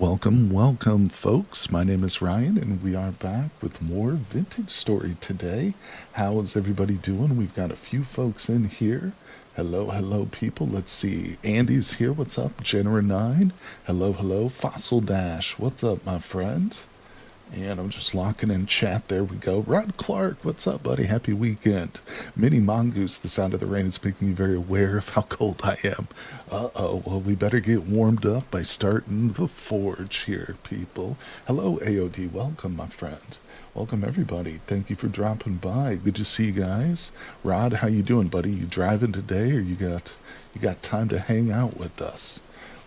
Welcome, folks. My name is Ryan, and we are back with more Vintage Story today. How is everybody doing? We've got a few folks in here. Hello, people. Let's see. Andy's here. What's up? Jenner9. Hello. Fossil Dash. What's up, my friend? And I'm just locking in chat. There we go. Rod Clark, what's up, buddy? Happy weekend. Mini Mongoose, the sound of the rain is making me very aware of how cold I am. Uh-oh, well, we better get warmed up by starting the forge here, people. Hello, AOD. Welcome, my friend. Welcome, everybody. Thank you for dropping by. Good to see you guys. Rod, how you doing, buddy? You driving today, or you got time to hang out with us?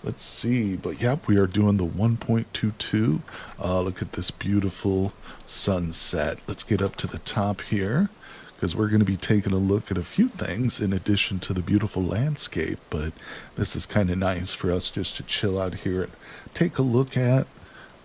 Let's see, but yep, we are doing the 1.22. Look at this beautiful sunset. Let's get up to the top here, because we're going to be taking a look at a few things in addition to the beautiful landscape, but this is kind of nice for us just to chill out here and take a look at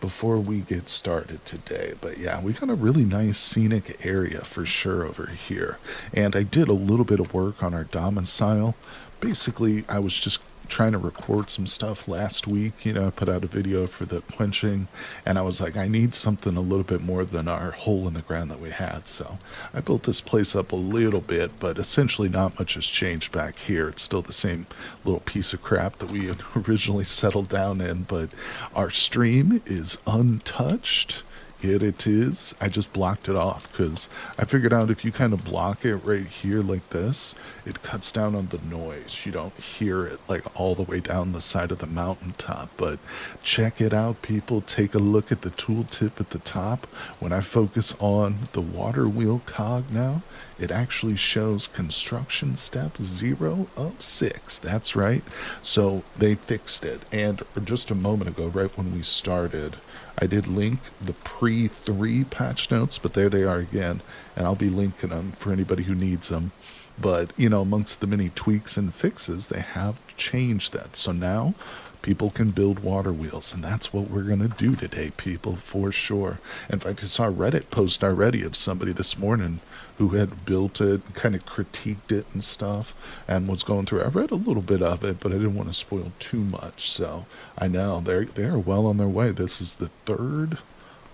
before we get started today. But yeah, we got a really nice scenic area for sure over here, and I did a little bit of work on our domicile. Basically, I was just trying to record some stuff last week. I put out a video for the quenching, and I was like, I need something a little bit more than our hole in the ground that we had. So I built this place up a little bit, but essentially not much has changed back here. It's still the same little piece of crap that we had originally settled down in, but our stream is untouched. It is. I just blocked it off because I figured out if you kind of block it right here like this, it cuts down on the noise. You don't hear it like all the way down the side of the mountaintop. But check it out, people. Take a look at the tooltip at the top. When I focus on the water wheel cog now, it actually shows construction step 0 of 6. That's right. So they fixed it. And just a moment ago, right when we started, I did link the pre-3 patch notes, but there they are again, and I'll be linking them for anybody who needs them. But, amongst the many tweaks and fixes, they have changed that. So now people can build water wheels, and that's what we're going to do today, people, for sure. In fact, I saw a Reddit post already of somebody this morning who had built it, kind of critiqued it and stuff, and was going through. I read a little bit of it, but I didn't want to spoil too much. So I know they're well on their way. This is the third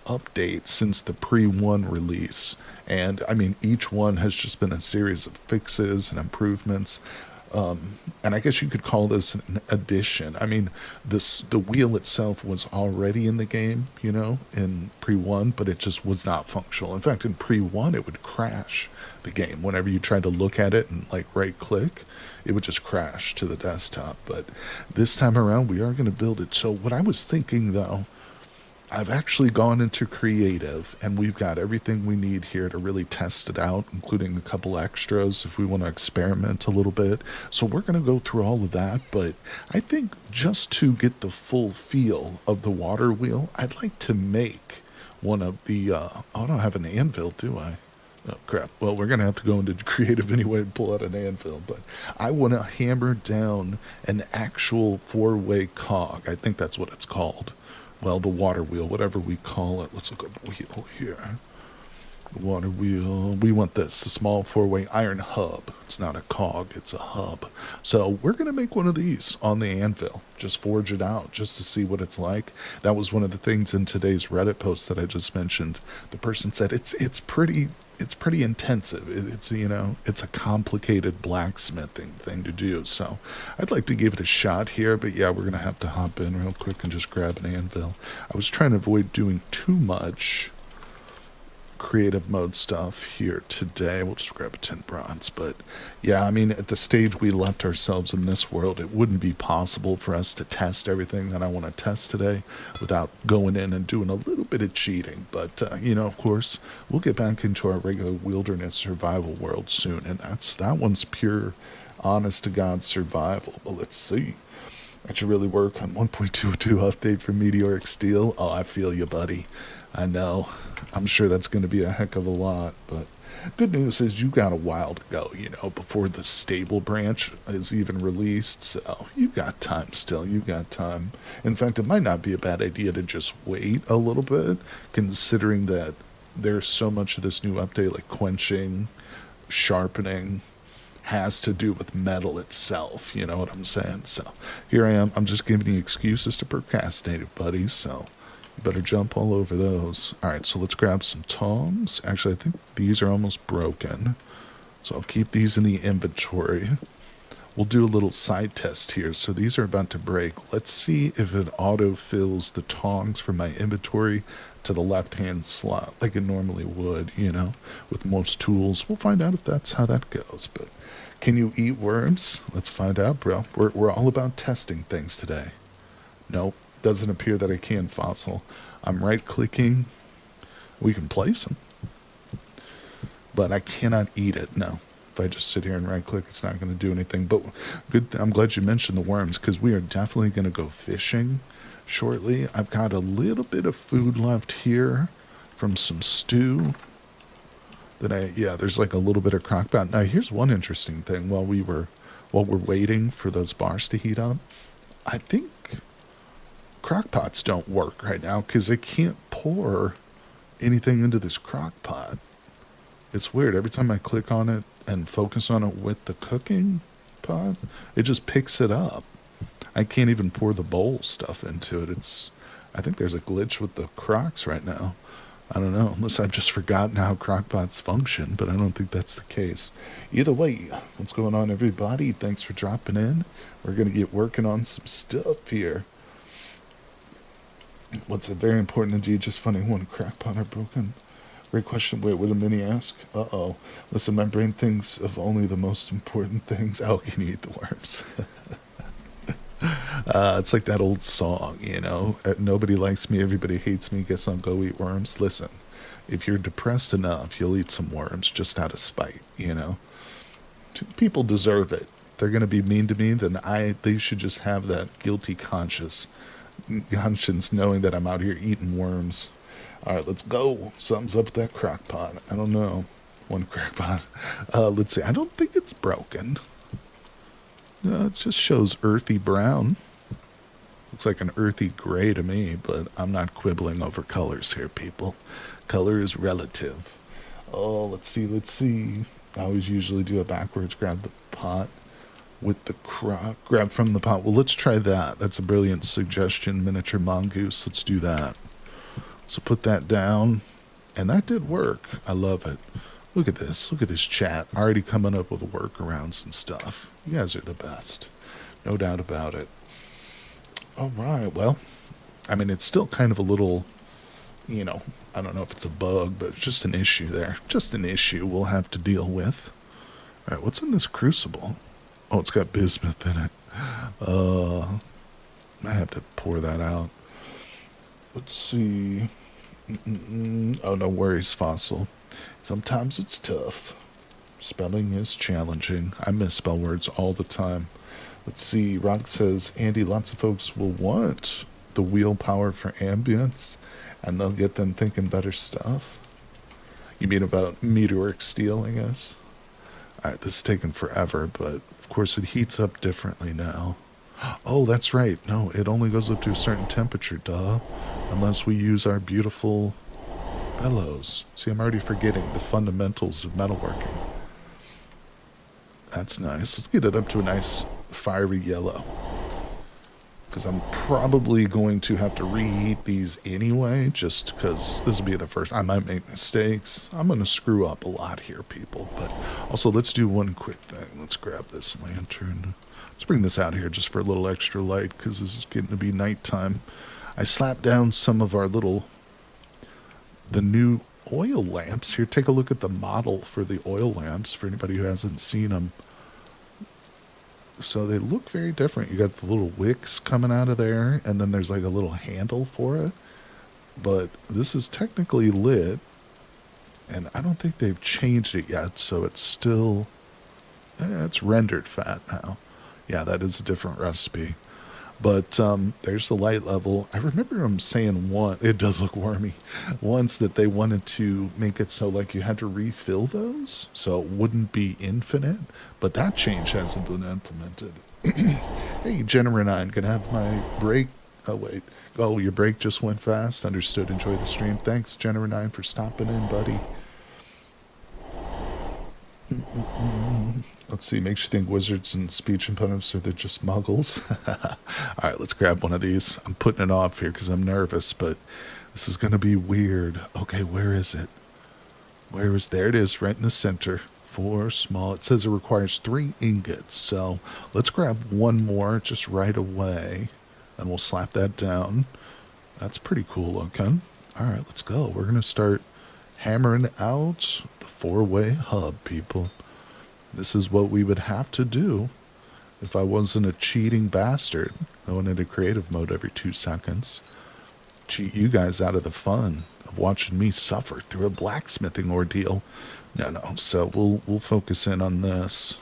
update since the pre-1 release, and I mean, each one has just been a series of fixes and improvements. And I guess you could call this an addition. I mean, the wheel itself was already in the game, in pre-1, but it just was not functional. In fact, in pre-1, it would crash the game. Whenever you tried to look at it and right-click, it would just crash to the desktop. But this time around, we are going to build it. So what I was thinking, though, I've actually gone into creative, and we've got everything we need here to really test it out, including a couple extras if we want to experiment a little bit. So we're going to go through all of that, but I think just to get the full feel of the water wheel, I'd like to make one of the, I don't have an anvil, do I? Oh, crap. Well, we're going to have to go into creative anyway and pull out an anvil, but I want to hammer down an actual 4-way cog. I think that's what it's called. Well, the water wheel, whatever we call it. Let's look up wheel here. The water wheel. We want this, a small 4-way iron hub. It's not a cog, it's a hub. So we're going to make one of these on the anvil. Just forge it out, just to see what it's like. That was one of the things in today's Reddit post that I just mentioned. The person said it's pretty intensive. It's a complicated blacksmithing thing to do. So I'd like to give it a shot here, but yeah, we're going to have to hop in real quick and just grab an anvil. I was trying to avoid doing too much creative mode stuff here today. We'll just grab a 10 bronze. But yeah, I mean, at the stage we left ourselves in this world, it wouldn't be possible for us to test everything that I want to test today without going in and doing a little bit of cheating. But of course, we'll get back into our regular wilderness survival world soon, and that one's pure honest to God survival. But let's see. I should really work on 1.22 update for Meteoric Steel. Oh, I feel you, buddy. I know. I'm sure that's going to be a heck of a lot, but good news is you got a while to go, before the stable branch is even released, so you got time still. You got time. In fact, it might not be a bad idea to just wait a little bit, considering that there's so much of this new update, like quenching, sharpening, has to do with metal itself. You know what I'm saying? So here I am. I'm just giving you excuses to procrastinate, buddies. So you better jump all over those. All right, so let's grab some tongs. Actually, I think these are almost broken. So I'll keep these in the inventory. We'll do a little side test here. So these are about to break. Let's see if it auto-fills the tongs from my inventory to the left-hand slot like it normally would, you know, with most tools. We'll find out if that's how that goes. But can you eat worms? Let's find out, bro. We're all about testing things today. Nope, doesn't appear that I can, Fossil. I'm right-clicking. We can place them. But I cannot eat it, no. If I just sit here and right-click, it's not going to do anything. But good. I'm glad you mentioned the worms, because we are definitely going to go fishing shortly. I've got a little bit of food left here from some stew. There's like a little bit of crock pot. Now, here's one interesting thing. While we're waiting for those bars to heat up, I think crock pots don't work right now because I can't pour anything into this crock pot. It's weird. Every time I click on it and focus on it with the cooking pot, it just picks it up. I can't even pour the bowl stuff into it. I think there's a glitch with the crocks right now. I don't know, unless I've just forgotten how crock pots function, but I don't think that's the case. Either way, what's going on, everybody? Thanks for dropping in. We're going to get working on some stuff here. What's very important to you? Just finding one crock pot are broken. Great question. Wait, what did Minnie ask? Uh-oh. Listen, my brain thinks of only the most important things. Oh, can you eat the worms? It's like that old song, you know. Nobody likes me, everybody hates me, guess I'll go eat worms. Listen, if you're depressed enough, you'll eat some worms just out of spite, you know. People deserve it. If they're going to be mean to me, then they should just have that guilty conscience knowing that I'm out here eating worms. All right, let's go. Something's up with that crock pot. I don't know. One crock pot. Let's see. I don't think it's broken. It just shows earthy brown. Looks like an earthy gray to me, but I'm not quibbling over colors here, people. Color is relative. Oh, let's see. I always usually do it backwards. Grab the pot with the crock. Grab from the pot. Well, let's try that. That's a brilliant suggestion, Miniature Mongoose. Let's do that. So put that down, and that did work. I love it. Look at this. Look at this chat. Already coming up with workarounds and stuff. You guys are the best. No doubt about it. All right. Well, I mean, it's still kind of a little, you know, I don't know if it's a bug, but it's just an issue there. Just an issue we'll have to deal with. All right. What's in this crucible? Oh, it's got bismuth in it. I have to pour that out. Let's see. Oh, no worries, Fossil. Sometimes it's tough. Spelling is challenging. I misspell words all the time. Let's see. Rod says, Andy, lots of folks will want the wheel power for ambience, and they'll get them thinking better stuff. You mean about meteoric steel, I guess? All right, this is taking forever, but of course it heats up differently now. Oh, that's right. No, it only goes up to a certain temperature, duh. Unless we use our beautiful bellows. See, I'm already forgetting the fundamentals of metalworking. That's nice. Let's get it up to a nice fiery yellow. Because I'm probably going to have to reheat these anyway, just because this will be the first. I might make mistakes. I'm going to screw up a lot here, people. But also, let's do one quick thing. Let's grab this lantern. Let's bring this out here just for a little extra light, because this is getting to be nighttime. I slapped down some of the new oil lamps. Here, take a look at the model for the oil lamps, for anybody who hasn't seen them. So they look very different. You got the little wicks coming out of there, and then there's like a little handle for it. But this is technically lit, and I don't think they've changed it yet, so it's still, it's rendered fat now. Yeah, that is a different recipe. But there's the light level. I remember them saying it does look wormy, once that they wanted to make it so like you had to refill those, so it wouldn't be infinite. But that change hasn't been implemented. Hey, Jenna9, can I have my break? Oh, wait. Oh, your break just went fast. Understood. Enjoy the stream. Thanks, Jenna9, for stopping in, buddy. Let's see, makes you think wizards and speech impediments are they just muggles? All right, let's grab one of these. I'm putting it off here because I'm nervous, but this is going to be weird. Okay, where is it? There it is, right in the center. Four small. It says it requires 3 ingots. So let's grab one more just right away, and we'll slap that down. That's pretty cool looking. All right, let's go. We're going to start hammering out the 4-way hub, people. This is what we would have to do if I wasn't a cheating bastard going into creative mode every 2 seconds. Cheat you guys out of the fun of watching me suffer through a blacksmithing ordeal. No. So we'll focus in on this.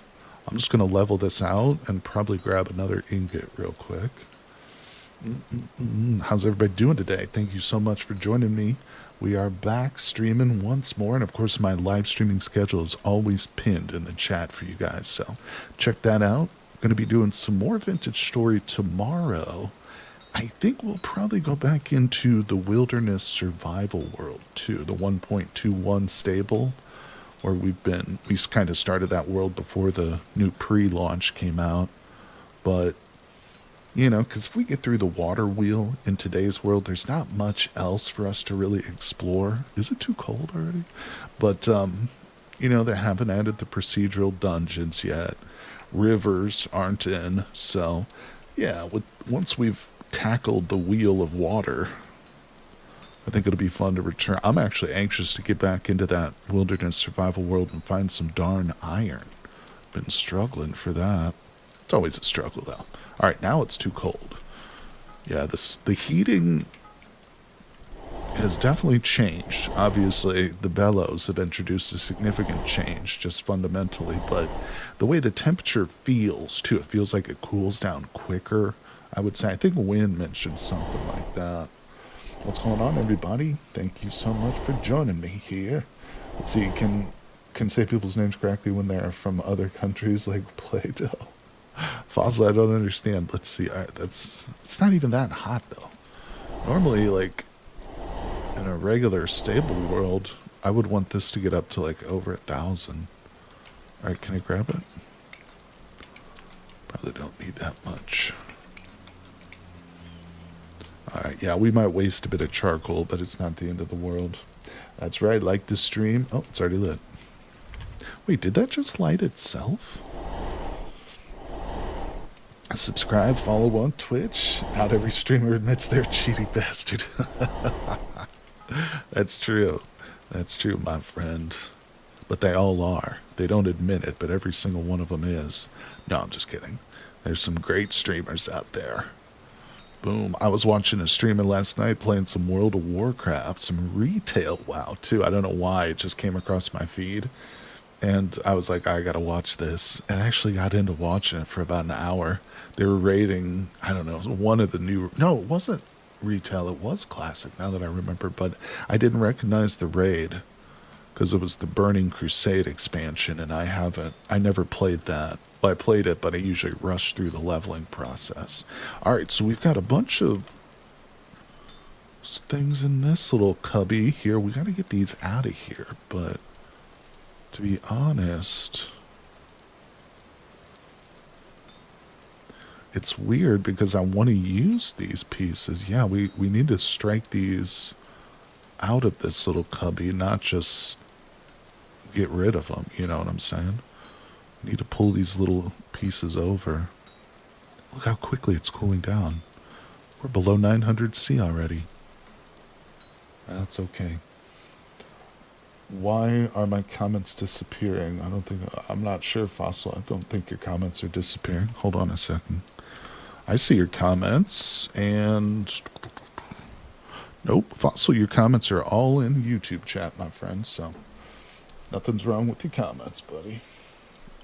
I'm just going to level this out and probably grab another ingot real quick. How's everybody doing today? Thank you so much for joining me. We are back streaming once more, and of course my live streaming schedule is always pinned in the chat for you guys, so check that out. Going to be doing some more Vintage Story tomorrow. I think we'll probably go back into the Wilderness Survival World too, the 1.21 stable, where we kind of started that world before the new pre-launch came out. But you know, because if we get through the water wheel in today's world, there's not much else for us to really explore. Is it too cold already? But, you know, they haven't added the procedural dungeons yet. Rivers aren't in. So, yeah, once we've tackled the wheel of water, I think it'll be fun to return. I'm actually anxious to get back into that wilderness survival world and find some darn iron. Been struggling for that. It's always a struggle, though. All right, now it's too cold. Yeah, the heating has definitely changed. Obviously, the bellows have introduced a significant change, just fundamentally. But the way the temperature feels, too, it feels like it cools down quicker, I would say. I think Wynn mentioned something like that. What's going on, everybody? Thank you so much for joining me here. Let's see, can say people's names correctly when they're from other countries like Play-Doh. Fossil, I don't understand. Let's see. It's not even that hot though. Normally, like in a regular stable world, I would want this to get up to like over 1,000. All right, can I grab it? Probably don't need that much. All right, yeah, we might waste a bit of charcoal, but it's not the end of the world. That's right. Like the stream. Oh, it's already lit. Wait, did that just light itself? Subscribe, follow on Twitch. Not every streamer admits they're a cheating bastard. That's true. That's true, my friend. But they all are. They don't admit it, but every single one of them is. No, I'm just kidding. There's some great streamers out there. Boom. I was watching a streamer last night playing some World of Warcraft, some retail WoW too. I don't know why. It just came across my feed. And I was like, I gotta watch this. And I actually got into watching it for about an hour. They were rating, I don't know, one of the new... No, it wasn't retail. It was classic, now that I remember. But I didn't recognize the raid because it was the Burning Crusade expansion. And I never played that. Well, I played it, but I usually rush through the leveling process. All right, so we've got a bunch of things in this little cubby here. We got to get these out of here, but... to be honest, it's weird because I want to use these pieces. Yeah, we need to strike these out of this little cubby, not just get rid of them. You know what I'm saying? We need to pull these little pieces over. Look how quickly it's cooling down. We're below 900 C already. That's okay. Why are my comments disappearing? I'm not sure, Fossil. I don't think your comments are disappearing. Hold on a second. I see your comments, and... Nope, Fossil, your comments are all in YouTube chat, my friend, so... nothing's wrong with your comments, buddy.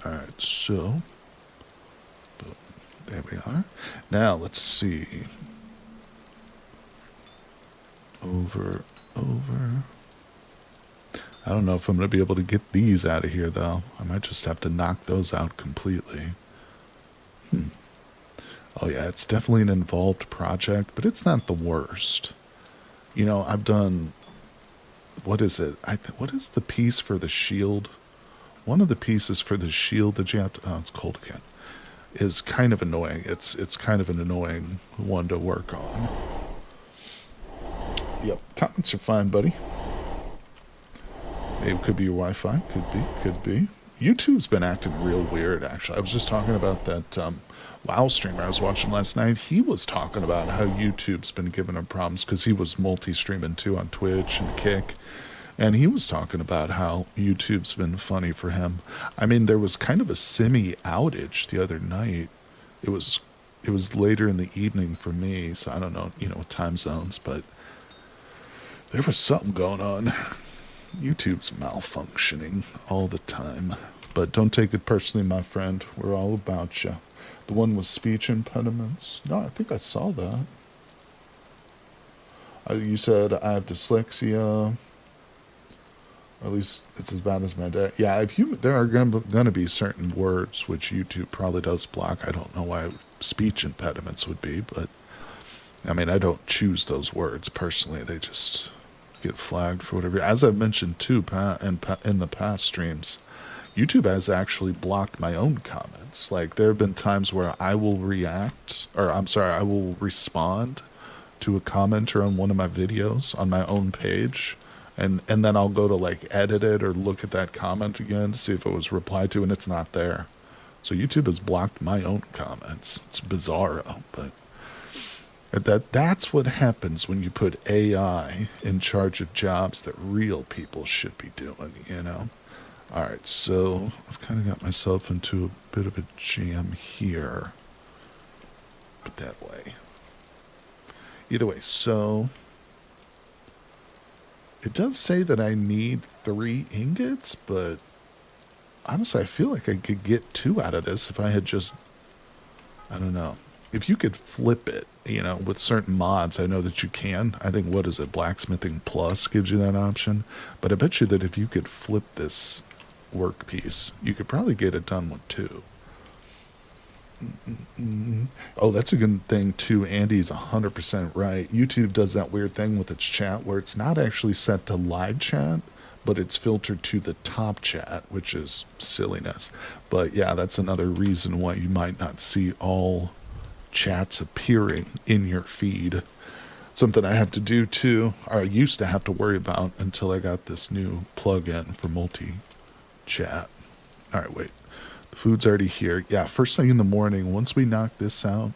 Alright, so... boom. There we are. Now, let's see. Over... I don't know if I'm going to be able to get these out of here, though. I might just have to knock those out completely. Oh, yeah, it's definitely an involved project, but it's not the worst. You know, I've done... what is it? What is the piece for the shield? one of the pieces for the shield that you have to, oh, it's cold again, is kind of annoying. It's kind of an annoying one to work on. Yep, comments are fine, buddy. It could be your Wi-Fi, could be. YouTube's been acting real weird, actually. I was just talking about that WoW streamer I was watching last night. He was talking about how YouTube's been giving him problems because he was multi-streaming too on Twitch and Kick. And he was talking about how YouTube's been funny for him. I mean, there was kind of a semi-outage the other night. It was later in the evening for me, so I don't know, time zones, but there was something going on. YouTube's malfunctioning all the time. But don't take it personally, my friend. We're all about you. The one with speech impediments? No, I think I saw that. You said I have dyslexia. Or at least it's as bad as my dad. Yeah, there are going to be certain words which YouTube probably does block. I don't know why speech impediments would be, but I mean, I don't choose those words personally. They just get flagged for whatever. As I've mentioned too in the past streams, YouTube has actually blocked my own comments. Like, there have been times where I will I will respond to a commenter on one of my videos on my own page, and then I'll go to like edit it or look at that comment again to see if it was replied to, and it's not there. So YouTube has blocked my own comments. It's bizarro, but that's what happens when you put AI in charge of jobs that real people should be doing, All right, so I've kind of got myself into a bit of a jam here. Put that way. Either way, so it does say that I need 3 ingots, but honestly, I feel like I could get 2 out of this if I had just, I don't know. If you could flip it, with certain mods, I know that you can. I think, what is it, Blacksmithing Plus gives you that option. But I bet you that if you could flip this workpiece, you could probably get it done with 2. Oh, that's a good thing too. Andy's 100% right. YouTube does that weird thing with its chat where it's not actually set to live chat, but it's filtered to the top chat, which is silliness. But yeah, that's another reason why you might not see all chats appearing in your feed. Something I have to do too, or I used to have to worry about until I got this new plugin for multi-chat. All right, wait. The food's already here. Yeah, first thing in the morning, once we knock this out,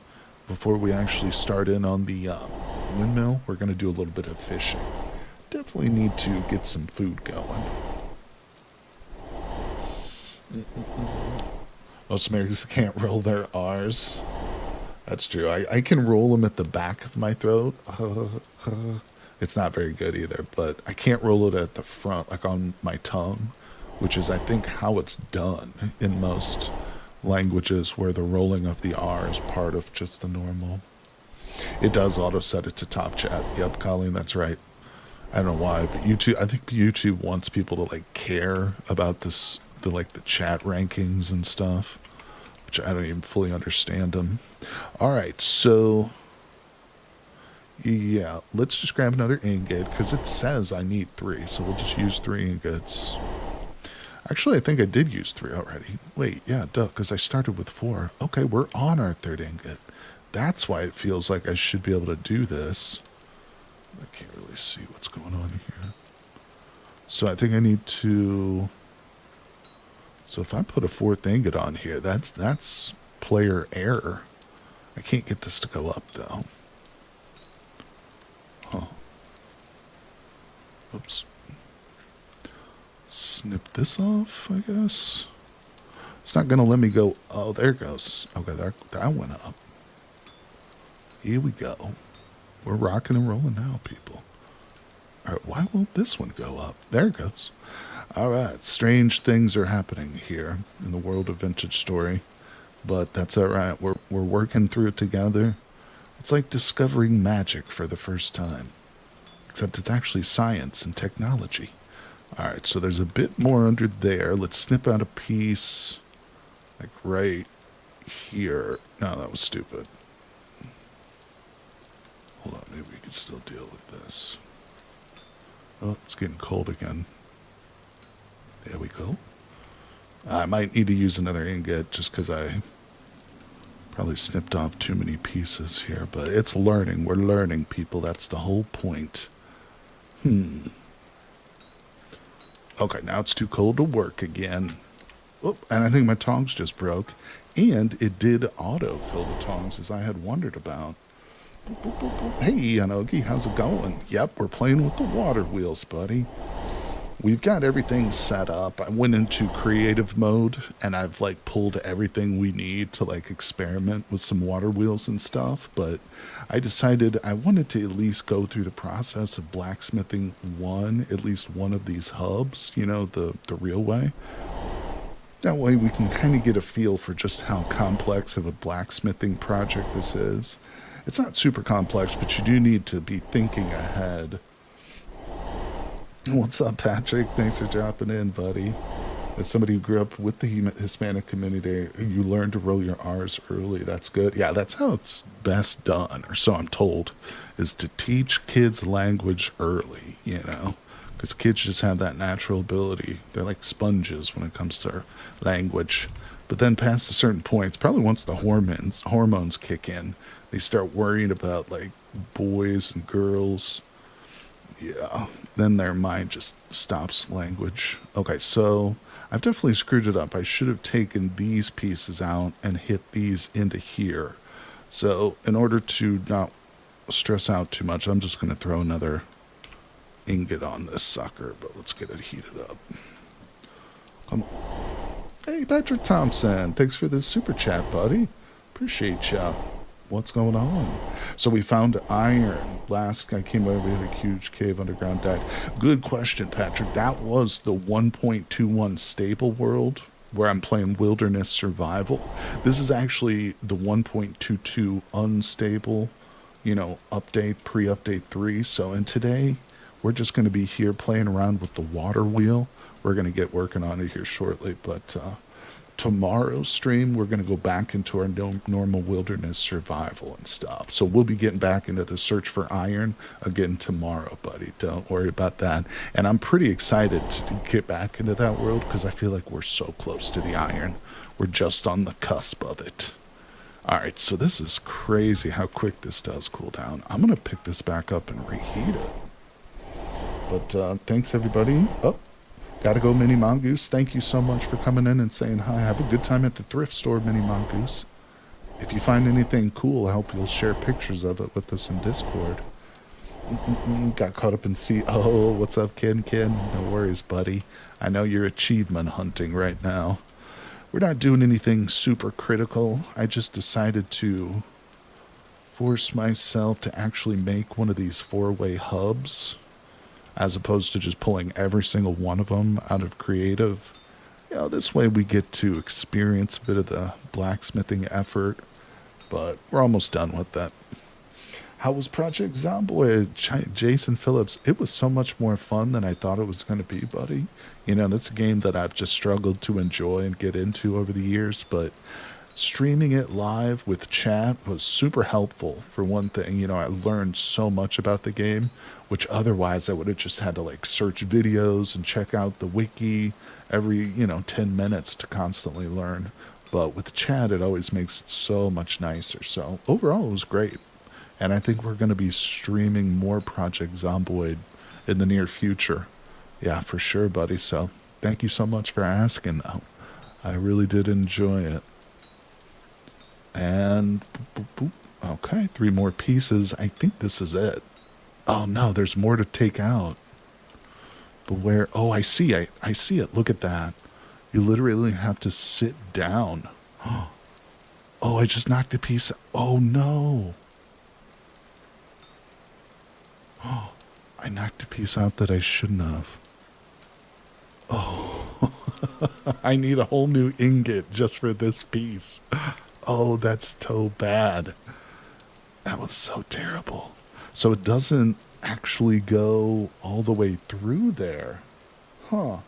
before we actually start in on the windmill, we're going to do a little bit of fishing. Definitely need to get some food going. Most Americans can't roll their R's. That's true. I can roll them at the back of my throat. It's not very good either, but I can't roll it at the front, like on my tongue, which is, I think, how it's done in most languages where the rolling of the R is part of just the normal. It does auto set it to top chat. Yep, Colleen, that's right. I don't know why, but YouTube, I think YouTube wants people to like care about this, the chat rankings and stuff, which I don't even fully understand them. All right, so yeah, let's just grab another ingot because it says I need 3, so we'll just use 3 ingots. Actually, I think I did use 3 already. Wait, yeah, duh, because I started with 4. Okay, we're on our 3rd ingot. That's why it feels like I should be able to do this. I can't really see what's going on here. So I think I need to... So if I put a 4th ingot on here, that's player error. I can't get this to go up, though. Huh. Oops. Snip this off, I guess. It's not going to let me go. Oh, there it goes. Okay, that went up. Here we go. We're rocking and rolling now, people. All right, why won't this one go up? There it goes. All right, strange things are happening here in the world of Vintage Story, but that's all right. We're working through it together. It's like discovering magic for the first time, except it's actually science and technology. All right, so there's a bit more under there. Let's snip out a piece, like right here. No, that was stupid. Hold on, maybe we can still deal with this. Oh, it's getting cold again. There we go. I might need to use another ingot just because I probably snipped off too many pieces here, but it's learning. We're learning, people. That's the whole point. Okay, now it's too cold to work again. Oh, and I think my tongs just broke. And it did auto-fill the tongs as I had wondered about. Boop, boop, boop, boop. Hey, Anogi, how's it going? Yep, we're playing with the water wheels, buddy. We've got everything set up. I went into creative mode and I've like pulled everything we need to like experiment with some water wheels and stuff. But I decided I wanted to at least go through the process of blacksmithing at least one of these hubs, the real way. That way we can kind of get a feel for just how complex of a blacksmithing project this is. It's not super complex, but you do need to be thinking ahead. What's up, Patrick? Thanks for dropping in, buddy. As somebody who grew up with the Hispanic community, you learn to roll your R's early. That's good. Yeah, that's how it's best done, or so I'm told, is to teach kids language early, because kids just have that natural ability. They're like sponges when it comes to language. But then past a certain point, probably once the hormones kick in, they start worrying about like boys and girls. Yeah, then their mind just stops language. Okay, so I've definitely screwed it up. I should have taken these pieces out and hit these into here. So in order to not stress out too much, I'm just going to throw another ingot on this sucker, but let's get it heated up. Come on. Hey, Patrick Thompson, thanks for the super chat, buddy. Appreciate ya. What's going on? So we found iron. Last I came over, we had a huge cave underground, died. Good question, Patrick. That was the 1.21 stable world where I'm playing wilderness survival. This is actually the 1.22 unstable, update, pre-update 3. So, and today we're just going to be here playing around with the water wheel. We're going to get working on it here shortly, but tomorrow's stream, we're going to go back into our normal wilderness survival and stuff. So we'll be getting back into the search for iron again tomorrow, buddy. Don't worry about that. And I'm pretty excited to get back into that world because I feel like we're so close to the iron. We're just on the cusp of it. All right, so this is crazy how quick this does cool down. I'm going to pick this back up and reheat it. But thanks, everybody. Oh. Gotta go, Mini Mongoose. Thank you so much for coming in and saying hi. Have a good time at the thrift store, Mini Mongoose. If you find anything cool, I hope you'll share pictures of it with us in Discord. Got caught up in Oh, what's up, Ken? No worries, buddy. I know you're achievement hunting right now. We're not doing anything super critical. I just decided to force myself to actually make one of these 4-way hubs, as opposed to just pulling every single one of them out of creative. This way we get to experience a bit of the blacksmithing effort, but we're almost done with that. How was Project Zomboid, Jason Phillips? It was so much more fun than I thought it was going to be, buddy. That's a game that I've just struggled to enjoy and get into over the years, but streaming it live with chat was super helpful. For one thing, I learned so much about the game, which otherwise I would have just had to like search videos and check out the wiki every 10 minutes to constantly learn. But with chat, it always makes it so much nicer. So overall, it was great. And I think we're going to be streaming more Project Zomboid in the near future. Yeah, for sure, buddy. So thank you so much for asking, though. I really did enjoy it. And boop, boop, boop. Okay, 3 more pieces. I think this is it. Oh no, there's more to take out. But where? Oh, I see. I see it. Look at that. You literally have to sit down. Oh, I just knocked a piece. Oh no. Oh, I knocked a piece out that I shouldn't have. Oh, I need a whole new ingot just for this piece. Oh, that's so bad. That was so terrible. So it doesn't actually go all the way through there. Huh.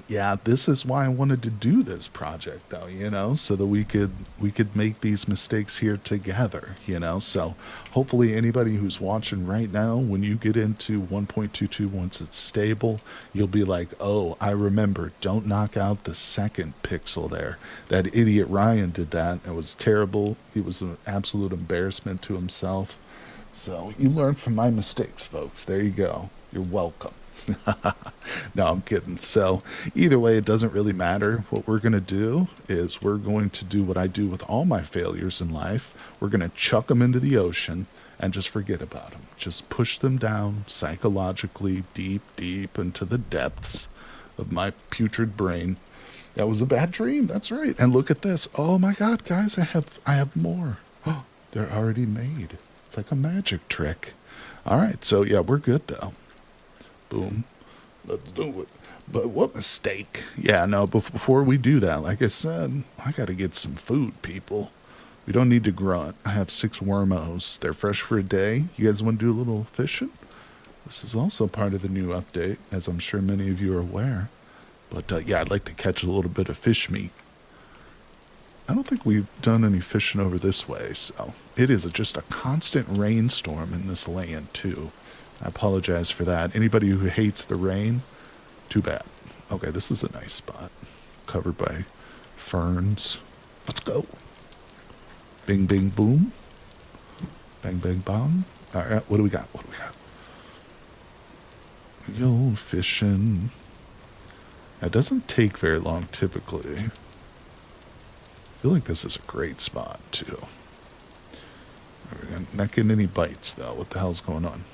Yeah, this is why I wanted to do this project though, so that we could make these mistakes here together, So hopefully anybody who's watching right now, when you get into 1.22 once it's stable, you'll be like, "Oh, I remember. Don't knock out the second pixel there. That idiot Ryan did that. It was terrible. He was an absolute embarrassment to himself." So you learn from my mistakes, folks. There you go. You're welcome. No, I'm kidding. So, either way, it doesn't really matter. What we're going to do is we're going to do what I do with all my failures in life. We're going to chuck them into the ocean and just forget about them. Just push them down psychologically, deep, deep into the depths of my putrid brain. That was a bad dream. That's right. And look at this. Oh my God, guys, I have more. Oh, they're already made. It's like a magic trick. All right. So yeah, we're good though. Boom. Let's do it. But what mistake? Yeah, no, before we do that, like I said, I got to get some food, people. We don't need to grunt. I have 6 wormos. They're fresh for a day. You guys want to do a little fishing? This is also part of the new update, as I'm sure many of you are aware. But yeah, I'd like to catch a little bit of fish meat. I don't think we've done any fishing over this way, so it is just a constant rainstorm in this land, too. I apologize for that. Anybody who hates the rain, too bad. Okay, this is a nice spot. Covered by ferns. Let's go. Bing, bing, boom. Bang, bang, bong. All right, what do we got? What do we got? Yo, fishing. It doesn't take very long, typically. I feel like this is a great spot, too. We're not getting any bites, though. What the hell's going on?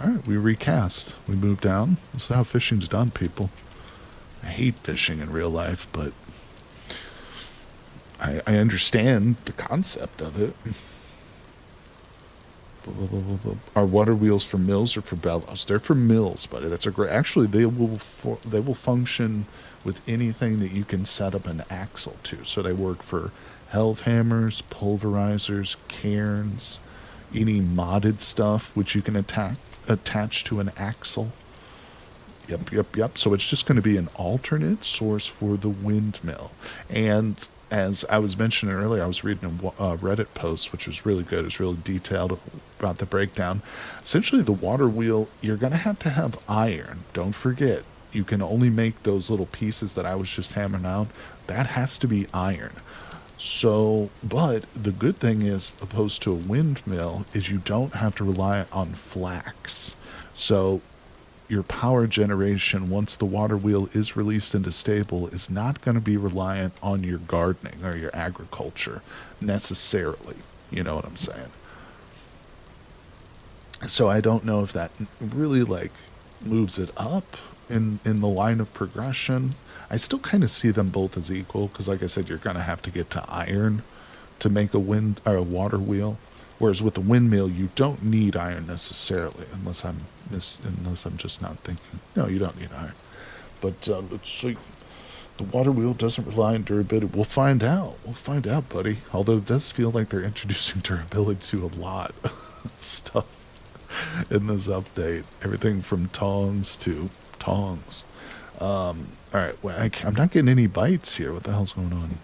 All right, we recast. We move down. This is how fishing's done, people. I hate fishing in real life, but I understand the concept of it. Are water wheels for mills or for bellows? They're for mills, buddy. That's a great. Actually, they will function with anything that you can set up an axle to. So they work for helve hammers, pulverizers, cairns, any modded stuff which you can attach to an axle. Yep. So it's just going to be an alternate source for the windmill. And as I was mentioning earlier, I was reading a Reddit post, which was really good. It was really detailed about the breakdown. Essentially, the water wheel, you're going to have iron. Don't forget, you can only make those little pieces that I was just hammering out. That has to be iron. So, but the good thing is, opposed to a windmill, is you don't have to rely on flax. So your power generation, once the water wheel is released into stable, is not going to be reliant on your gardening or your agriculture necessarily. You know what I'm saying? So I don't know if that really moves it up in the line of progression. I still kind of see them both as equal because, like I said, you're going to have to get to iron to make a wind or a water wheel. Whereas with the windmill, you don't need iron necessarily, unless I'm just not thinking. No, you don't need iron. But let's see. The water wheel doesn't rely on durability. We'll find out. We'll find out, buddy. Although it does feel like they're introducing durability to a lot of stuff in this update. Everything from tongs to tongs. All right. Well, I'm not getting any bites here. What the hell's going on?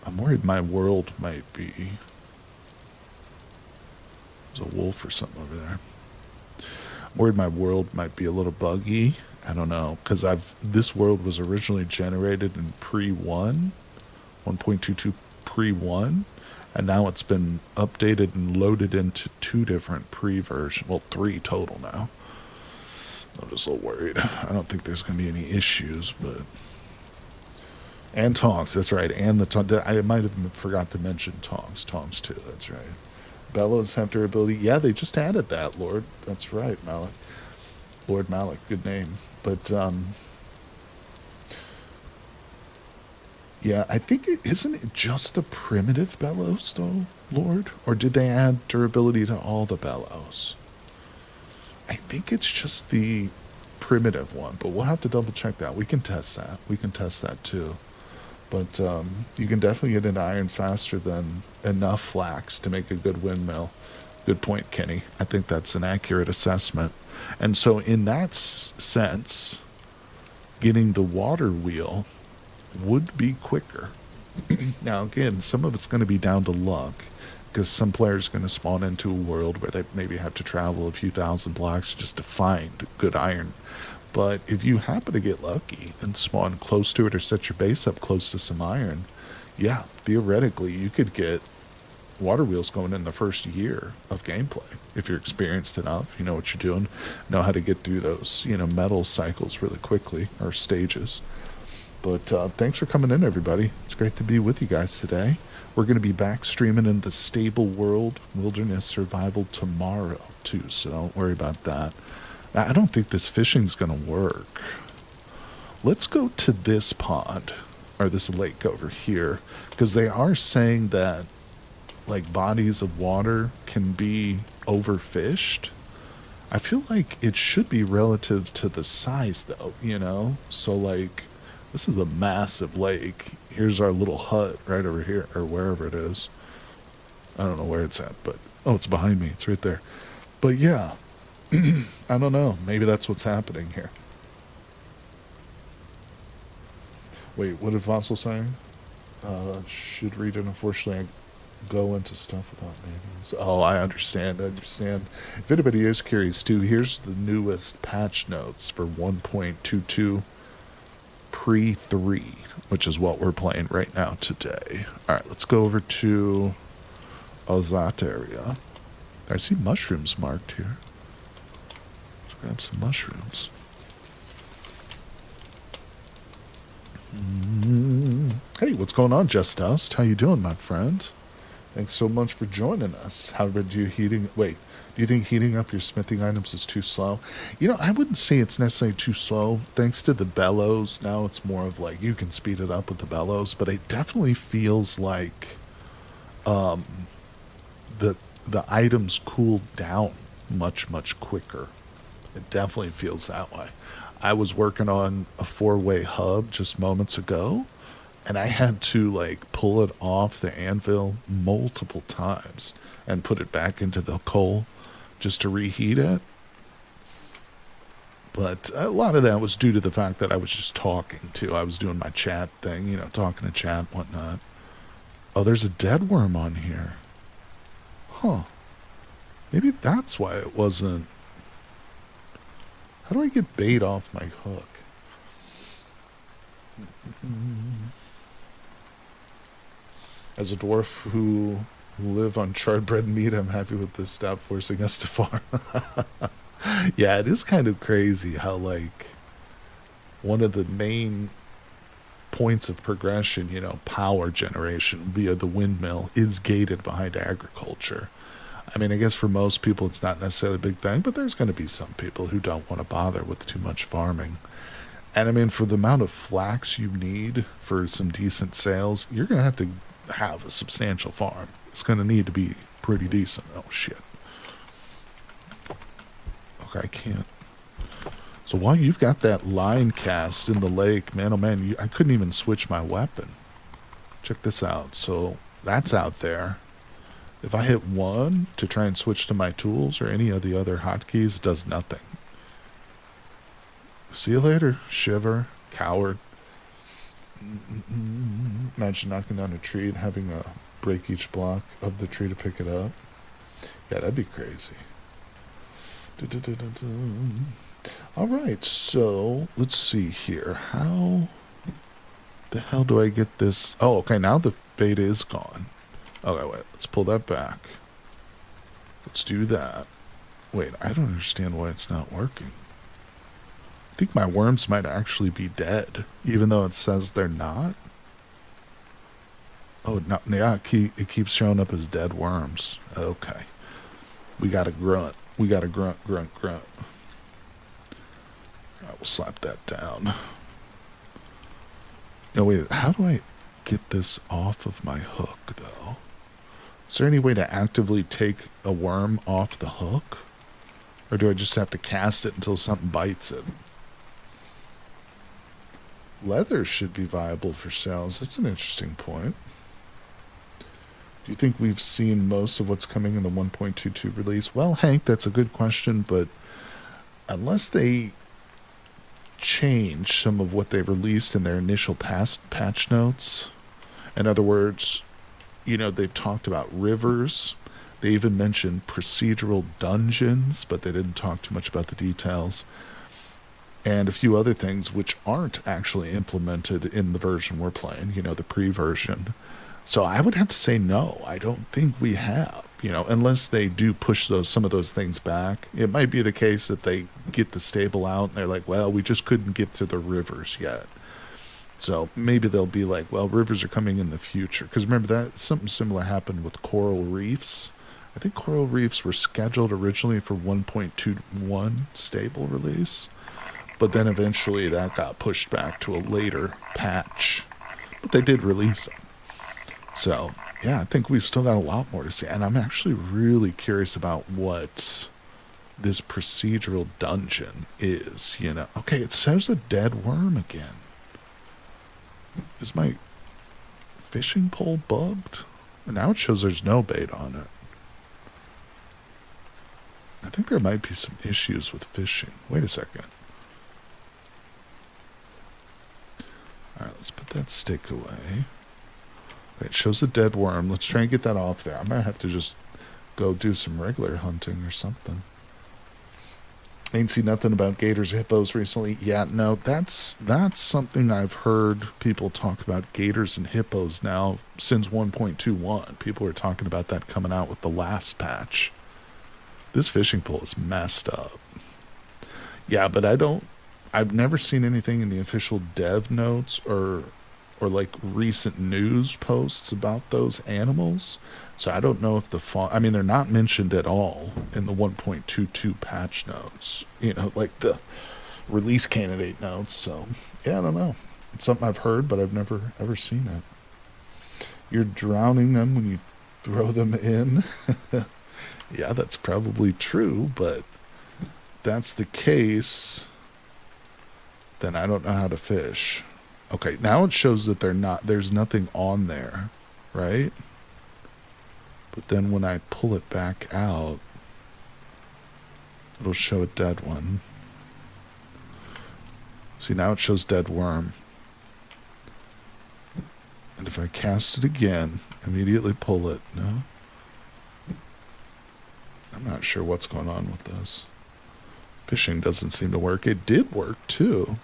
I'm worried my world might be. There's a wolf or something over there. I'm worried my world might be a little buggy. I don't know, because this world was originally generated in pre-1, 1.22 pre-1, and now it's been updated and loaded into 2 different pre-versions. Well, 3 total now. I'm just a little worried. I don't think there's going to be any issues, but... And tongs, that's right. And the tongs. I might have forgot to mention tongs. Tongs, too, that's right. Bellows have durability. Yeah, they just added that, Lord. That's right, Malik. Lord Malik, good name. But, yeah, I think isn't it just the primitive bellows, though, Lord? Or did they add durability to all the bellows? I think it's just the primitive one, but we'll have to double check that. We can test that. We can test that, too. But you can definitely get into iron faster than enough flax to make a good windmill. Good point, Kenny. I think that's an accurate assessment. And so in that sense, getting the water wheel would be quicker. Now, again, some of it's going to be down to luck because some players are going to spawn into a world where they maybe have to travel a few thousand blocks just to find good iron. But if you happen to get lucky and spawn close to it or set your base up close to some iron, yeah, theoretically you could get water wheels going in the first year of gameplay if you're experienced enough, you know what you're doing, know how to get through those, metal cycles really quickly, or stages. But thanks for coming in, everybody. It's great to be with you guys today. We're going to be back streaming in the Stable World Wilderness Survival tomorrow, too, so don't worry about that. I don't think this fishing's going to work. Let's go to this pond, or this lake over here, because they are saying that, like, bodies of water can be overfished. I feel like it should be relative to the size, though, So, like, this is a massive lake. Here's our little hut right over here, or wherever it is. I don't know where it's at, but... oh, it's behind me. It's right there. But, yeah. I don't know. Maybe that's what's happening here. Wait, what did Fossil saying? Should read it. Unfortunately, I go into stuff without names. Oh, I understand. If anybody is curious, too, here's the newest patch notes for 1.22 pre-3, which is what we're playing right now today. Alright, let's go over to that area. I see mushrooms marked here. Let's grab some mushrooms. Hey, what's going on, Just Dust? How you doing, my friend? Thanks so much for joining us. How did you do you think heating up your smithing items is too slow? I wouldn't say it's necessarily too slow. Thanks to the bellows, now it's more of like you can speed it up with the bellows, but it definitely feels like the items cool down much, much quicker. It definitely feels that way. I was working on a 4-way hub just moments ago, and I had to, like, pull it off the anvil multiple times and put it back into the coal just to reheat it. But a lot of that was due to the fact that I was just talking too. I was doing my chat thing, talking to chat and whatnot. Oh, there's a dead worm on here. Huh. Maybe that's why it wasn't... how do I get bait off my hook? As a dwarf who live on charred bread meat, I'm happy with this stop forcing us to farm. Yeah, it is kind of crazy how, like, one of the main points of progression, power generation via the windmill is gated behind agriculture. I mean, I guess for most people it's not necessarily a big thing, but there's going to be some people who don't want to bother with too much farming. And I mean, for the amount of flax you need for some decent sales, you're going to have a substantial farm. It's going to need to be pretty decent. Oh, shit. Okay, I can't. So while you've got that line cast in the lake, man, oh man, I couldn't even switch my weapon. Check this out. So that's out there. If I hit 1 to try and switch to my tools or any of the other hotkeys, it does nothing. See you later, shiver, coward. Imagine knocking down a tree and having to break each block of the tree to pick it up. Yeah, that'd be crazy. Alright, so let's see here. How the hell do I get this? Oh, okay, now the beta is gone. Okay, wait, let's pull that back. Let's do that. Wait, I don't understand why it's not working. I think my worms might actually be dead, even though it says they're not. Oh, no, yeah, it keeps showing up as dead worms. Okay. We got a grunt. We got a grunt. I will slap that down. No, wait, how do I get this off of my hook, though? Is there any way to actively take a worm off the hook? Or do I just have to cast it until something bites it? Leather should be viable for sales. That's an interesting point. Do you think we've seen most of what's coming in the 1.22 release? Well, Hank, that's a good question, but unless they change some of what they released in their initial patch notes. In other words, they've talked about rivers. They even mentioned procedural dungeons, but they didn't talk too much about the details. And a few other things which aren't actually implemented in the version we're playing, the pre-version. So I would have to say no. I don't think we have, unless they do push some of those things back. It might be the case that they get the stable out and they're like, well, we just couldn't get to the rivers yet. So maybe they'll be like, well, rivers are coming in the future. Because remember that something similar happened with coral reefs. I think coral reefs were scheduled originally for 1.21 stable release. But then eventually that got pushed back to a later patch. But they did release them. So, yeah, I think we've still got a lot more to see. And I'm actually really curious about what this procedural dungeon is, Okay, it says a dead worm again. Is my fishing pole bugged? And now it shows there's no bait on it. I think there might be some issues with fishing. Wait a second. Alright, let's put that stick away. It shows a dead worm. Let's try and get that off there. I might have to just go do some regular hunting or something. Ain't seen nothing about gators, hippos recently. Yeah, no, that's something I've heard people talk about, gators and hippos now since 1.21. People are talking about that coming out with the last patch. This fishing pole is messed up. Yeah, but I've never seen anything in the official dev notes or like recent news posts about those animals. So I don't know if they're not mentioned at all in the 1.22 patch notes, like the release candidate notes. So yeah, I don't know. It's something I've heard, but I've never ever seen it. You're drowning them when you throw them in. Yeah, that's probably true, but if that's the case, then I don't know how to fish. Okay, now it shows that there's nothing on there, right? But then when I pull it back out, it'll show a dead one. See, now it shows dead worm. And if I cast it again, immediately pull it, no? I'm not sure what's going on with this. Fishing doesn't seem to work. It did work, too.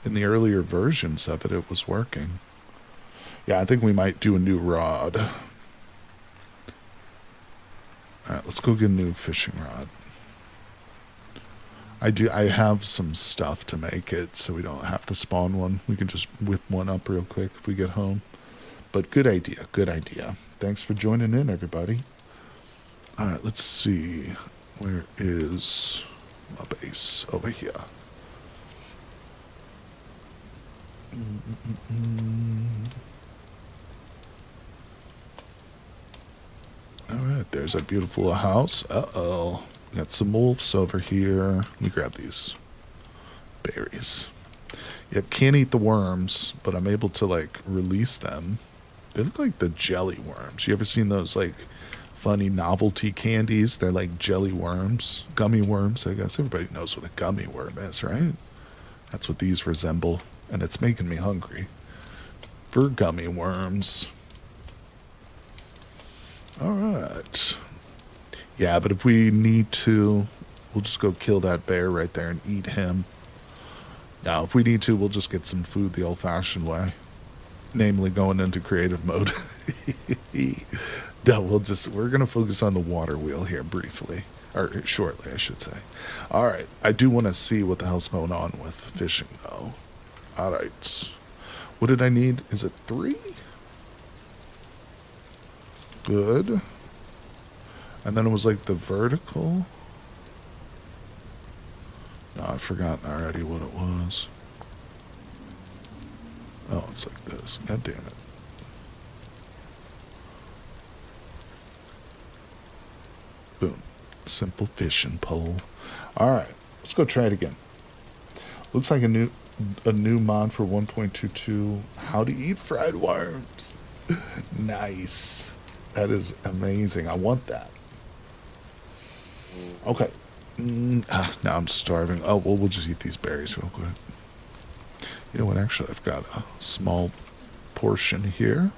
In the earlier versions of it, it was working. Yeah, I think we might do a new rod. Alright, let's go get a new fishing rod. I have some stuff to make it, so we don't have to spawn one. We can just whip one up real quick if we get home. But good idea, good idea. Thanks for joining in, everybody. Alright, let's see. Where is my base? Over here. Alright, there's our beautiful house. Uh-oh. Got some wolves over here. Let me grab these berries. Yep, can't eat the worms, but I'm able to, release them. They look like the jelly worms. You ever seen those, funny novelty candies? They're like jelly worms. Gummy worms, I guess. Everybody knows what a gummy worm is, right? That's what these resemble. And it's making me hungry for gummy worms. Alright. Yeah, but if we need to, we'll just go kill that bear right there and eat him. Now, if we need to, we'll just get some food the old-fashioned way. Namely, going into creative mode. No, we're going to focus on the water wheel here briefly. Or shortly, I should say. Alright, I do want to see what the hell's going on with fishing, though. Alright. What did I need? Is it 3? Good. And then it was like the vertical. No, I've forgotten already what it was. Oh, it's like this. God damn it. Boom. Simple fishing pole. Alright, let's go try it again. Looks like a new mod for 1.22. How to eat fried worms. Nice. That is amazing. I want that. Okay. Now I'm starving. Oh, well, we'll just eat these berries real quick. You know what? Actually, I've got a small portion here.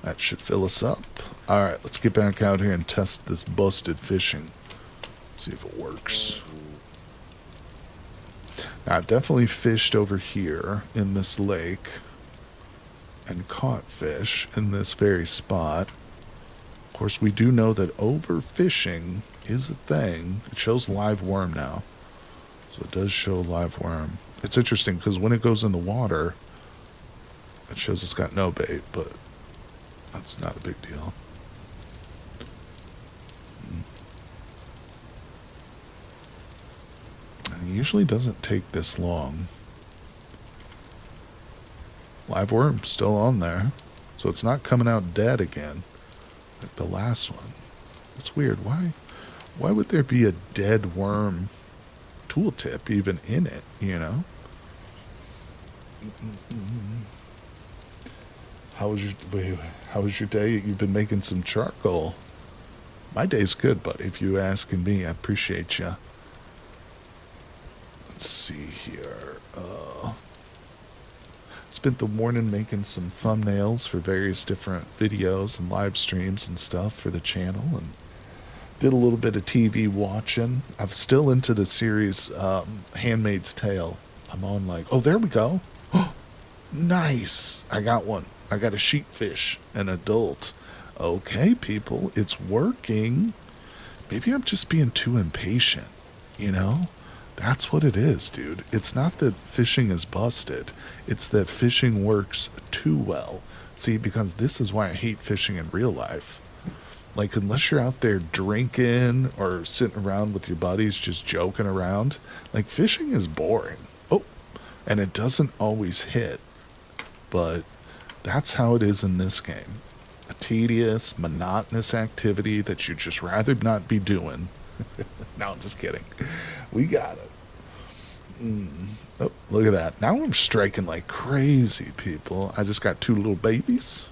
That should fill us up. All right, let's get back out here and test this busted fishing. See if it works. Now, I've definitely fished over here in this lake and caught fish in this very spot. Of course, we do know that overfishing is a thing. It shows live worm now. So it does show live worm. It's interesting because when it goes in the water, it shows it's got no bait, but that's not a big deal. And it usually doesn't take this long. Live worm still on there. So it's not coming out dead again like the last one. It's weird. Why would there be a dead worm tooltip even in it, you know? How was your day? You've been making some charcoal. My day's good, buddy. If you asking me, I appreciate you. Let's see here. Spent the morning making some thumbnails for various different videos and live streams and stuff for the channel, and did a little bit of TV watching. I'm still into the series Handmaid's Tale. I'm on oh, there we go. Nice. I got one. I got a sheepfish, an adult. Okay, people, it's working. Maybe I'm just being too impatient, you know? That's what it is, dude. It's not that fishing is busted. It's that fishing works too well. See, because this is why I hate fishing in real life. Like, unless you're out there drinking or sitting around with your buddies just joking around, like, fishing is boring. Oh, and it doesn't always hit. But that's how it is in this game. A tedious, monotonous activity that you'd just rather not be doing. No, I'm just kidding. We got it. Oh, look at that. Now I'm striking like crazy, people. I just got 2 little babies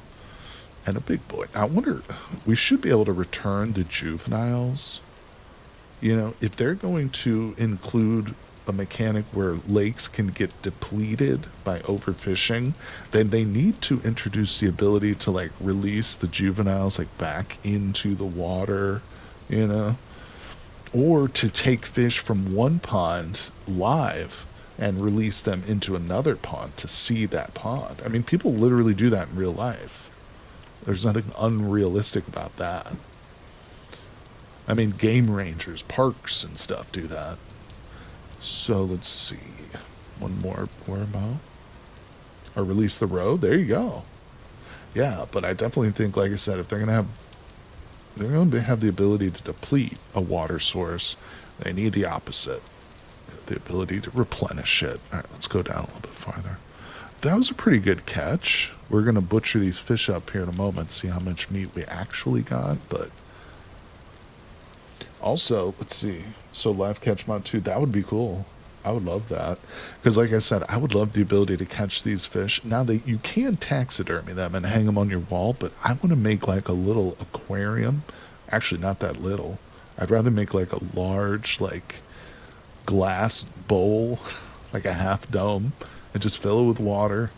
and a big boy. I wonder, we should be able to return the juveniles. You know, if they're going to include a mechanic where lakes can get depleted by overfishing, then they need to introduce the ability to like release the juveniles like back into the water, you know, or to take fish from one pond live and release them into another pond to see that pond. I mean, people literally do that in real life. There's nothing unrealistic about that. I mean, game rangers, parks and stuff do that. So let's see. One more wormo. Or release the road. There you go. Yeah, but I definitely think, like I said, if they're going to have the ability to deplete a water source, they need the opposite. The ability to replenish it. All right, let's go down a little bit farther. That was a pretty good catch. We're going to butcher these fish up here in a moment, see how much meat we actually got, but also, let's see. So live catch mod 2, that would be cool. I would love that. Because like I said, I would love the ability to catch these fish. Now that you can taxidermy them and hang them on your wall, but I want to make like a little aquarium. Actually, not that little. I'd rather make like a large, like, glass bowl, like a half dome, and just fill it with water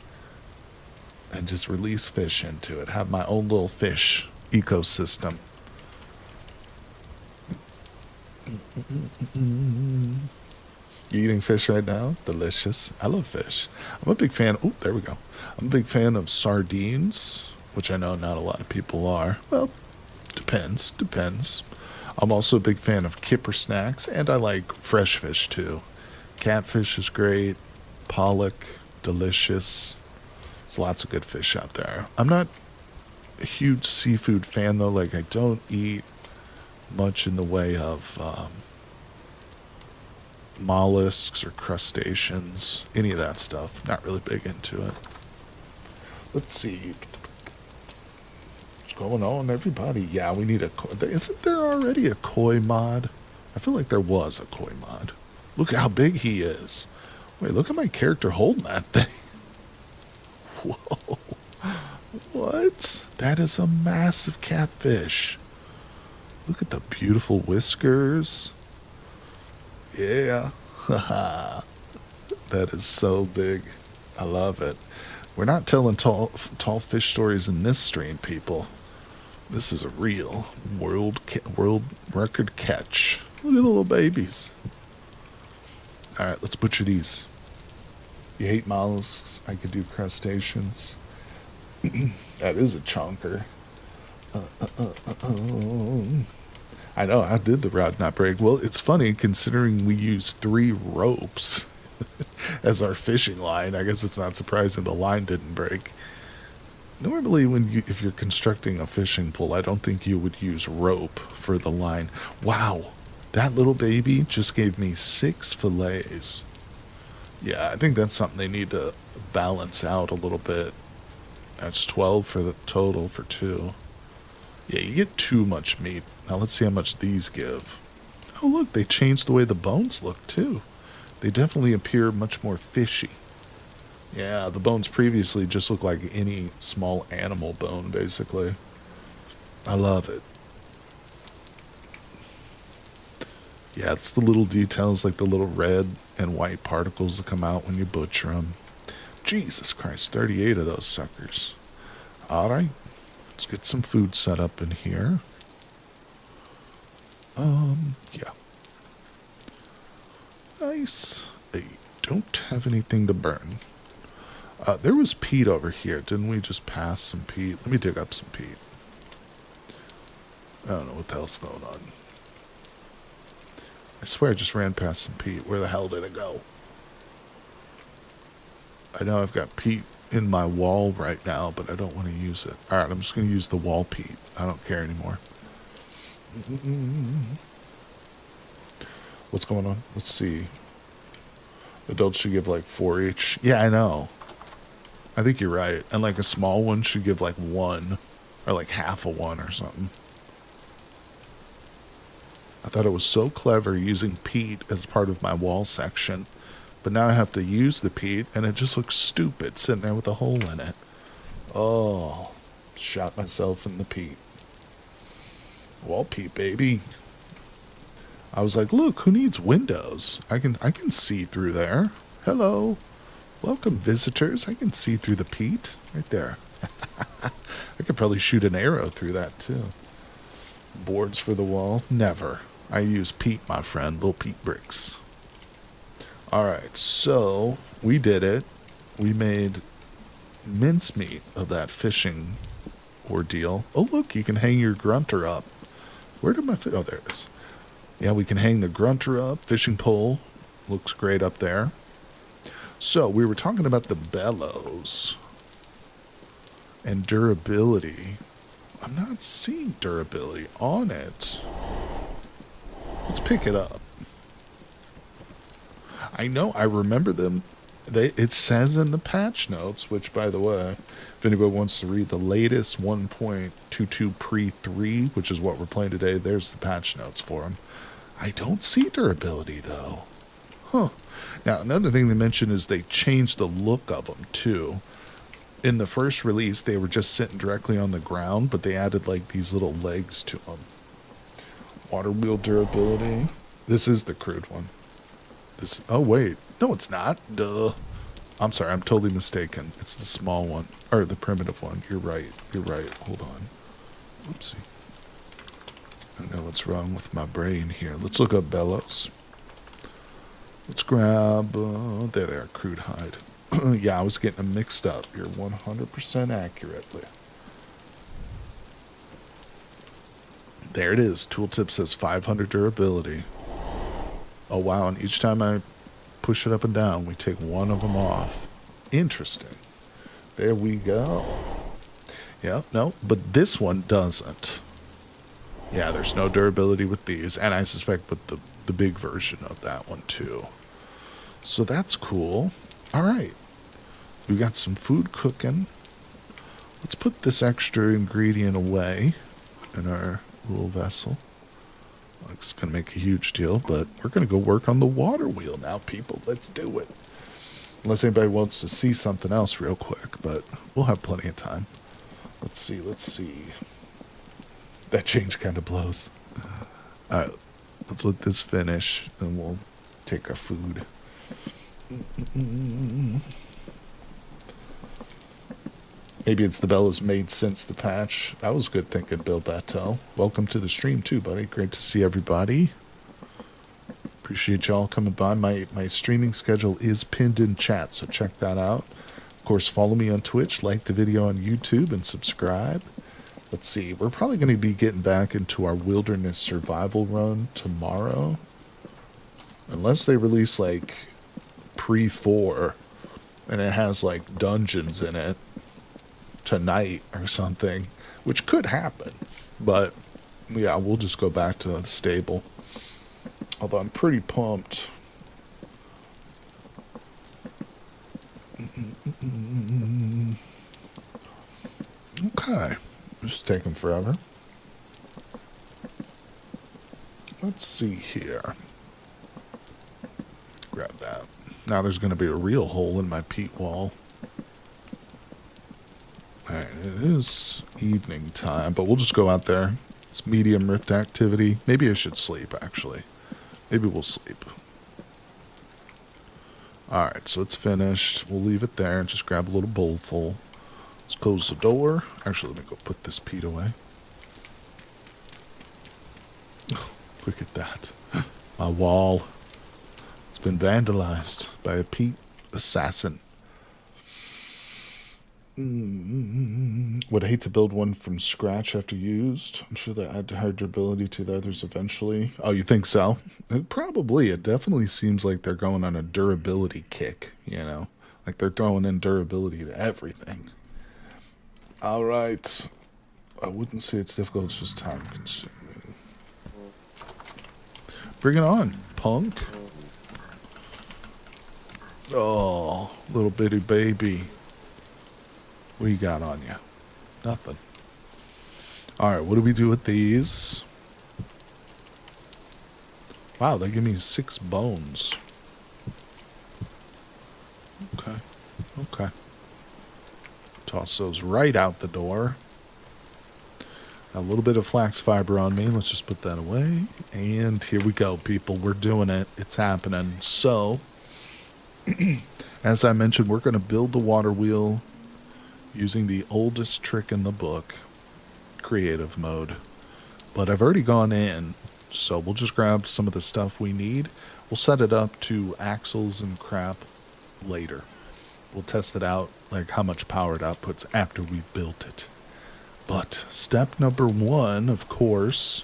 and just release fish into it. Have my own little fish ecosystem. You eating fish right now? Delicious. I love fish. I'm a big fan. Oh, there we go. I'm a big fan of sardines, which I know not a lot of people are. Well, depends. I'm also a big fan of kipper snacks, and I like fresh fish too. Catfish is great. Pollock, delicious. There's lots of good fish out there. I'm not a huge seafood fan though. Like, I don't eat much in the way of mollusks or crustaceans, any of that stuff. Not really big into it. Let's see. What's going on, everybody? Yeah, we need a koi. Isn't there already a koi mod? I feel like there was a koi mod. Look at how big he is. Wait, look at my character holding that thing. Whoa. What? That is a massive catfish. Look at the beautiful whiskers. Yeah. That is so big. I love it. We're not telling tall fish stories in this stream, people. This is a real world record catch. Look at the little babies. All right, let's butcher these. You hate mollusks? I could do crustaceans. That is a chonker. I know, how did the rod not break? Well, it's funny considering we used 3 ropes as our fishing line. I guess it's not surprising the line didn't break. Normally, if you're constructing a fishing pole, I don't think you would use rope for the line. Wow, that little baby just gave me 6 fillets. Yeah, I think that's something they need to balance out a little bit. That's 12 for the total for 2. Yeah, you get too much meat. Now let's see how much these give. Oh look, they changed the way the bones look too. They definitely appear much more fishy. Yeah, the bones previously just looked like any small animal bone, basically. I love it. Yeah, it's the little details like the little red and white particles that come out when you butcher them. Jesus Christ, 38 of those suckers. Alright, let's get some food set up in here. Yeah. Nice. They don't have anything to burn. There was peat over here. Didn't we just pass some peat? Let me dig up some peat. I don't know what the hell's going on. I swear I just ran past some peat. Where the hell did it go? I know I've got peat in my wall right now, but I don't want to use it. Alright, I'm just going to use the wall peat. I don't care anymore. What's going on? Let's see. Adults should give like 4 each. Yeah, I know. I think you're right. And like a small one should give like 1. Or like half a 1 or something. I thought it was so clever using peat as part of my wall section. But now I have to use the peat and it just looks stupid sitting there with a hole in it. Oh, shot myself in the peat. Wall peat, baby. I was like, look, who needs windows? I can see through there. Hello. Welcome, visitors. I can see through the peat. Right there. I could probably shoot an arrow through that, too. Boards for the wall? Never. I use peat, my friend. Little peat bricks. Alright, so we did it. We made mincemeat of that fishing ordeal. Oh, look, you can hang your grunter up. Where did my fish? Oh, there it is. Yeah, we can hang the grunter up. Fishing pole looks great up there. So, we were talking about the bellows and durability. I'm not seeing durability on it. Let's pick it up. I know, I remember them. It says in the patch notes, which, by the way, if anybody wants to read the latest 1.22 pre-3, which is what we're playing today, there's the patch notes for them. I don't see durability, though. Huh. Now, another thing they mentioned is they changed the look of them, too. In the first release, they were just sitting directly on the ground, but they added, like, these little legs to them. Water wheel durability. This is the crude one. Oh, wait. No, it's not. Duh. I'm sorry. I'm totally mistaken. It's the small one. Or the primitive one. You're right. You're right. Hold on. Oopsie. I don't know what's wrong with my brain here. Let's look up bellows. Let's grab... there they are. Crude hide. Yeah, I was getting them mixed up. You're 100% accurately. There it is. Tooltip says 500 durability. Oh, wow, and each time I push it up and down, we take one of them off. Interesting. There we go. Yeah, no, but this one doesn't. Yeah, there's no durability with these, and I suspect with the big version of that one, too. So that's cool. All right. We got some food cooking. Let's put this extra ingredient away in our little vessel. It's going to make a huge deal, but we're going to go work on the water wheel now, people. Let's do it. Unless anybody wants to see something else real quick, but we'll have plenty of time. Let's see. That change kind of blows. All right, let's let this finish, and we'll take our food. Maybe it's the Bella's made since the patch. That was good thinking, Bill Bateau. Welcome to the stream too, buddy. Great to see everybody. Appreciate y'all coming by. My streaming schedule is pinned in chat, so check that out. Of course, follow me on Twitch, like the video on YouTube, and subscribe. Let's see. We're probably going to be getting back into our wilderness survival run tomorrow. Unless they release, like, pre-4, and it has, like, dungeons in it tonight or something, which could happen. But, yeah, we'll just go back to the stable. Although I'm pretty pumped. Okay. Just taking forever. Let's see here. Grab that. Now there's going to be a real hole in my peat wall. Alright, it is evening time, but we'll just go out there. It's medium rift activity. Maybe I should sleep, actually. Maybe we'll sleep. Alright, so it's finished. We'll leave it there and just grab a little bowl full. Let's close the door. Actually, let me go put this peat away. Oh, look at that. My wall. It's been vandalized by a peat assassin. Would hate to build one from scratch after used. I'm sure they add to higher durability to the others eventually. Oh, you think so? Probably. It definitely seems like they're going on a durability kick, you know? Like they're throwing in durability to everything. Alright. I wouldn't say it's difficult, it's just time consuming. Bring it on, punk. Oh, little bitty baby. What you got on you? Nothing. Alright, what do we do with these? Wow, they give me 6 bones. Okay. Okay. Toss those right out the door. A little bit of flax fiber on me. Let's just put that away. And here we go, people. We're doing it. It's happening. So, as I mentioned, we're going to build the water wheel using the oldest trick in the book, creative mode. But I've already gone in, so we'll just grab some of the stuff we need. We'll set it up to axles and crap later. We'll test it out, like how much power it outputs after we've built it. But step number 1, of course,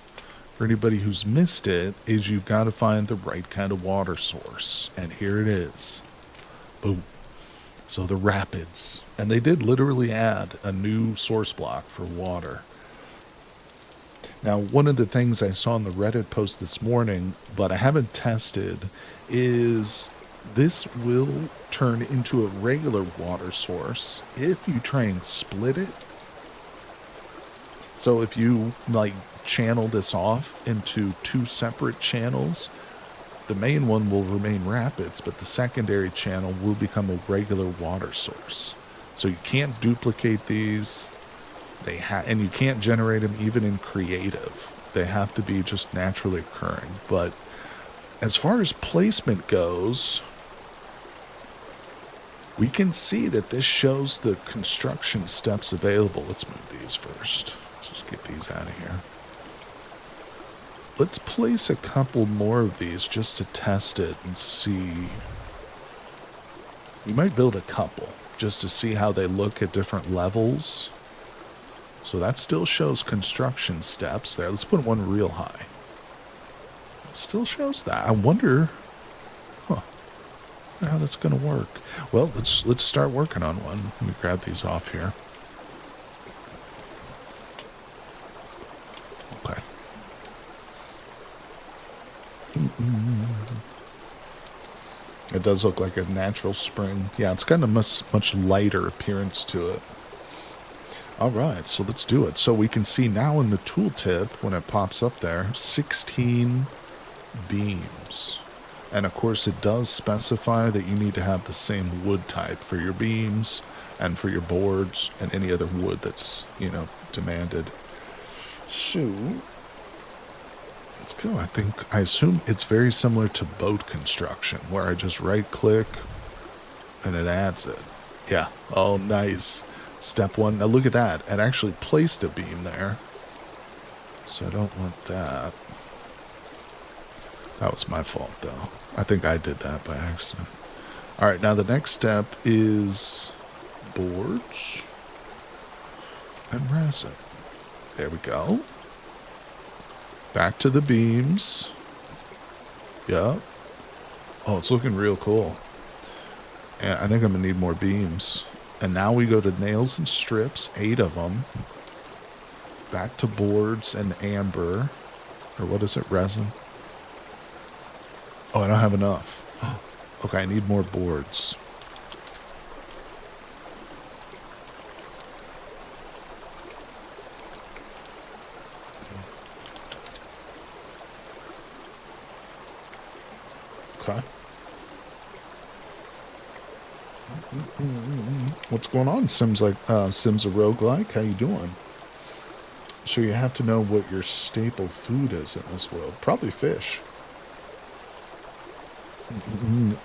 for anybody who's missed it, is you've got to find the right kind of water source. And here it is. Boom. So the rapids. And they did literally add a new source block for water. Now, one of the things I saw in the Reddit post this morning, but I haven't tested, is this will turn into a regular water source if you try and split it. So if you, like, channel this off into 2 separate channels, the main one will remain rapids, but the secondary channel will become a regular water source. So you can't duplicate these. And you can't generate them even in creative. They have to be just naturally occurring. But as far as placement goes, we can see that this shows the construction steps available. Let's move these first. Let's just get these out of here. Let's place a couple more of these just to test it and see. We might build a couple just to see how they look at different levels. So that still shows construction steps there. Let's put one real high. It still shows that. I wonder how that's going to work. Well, let's start working on one. Let me grab these off here. Okay. It does look like a natural spring. Yeah, it's got a much lighter appearance to it. All right, so let's do it. So we can see now in the tooltip, when it pops up there, 16 beams. And of course, it does specify that you need to have the same wood type for your beams and for your boards and any other wood that's, demanded. So, Let's go. I assume it's very similar to boat construction, where I just right click and it adds it. Yeah. Oh, nice. Step one. Now look at that. It actually placed a beam there. So I don't want that. That was my fault, though. I think I did that by accident. All right, now the next step is boards and resin. There we go. Back to the beams. Yep. Oh, it's looking real cool. And I think I'm going to need more beams. And now we go to nails and strips, 8 of them. Back to boards and amber. Or what is it, resin? Oh, I don't have enough. Okay, I need more boards. Okay. What's going on? Sims a roguelike. How you doing? So you have to know what your staple food is in this world. Probably fish.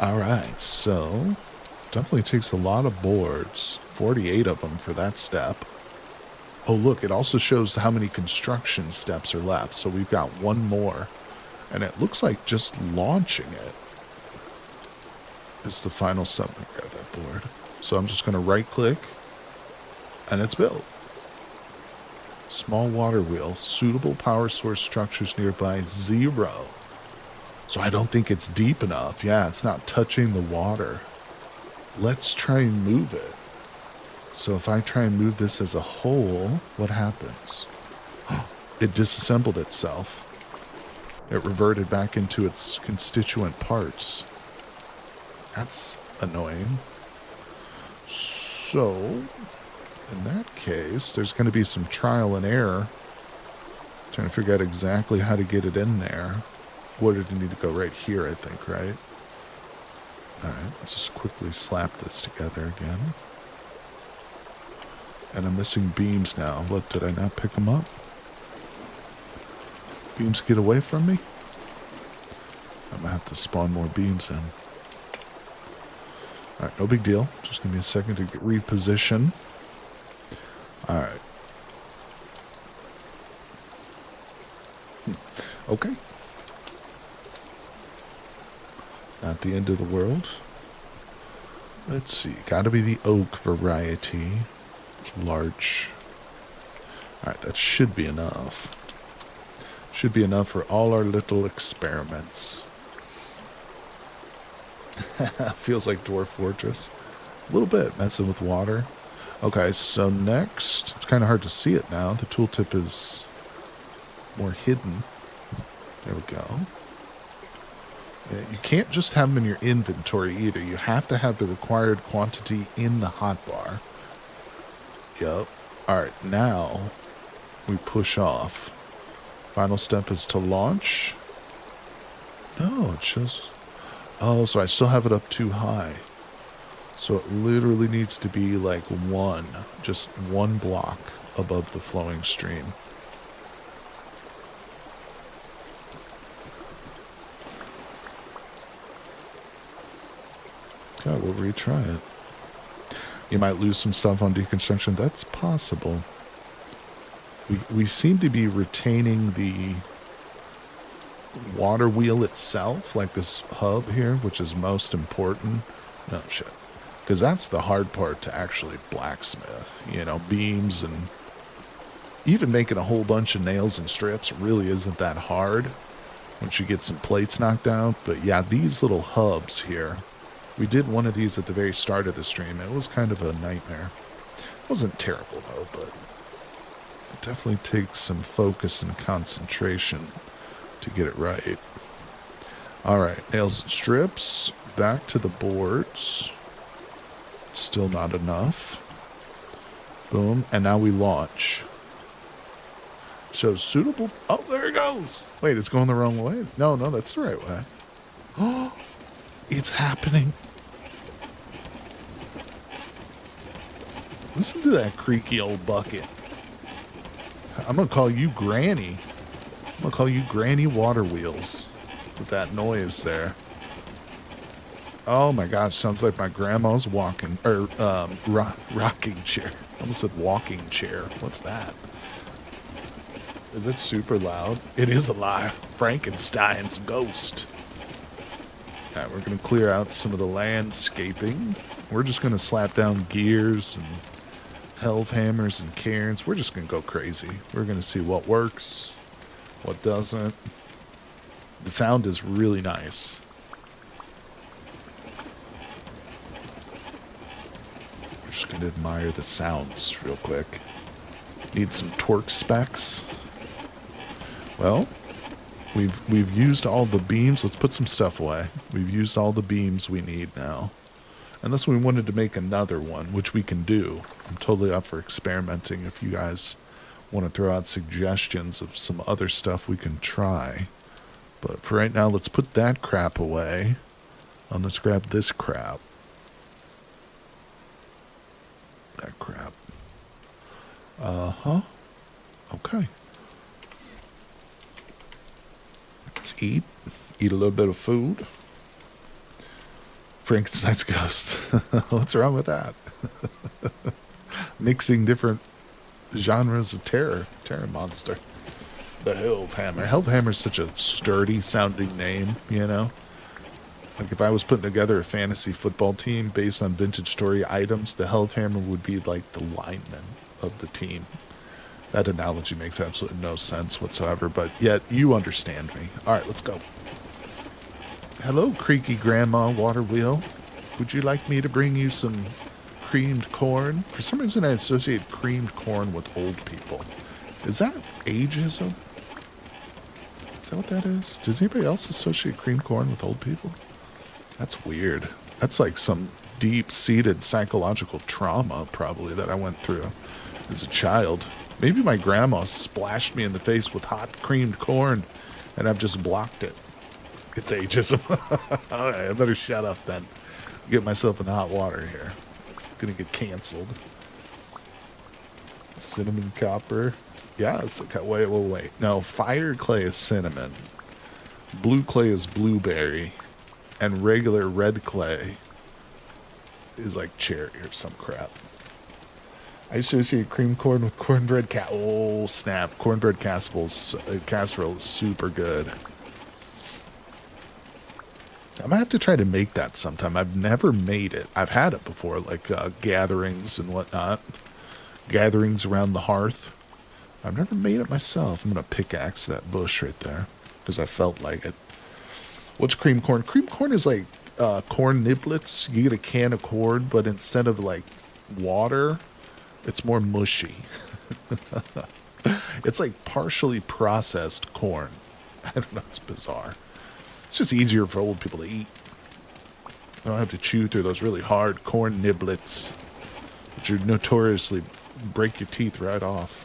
All right, so definitely takes a lot of boards. 48 of them for that step. Oh, look, it also shows how many construction steps are left. So we've got one more. And it looks like just launching it is the final step. Let me grab that board. So I'm just going to right click and it's built. Small water wheel. Suitable power source structures nearby, 0. So I don't think it's deep enough. Yeah, it's not touching the water. Let's try and move it. So if I try and move this as a whole, what happens? It disassembled itself. It reverted back into its constituent parts. That's annoying. So, in that case, there's going to be some trial and error. Trying to figure out exactly how to get it in there. What did it need to go right here, I think, right? Alright, let's just quickly slap this together again. And I'm missing beams now. Look, did I not pick them up? Beams get away from me? I'm going to have to spawn more beams in. Alright, no big deal. Just give me a second to reposition. Alright. Okay. Not the end of the world. Let's see. Gotta be the oak variety. It's large. Alright, that should be enough. Should be enough for all our little experiments. Feels like Dwarf Fortress. A little bit, messing with water. Okay, so next, it's kind of hard to see it now. The tooltip is more hidden. There we go. Yeah, you can't just have them in your inventory either. You have to have the required quantity in the hotbar. Yep. Alright, now we push off. Final step is to launch. No, it shows... Oh, so I still have it up too high. So it literally needs to be like just one block above the flowing stream. Okay, we'll retry it. You might lose some stuff on deconstruction. That's possible. We seem to be retaining the water wheel itself, like this hub here, which is most important. No, shit. Because that's the hard part to actually blacksmith. You know, beams and even making a whole bunch of nails and strips really isn't that hard once you get some plates knocked out. But yeah, these little hubs here. We did one of these at the very start of the stream. It was kind of a nightmare. It wasn't terrible, though, but it definitely takes some focus and concentration to get it right. Alright, nails and strips. Back to the boards. Still not enough. Boom. And now we launch. So suitable... Oh, there it goes! Wait, it's going the wrong way? No, that's the right way. Oh, it's happening. Listen to that creaky old bucket. I'm going to call you Granny. I'm going to call you Granny Water Wheels with that noise there. Oh my gosh, sounds like my grandma's walking, or rocking chair. I almost said walking chair. What's that? Is it super loud? It is a lie. Frankenstein's ghost. Alright, we're going to clear out some of the landscaping. We're just going to slap down gears and helve hammers and cairns. We're just going to go crazy. We're going to see what works, what doesn't. The sound is really nice. We're just going to admire the sounds real quick. Need some torque specs. Well, we've used all the beams. Let's put some stuff away. We've used all the beams we need now. Unless we wanted to make another one, which we can do. I'm totally up for experimenting if you guys want to throw out suggestions of some other stuff we can try. But for right now, let's put that crap away. And let's grab this crap. That crap. Uh-huh. Okay. Let's eat. Eat a little bit of food. Frankenstein's ghost. What's wrong with that? Mixing different genres of terror. Terror monster. The Hellhammer. Hellhammer is such a sturdy sounding name, you know? Like if I was putting together a fantasy football team based on vintage story items, the Hellhammer would be like the lineman of the team. That analogy makes absolutely no sense whatsoever, but yet you understand me. Alright, let's go. Hello, creaky grandma water wheel. Would you like me to bring you some creamed corn? For some reason I associate creamed corn with old people. Is that ageism? Is that what that is? Does anybody else associate creamed corn with old people? That's weird. That's like some deep-seated psychological trauma, probably, that I went through as a child. Maybe my grandma splashed me in the face with hot creamed corn, and I've just blocked it. It's ageism. All right, I better shut up then. Get myself in hot water here. Gonna get canceled. Cinnamon copper. Yes. Okay, wait. No, fire clay is cinnamon. Blue clay is blueberry. And regular red clay is like cherry or some crap. I associate cream corn with cornbread oh, snap. Cornbread casserole is super good. I'm going to have to try to make that sometime. I've never made it. I've had it before, like gatherings and whatnot. Gatherings around the hearth. I've never made it myself. I'm going to pickaxe that bush right there because I felt like it. What's cream corn? Cream corn is like corn niblets. You get a can of corn, but instead of like water, it's more mushy. It's like partially processed corn. I don't know. It's bizarre. It's just easier for old people to eat. I don't have to chew through those really hard corn niblets, which are notoriously break your teeth right off.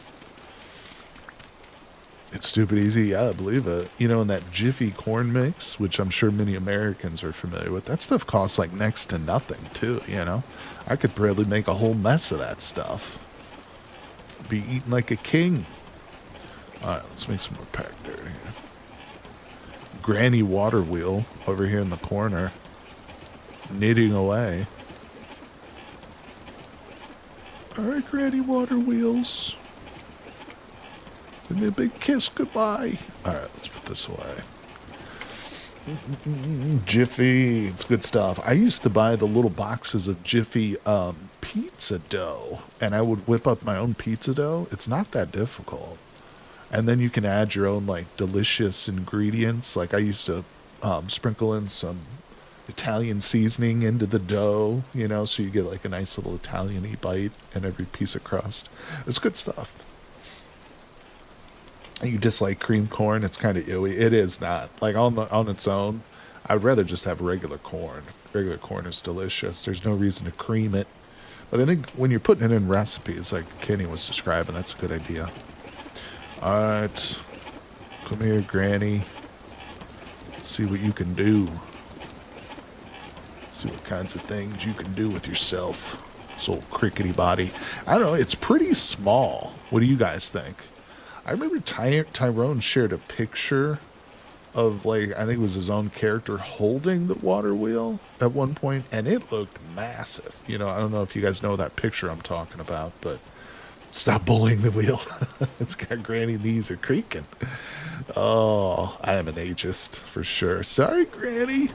It's stupid easy. Yeah, I believe it. You know, in that Jiffy corn mix, which I'm sure many Americans are familiar with, that stuff costs like next to nothing, too, you know? I could probably make a whole mess of that stuff. Be eating like a king. All right, let's make some more pack dirt here. Granny water wheel over here in the corner, knitting away. All right, Granny water wheels. Give me a big kiss goodbye. All right, let's put this away. Jiffy, it's good stuff. I used to buy the little boxes of Jiffy pizza dough, and I would whip up my own pizza dough. It's not that difficult. And then you can add your own, like, delicious ingredients. Like, I used to sprinkle in some Italian seasoning into the dough, you know, so you get, like, a nice little Italian-y bite in every piece of crust. It's good stuff. And you dislike cream corn, it's kind of ewy. It is not. Like, on its own, I'd rather just have regular corn. Regular corn is delicious. There's no reason to cream it. But I think when you're putting it in recipes, like Kenny was describing, that's a good idea. Alright, come here, Granny. Let's see what you can do. See what kinds of things you can do with yourself. This old crickety body. I don't know, it's pretty small. What do you guys think? I remember Tyrone shared a picture of, like, I think it was his own character holding the water wheel at one point, and it looked massive. You know, I don't know if you guys know that picture I'm talking about, but stop bullying the wheel. It's got granny knees are creaking. Oh, I am an ageist for sure. Sorry, Granny.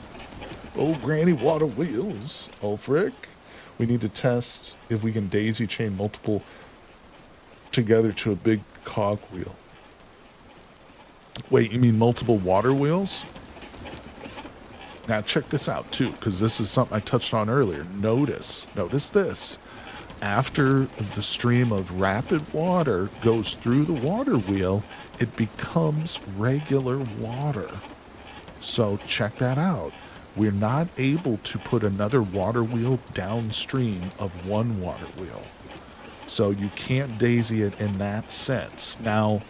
Old Granny water wheels. Oh, frick. We need to test if we can daisy chain multiple together to a big cog wheel. Wait, you mean multiple water wheels? Now check this out too, because this is something I touched on earlier. Notice this. After the stream of rapid water goes through the water wheel, it becomes regular water. So check that out. We're not able to put another water wheel downstream of one water wheel. So you can't daisy it in that sense. Now,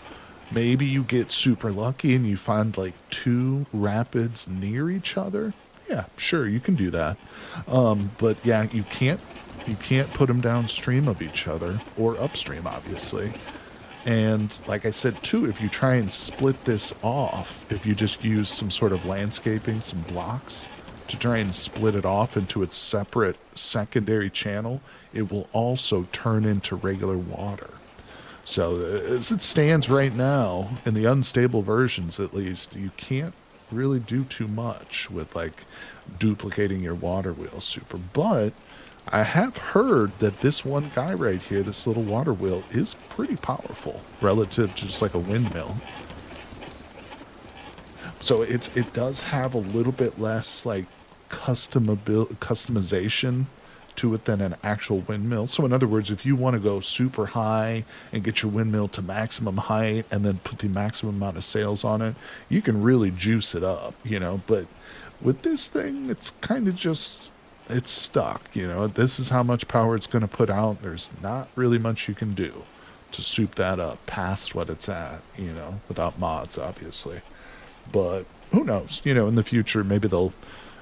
maybe you get super lucky and you find like two rapids near each other. Yeah, sure, you can do that. But yeah, you can't put them downstream of each other or upstream, obviously. And like I said too, if you try and split this off, if you just use some sort of landscaping, some blocks to try and split it off into its separate secondary channel, it will also turn into regular water. So as it stands right now, in the unstable versions at least, you can't really do too much with like duplicating your water wheel super. But I have heard that this one guy right here, this little water wheel, is pretty powerful relative to just like a windmill. So it does have a little bit less like customization to it than an actual windmill. So in other words, if you want to go super high and get your windmill to maximum height and then put the maximum amount of sails on it, you can really juice it up, you know. But with this thing, it's kind of just, it's stuck, you know. This is how much power it's going to put out. There's not really much you can do to soup that up past what it's at, you know, without mods, obviously. But who knows, you know, in the future, maybe they'll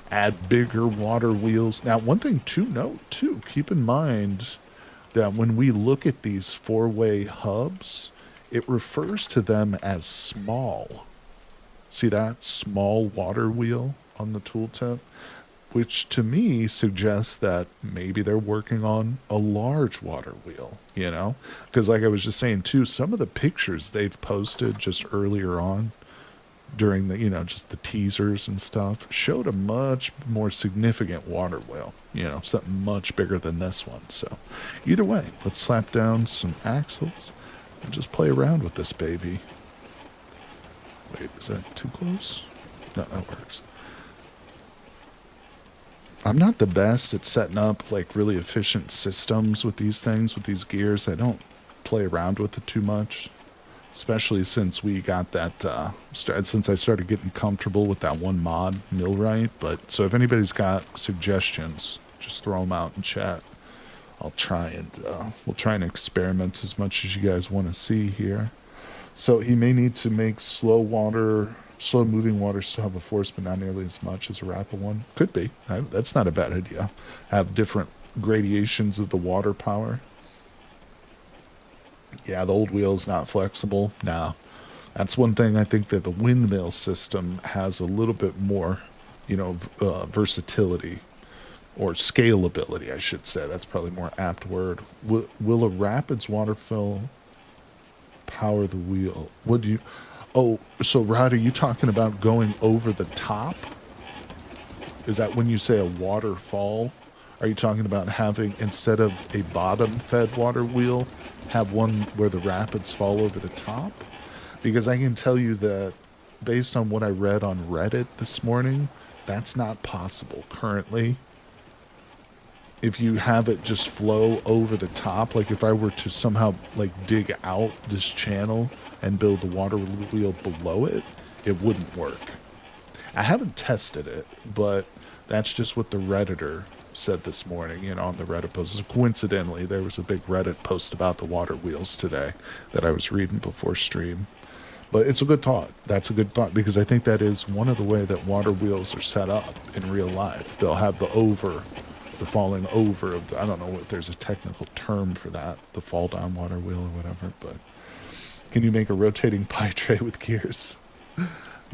add bigger water wheels. Now, one thing to note too, keep in mind that when we look at these four-way hubs, it refers to them as small. See that small water wheel on the tooltip? Which to me suggests that maybe they're working on a large water wheel, you know? Because like I was just saying too, some of the pictures they've posted just earlier on during the, you know, just the teasers and stuff, showed a much more significant water wheel, you know, something much bigger than this one. So either way, let's slap down some axles and just play around with this baby. Wait, is that too close? No, that works. I'm not the best at setting up like really efficient systems with these things, with these gears. I don't play around with it too much. Especially since we got that, since I started getting comfortable with that one mod, Millwright. But so if anybody's got suggestions, just throw them out in chat. I'll try and, we'll try and experiment as much as you guys want to see here. So he may need to make slow moving water still have a force, but not nearly as much as a rapid one. Could be. That's not a bad idea. Have different gradations of the water power. Yeah, the old wheel's not flexible. Nah. That's one thing I think that the windmill system has a little bit more, you know, versatility or scalability, I should say. That's probably a more apt word. Will a rapids waterfall power the wheel? Would you... Oh, so Rod, are you talking about going over the top? Is that when you say a waterfall? Are you talking about having, instead of a bottom-fed water wheel, have one where the rapids fall over the top? Because I can tell you that based on what I read on Reddit this morning, that's not possible currently. If you have it just flow over the top, like if I were to somehow like dig out this channel and build the water wheel below it, it wouldn't work. I haven't tested it, but that's just what the Redditor said this morning, you know, on the Reddit post. So coincidentally, there was a big Reddit post about the water wheels today that I was reading before stream. But it's a good thought. That's a good thought, because I think that is one of the way that water wheels are set up in real life. They'll have the falling over of the, I don't know if there's a technical term for that, the fall down water wheel or whatever, but Can you make a rotating pie tray with gears?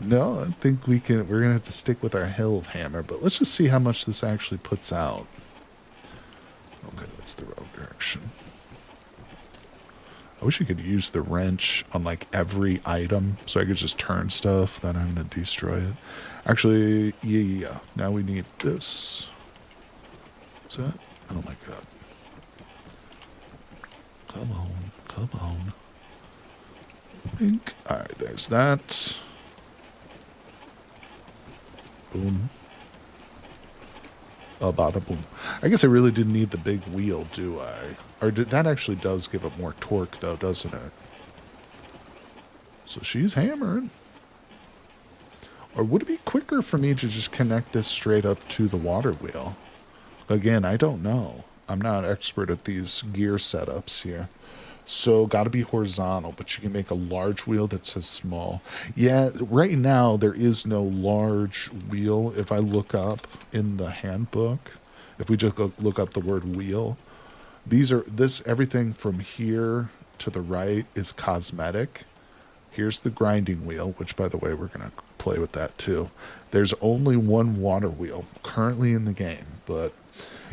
No, I think we can. We're gonna have to stick with our helve hammer, but let's just see how much this actually puts out. Okay, that's the wrong direction. I wish you could use the wrench on like every item so I could just turn stuff without having to destroy it. Actually, yeah. Now we need this. What's that? Oh my god. Come on, come on. Pink. Alright, there's that. Boom. Bada boom. I guess I really didn't need the big wheel, do I? Or that actually does give it more torque, though, doesn't it? So she's hammering. Or would it be quicker for me to just connect this straight up to the water wheel? Again, I don't know. I'm not an expert at these gear setups here. So, got to be horizontal, but you can make a large wheel that says small. Yeah, right now there is no large wheel. If I look up in the handbook, if we just look up the word wheel, everything from here to the right is cosmetic. Here's the grinding wheel, which, by the way, we're going to play with that too. There's only one water wheel currently in the game, but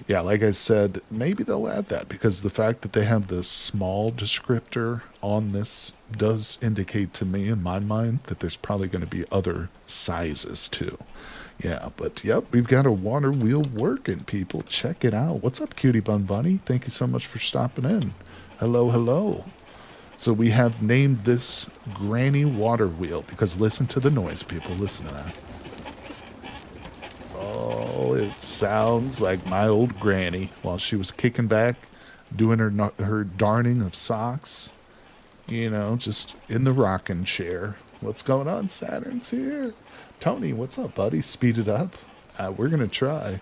yeah, like I said, maybe they'll add that because the fact that they have the small descriptor on this does indicate to me, in my mind, that there's probably going to be other sizes too. Yeah, but yep, we've got a water wheel working, people. Check it out. What's up, Cutie Bun Bunny? Thank you so much for stopping in. Hello, hello. So we have named this Granny Water Wheel because listen to the noise, people. Listen to that. Oh, it sounds like my old granny while she was kicking back, doing her darning of socks, you know, just in the rocking chair. What's going on? Saturn's here. Tony, what's up, buddy? Speed it up. We're going to try.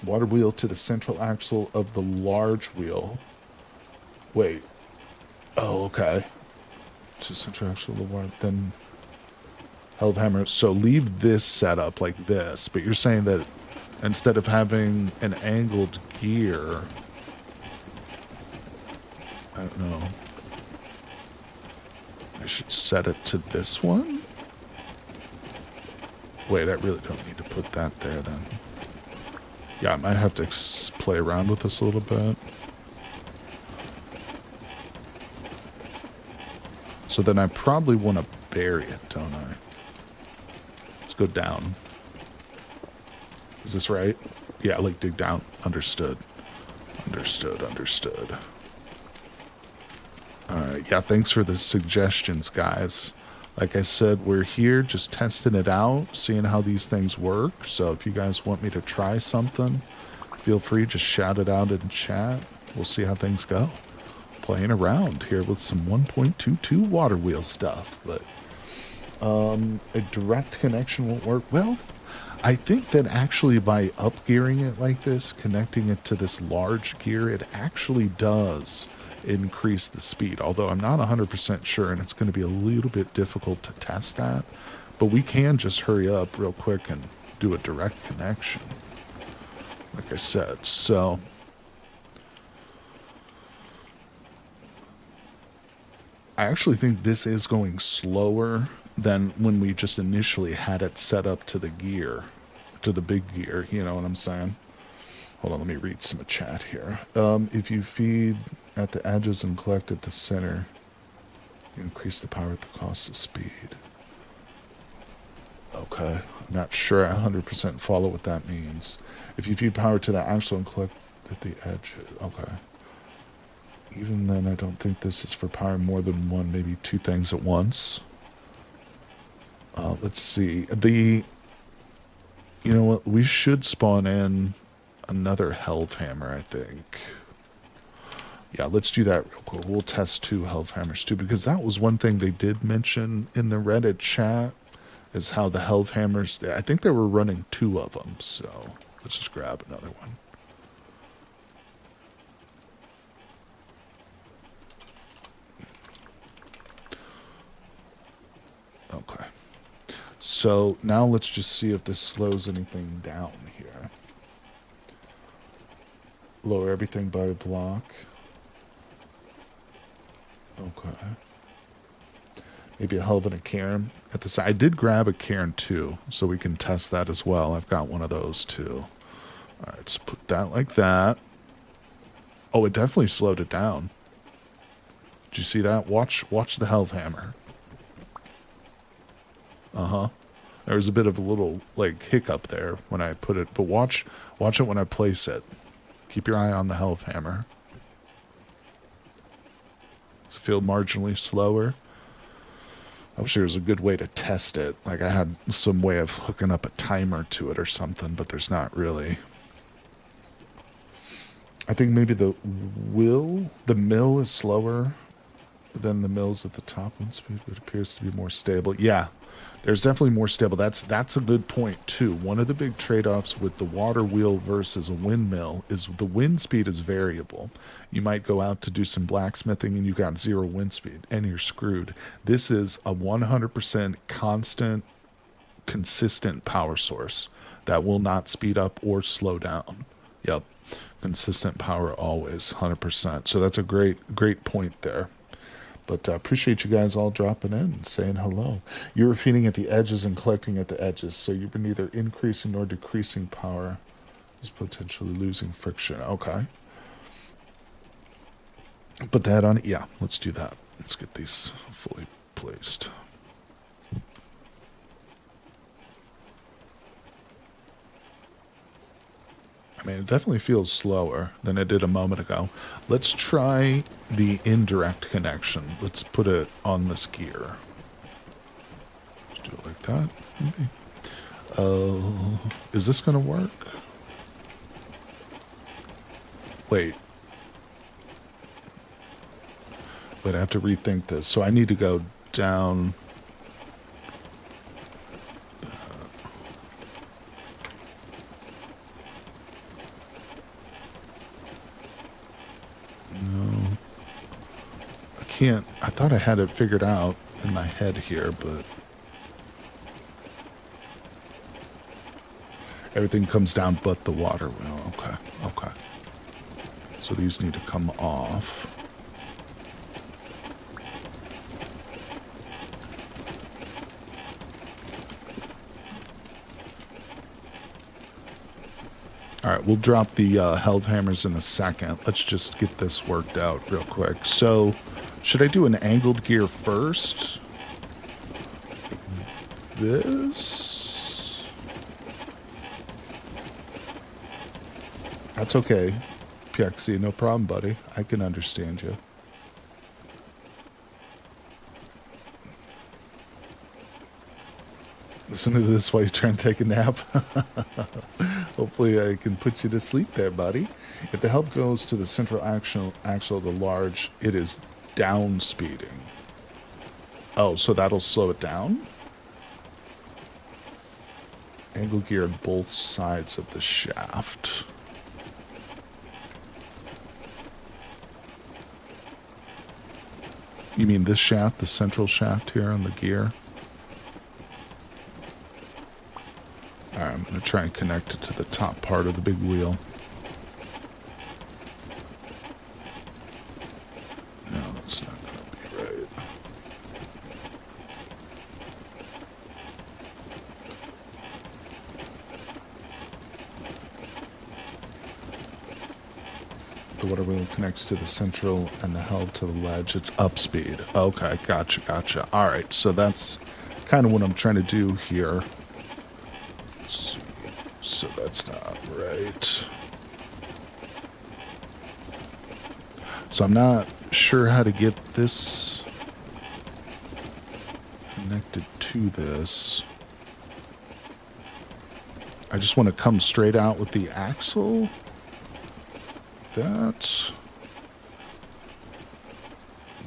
Water wheel to the central axle of the large wheel. Wait. Oh, okay. To the central axle of the water, then helve hammer. So leave this set up like this, but you're saying that instead of having an angled gear, I don't know, I should set it to this one? Wait, I really don't need to put that there then. Yeah, I might have to play around with this a little bit. So then I probably want to bury it, don't I? Let's go down. Is this right? Yeah, like dig down. Understood. Understood, understood. Alright, yeah, thanks for the suggestions, guys. Like I said, we're here just testing it out, seeing how these things work. So if you guys want me to try something, feel free, just shout it out in chat. We'll see how things go. Playing around here with some 1.22 water wheel stuff, but a direct connection won't work. Well, I think that actually by up-gearing it like this, connecting it to this large gear, it actually does increase the speed, although I'm not 100% sure, and it's going to be a little bit difficult to test that, but we can just hurry up real quick and do a direct connection, like I said. So I actually think this is going slower than when we just initially had it set up to the gear, to the big gear, you know what I'm saying? Hold on, let me read some chat here. If you feed at the edges and collect at the center, you increase the power at the cost of speed. Okay, I'm not sure I 100% follow what that means. If you feed power to the axle and collect at the edge, okay. Even then, I don't think this is for powering more than one, maybe two things at once. Let's see. You know what? We should spawn in another helve hammer, I think. Yeah, let's do that real quick. We'll test 2 helve hammers too, because that was one thing they did mention in the Reddit chat, is how the helve hammers, I think they were running 2 of them, so let's just grab another one. Okay. So now let's just see if this slows anything down here. Lower everything by a block. Okay. Maybe a hell of a cairn at the side. I did grab a cairn too, so we can test that as well. I've got one of those too. All right, so put that like that. Oh, it definitely slowed it down. Did you see that? Watch the Hellhammer. Uh-huh. There was a bit of a little, like, hiccup there when I put it, but watch it when I place it. Keep your eye on the Hellhammer. Does it feel marginally slower? I wish there was a good way to test it. Like I had some way of hooking up a timer to it or something, but there's not really. I think maybe the mill is slower than the mills at the top one speed, but it appears to be more stable. Yeah, there's definitely more stable. That's a good point too. One of the big trade-offs with the water wheel versus a windmill is the wind speed is variable. You might go out to do some blacksmithing and you got 0 wind speed and you're screwed. This is a 100% constant, consistent power source that will not speed up or slow down. Yep. Consistent power always, 100%. So that's a great point there. But appreciate you guys all dropping in and saying hello. You're feeding at the edges and collecting at the edges, so you've been neither increasing nor decreasing power. Just potentially losing friction. Okay. Put that on it. Yeah, let's do that. Let's get these fully placed. I mean, it definitely feels slower than it did a moment ago. Let's try the indirect connection. Let's put it on this gear. Just do it like that, maybe. Is this going to work? Wait, I have to rethink this. So I need to go down. No, I can't. I thought I had it figured out in my head here, but everything comes down but the water wheel. Okay. So these need to come off. All right, we'll drop the Hellhammers in a second. Let's just get this worked out real quick. So, should I do an angled gear first? This? That's okay. Pixie, no problem, buddy. I can understand you. Listen to this while you're trying to take a nap. Hopefully I can put you to sleep there, buddy. If the help goes to the central axle of the large, it is down speeding. Oh, so that'll slow it down? Angle gear on both sides of the shaft. You mean this shaft, the central shaft here on the gear? Alright, I'm going to try and connect it to the top part of the big wheel. No, that's not going to be right. The water wheel connects to the central and the helve to the ledge. It's up speed. Okay, gotcha. Alright, so that's kind of what I'm trying to do here. So that's not right. So I'm not sure how to get this connected to this. I just want to come straight out with the axle. That.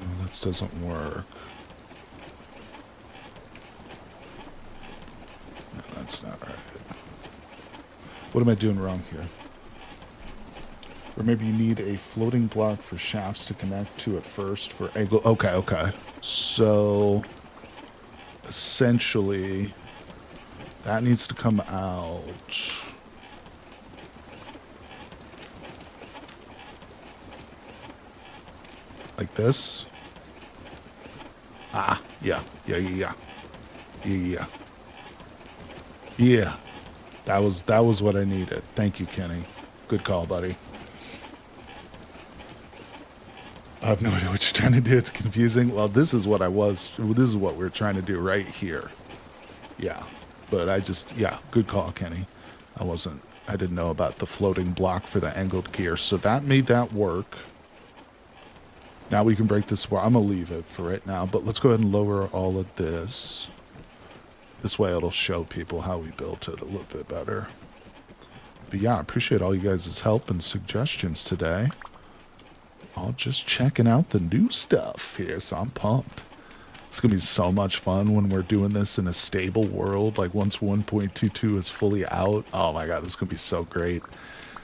No, that doesn't work. No, that's not right. What am I doing wrong here? Or maybe you need a floating block for shafts to connect to it first for angle. Okay. So, essentially, that needs to come out. Like this. Ah, yeah, yeah, yeah, yeah, yeah, yeah. That was what I needed. Thank you, Kenny. Good call, buddy. I have no idea what you're trying to do. It's confusing. Well, this is what I was. This is what we're trying to do right here. Yeah, but yeah, good call, Kenny. I didn't know about the floating block for the angled gear, so that made that work. Now we can break this. I'm gonna leave it for right now, but let's go ahead and lower all of this. This way it'll show people how we built it a little bit better. But yeah, I appreciate all you guys' help and suggestions today. All just checking out the new stuff here, so I'm pumped. It's going to be so much fun when we're doing this in a stable world. Like once 1.22 is fully out, oh my god, this is going to be so great.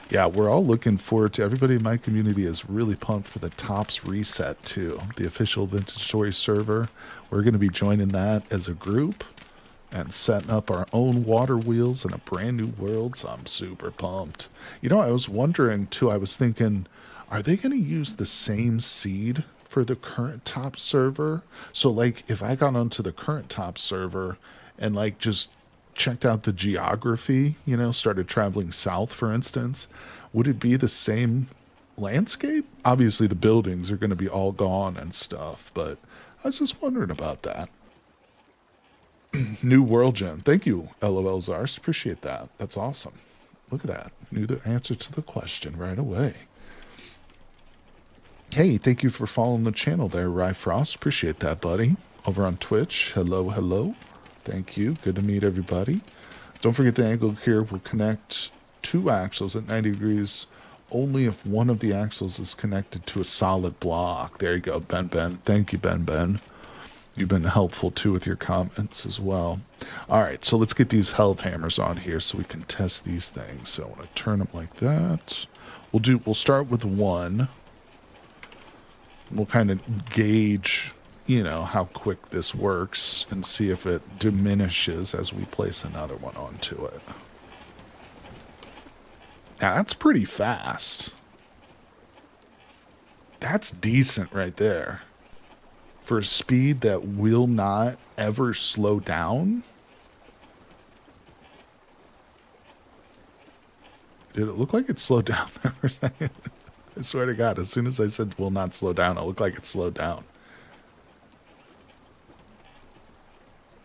Yeah, we're all looking forward to, everybody in my community is really pumped for the Tops reset too. The official Vintage Story server. We're going to be joining that as a group and setting up our own water wheels in a brand new world, so I'm super pumped. You know, I was wondering too, I was thinking, are they going to use the same seed for the current top server? So like if I got onto the current top server and like just checked out the geography, started traveling south, for instance, would it be the same landscape? Obviously the buildings are going to be all gone and stuff, but I was just wondering about that. New world gen. Thank you, LOL Zars. Appreciate that. That's awesome. Look at that. Knew the answer to the question right away. Hey, thank you for following the channel there, Rye Frost. Appreciate that, buddy. Over on Twitch. Hello, hello. Thank you. Good to meet everybody. Don't forget the angle gear will connect two axles at 90 degrees only if one of the axles is connected to a solid block. There you go, Ben. Thank you, Ben. You've been helpful too with your comments as well. All right, so let's get these helve hammers on here so we can test these things. So I want to turn them like that. We'll start with one. We'll kind of gauge, how quick this works and see if it diminishes as we place another one onto it. Now, that's pretty fast. That's decent right there. For a speed that will not ever slow down. Did it look like it slowed down there for a second? I swear to God, as soon as I said will not slow down, it looked like it slowed down.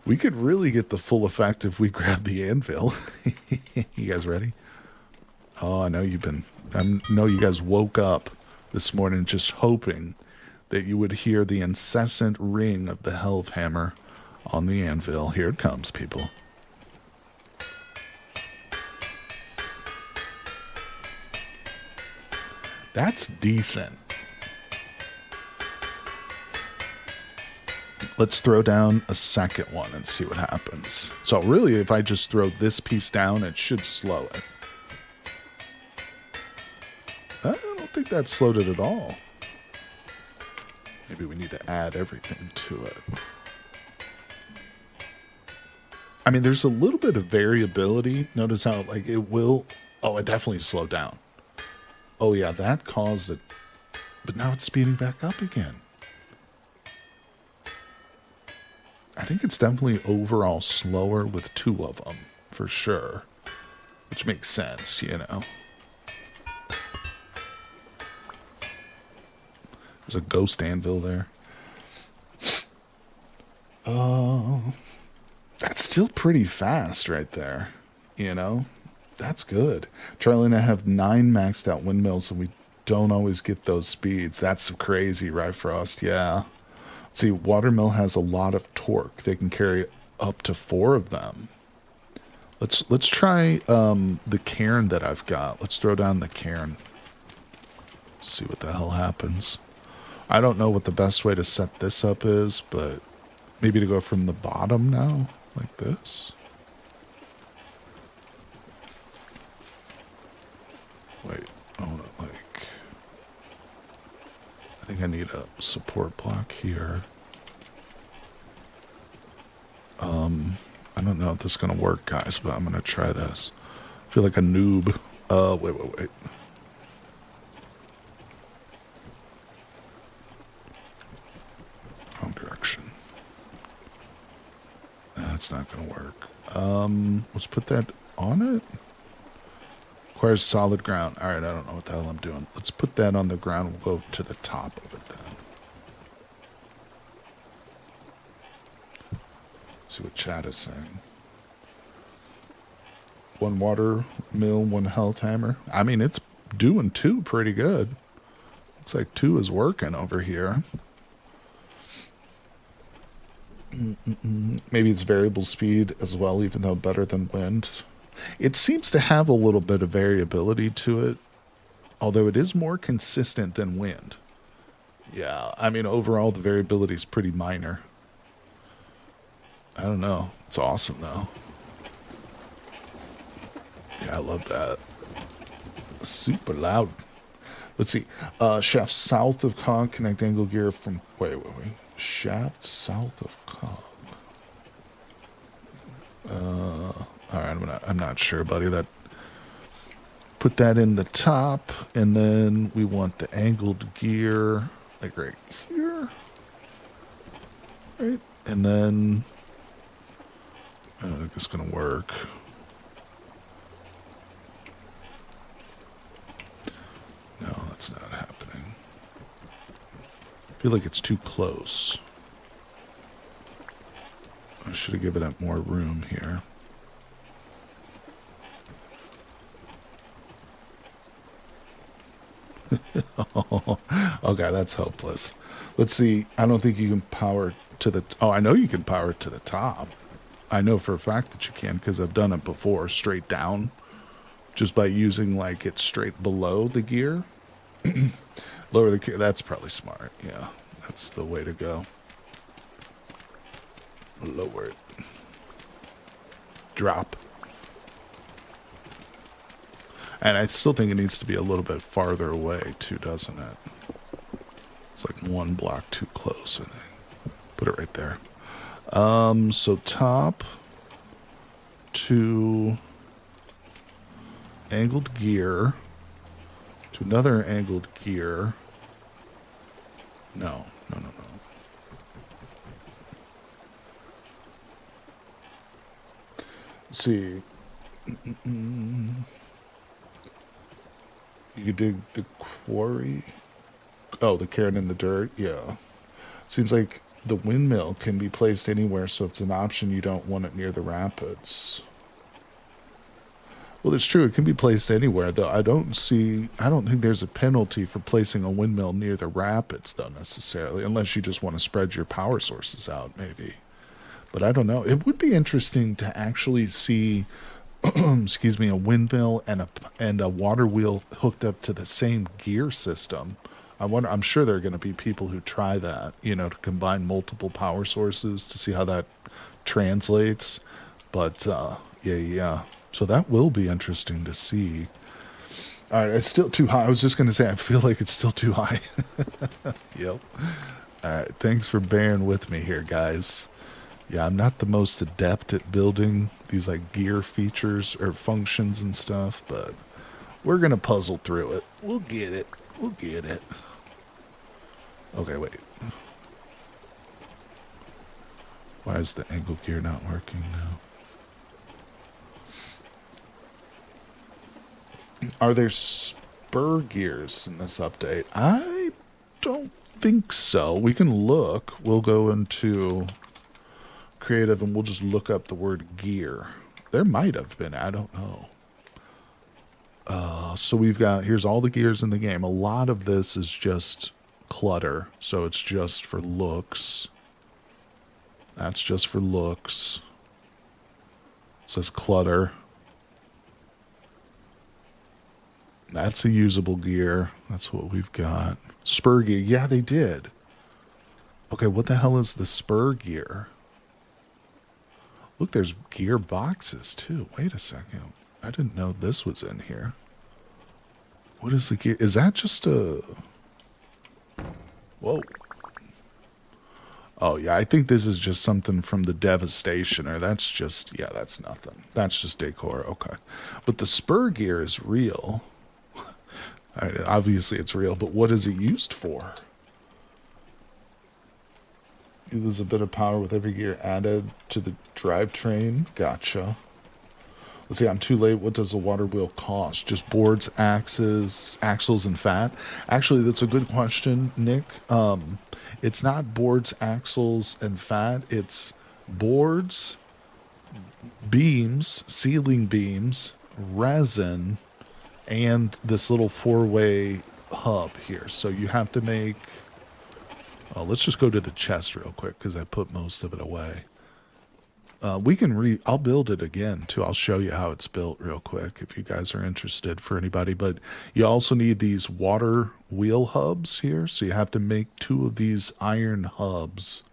We could really get the full effect if we grab the anvil. You guys ready? Oh, I know you guys woke up this morning just hoping that you would hear the incessant ring of the helve hammer on the anvil. Here it comes, people. That's decent. Let's throw down a second one and see what happens. So really, if I just throw this piece down, it should slow it. I don't think that slowed it at all. Maybe we need to add everything to it. I mean, there's a little bit of variability. Notice how, like, it will... Oh, it definitely slowed down. Oh, yeah, that caused it. But now it's speeding back up again. I think it's definitely overall slower with two of them, for sure. Which makes sense, There's a ghost anvil there. Oh, that's still pretty fast right there, That's good. Charlie and I have 9 maxed out windmills, and we don't always get those speeds. That's crazy, right, Frost? Yeah. See, Watermill has a lot of torque. They can carry up to 4 of them. Let's try the cairn that I've got. Let's throw down the cairn. See what the hell happens. I don't know what the best way to set this up is, but maybe to go from the bottom now, like this. Wait, I want to I think I need a support block here. I don't know if this is going to work, guys, but I'm going to try this. I feel like a noob. Wait. Wrong direction. that's not going to work. Let's put that on it. Requires solid ground. All right, I don't know what the hell I'm doing. Let's put that on the ground. We'll go to the top of it then. See what chat is saying. One water mill, one health hammer. I mean, it's doing 2 pretty good. Looks like 2 is working over here. Maybe it's variable speed as well, even though better than wind. It seems to have a little bit of variability to it, although it is more consistent than wind. Yeah, I mean, overall, the variability is pretty minor. I don't know. It's awesome, though. Yeah, I love that. Super loud. Let's see. Shaft south of cog, connect angle gear from... Wait. Shaft south of cog. Alright, I'm not sure, buddy. Put that in the top, and then we want the angled gear, like right here. Right? And then... I don't think this is going to work. No, that's not happening. I feel like it's too close. I should have given it more room here. Okay, that's hopeless. Let's see. I don't think you can power to the... Oh, I know you can power it to the top. I know for a fact that you can because I've done it before, straight down. Just by using, like, it straight below the gear. Lower the gear. That's probably smart. Yeah, that's the way to go. Lower it. Drop. And I still think it needs to be a little bit farther away, too, doesn't it? It's like 1 block too close, I think. Put it right there. So top to angled gear to another angled gear. No. Let's see. You could dig the quarry. Oh, the cairn in the dirt. Yeah. Seems like the windmill can be placed anywhere, so it's an option you don't want it near the rapids. Well, it's true. It can be placed anywhere, though. I don't think there's a penalty for placing a windmill near the rapids, though, necessarily, unless you just want to spread your power sources out, maybe. But I don't know. It would be interesting to actually see, excuse me, a windmill and a water wheel hooked up to the same gear system. I'm sure there are going to be people who try that, to combine multiple power sources to see how that translates. But, yeah. So that will be interesting to see. All right, it's still too high. I was just going to say, I feel like it's still too high. Yep. All right, thanks for bearing with me here, guys. Yeah, I'm not the most adept at building these, like, gear features or functions and stuff, but we're going to puzzle through it. We'll get it. Okay, wait. Why is the angle gear not working now? Are there spur gears in this update? I don't think so. We can look. We'll go into creative and we'll just look up the word gear. There might have been. I don't know. So here's all the gears in the game. A lot of this is just clutter. So it's just for looks. That's just for looks. It says clutter. That's a usable gear. That's what we've got. Spur gear. Yeah, they did. Okay, what the hell is the spur gear? Look, there's gear boxes too. Wait a second. I didn't know this was in here. What is the gear? Is that just a... Whoa. Oh, yeah, I think this is just something from the devastation, or that's just... Yeah, that's nothing. That's just decor. Okay. But the spur gear is real. Obviously it's real, but what is it used for? You lose a bit of power with every gear added to the drivetrain. Gotcha. Let's see, I'm too late. What does a water wheel cost? Just boards, axles, and fat? Actually, that's a good question, Nick. It's not boards, axles, and fat. It's boards, beams, ceiling beams, resin, and this little four-way hub here. So you have to make... Oh, let's just go to the chest real quick because I put most of it away. I'll build it again too. I'll show you how it's built real quick if you guys are interested for anybody. But you also need these water wheel hubs here. So you have to make 2 of these iron hubs.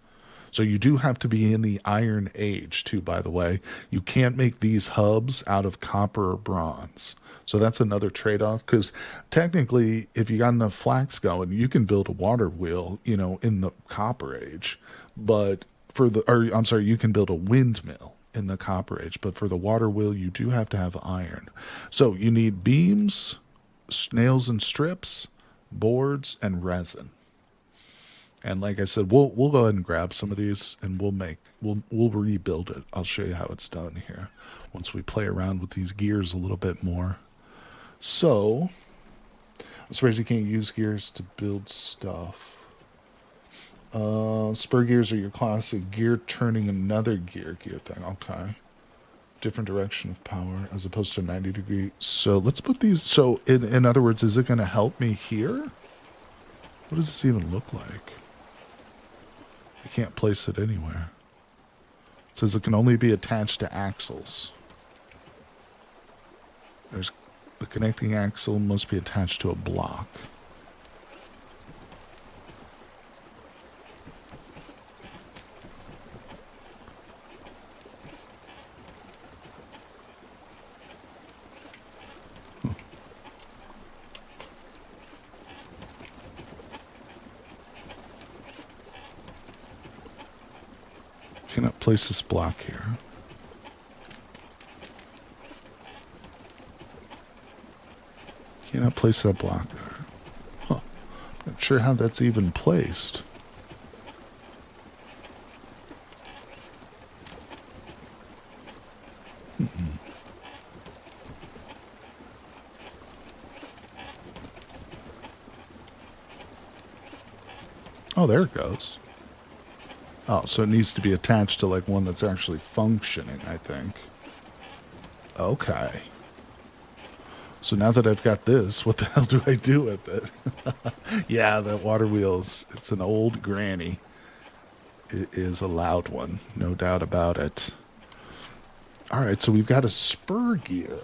So you do have to be in the Iron Age too, by the way. You can't make these hubs out of copper or bronze. So that's another trade-off, because technically, if you got enough flax going, you can build a water wheel, in the Copper Age. But you can build a windmill in the Copper Age. But for the water wheel, you do have to have iron. So you need beams, nails and strips, boards, and resin. And like I said, we'll go ahead and grab some of these, and we'll rebuild it. I'll show you how it's done here once we play around with these gears a little bit more. So, I'm surprised you can't use gears to build stuff. Spur gears are your classic gear turning another gear thing. Okay. Different direction of power as opposed to 90 degree. So let's put these. So in other words, is it going to help me here? What does this even look like? I can't place it anywhere. It says it can only be attached to axles. The connecting axle must be attached to a block. Cannot place this block here. Cannot place that block there. Huh. Not sure how that's even placed. Oh, there it goes. Oh, so it needs to be attached to like one that's actually functioning, I think. Okay. So now that I've got this, what the hell do I do with it? Yeah, that water wheel's, it's an old granny. It is a loud one, no doubt about it. All right, so we've got a spur gear.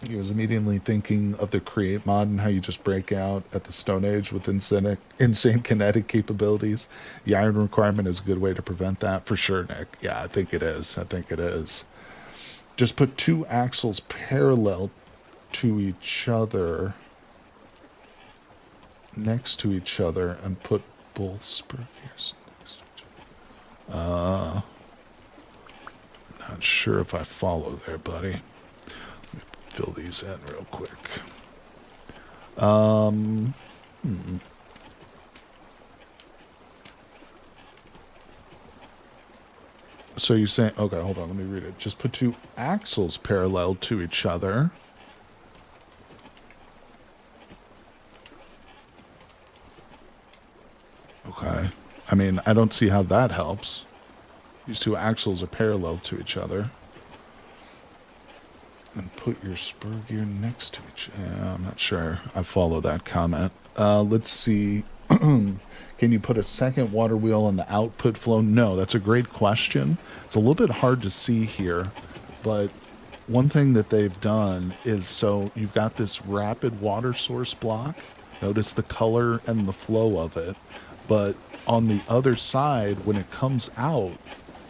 He was immediately thinking of the Create mod and how you just break out at the Stone Age with insane kinetic capabilities. The iron requirement is a good way to prevent that, for sure, Nick. Yeah, I think it is. Just put 2 axles parallel to each other, next to each other, and put both spur gears next to each other. Not sure if I follow there, buddy. Fill these in real quick. So you're saying, okay, hold on, let me read it. Just put 2 axles parallel to each other. Okay. I mean, I don't see how that helps. These 2 axles are parallel to each other. And put your spur gear next to each other. Yeah, I'm not sure I follow that comment. Let's see. Can you put a second water wheel on the output flow? No, that's a great question. It's a little bit hard to see here, but one thing that they've done is, so you've got this rapid water source block. Notice the color and the flow of it. But on the other side, when it comes out,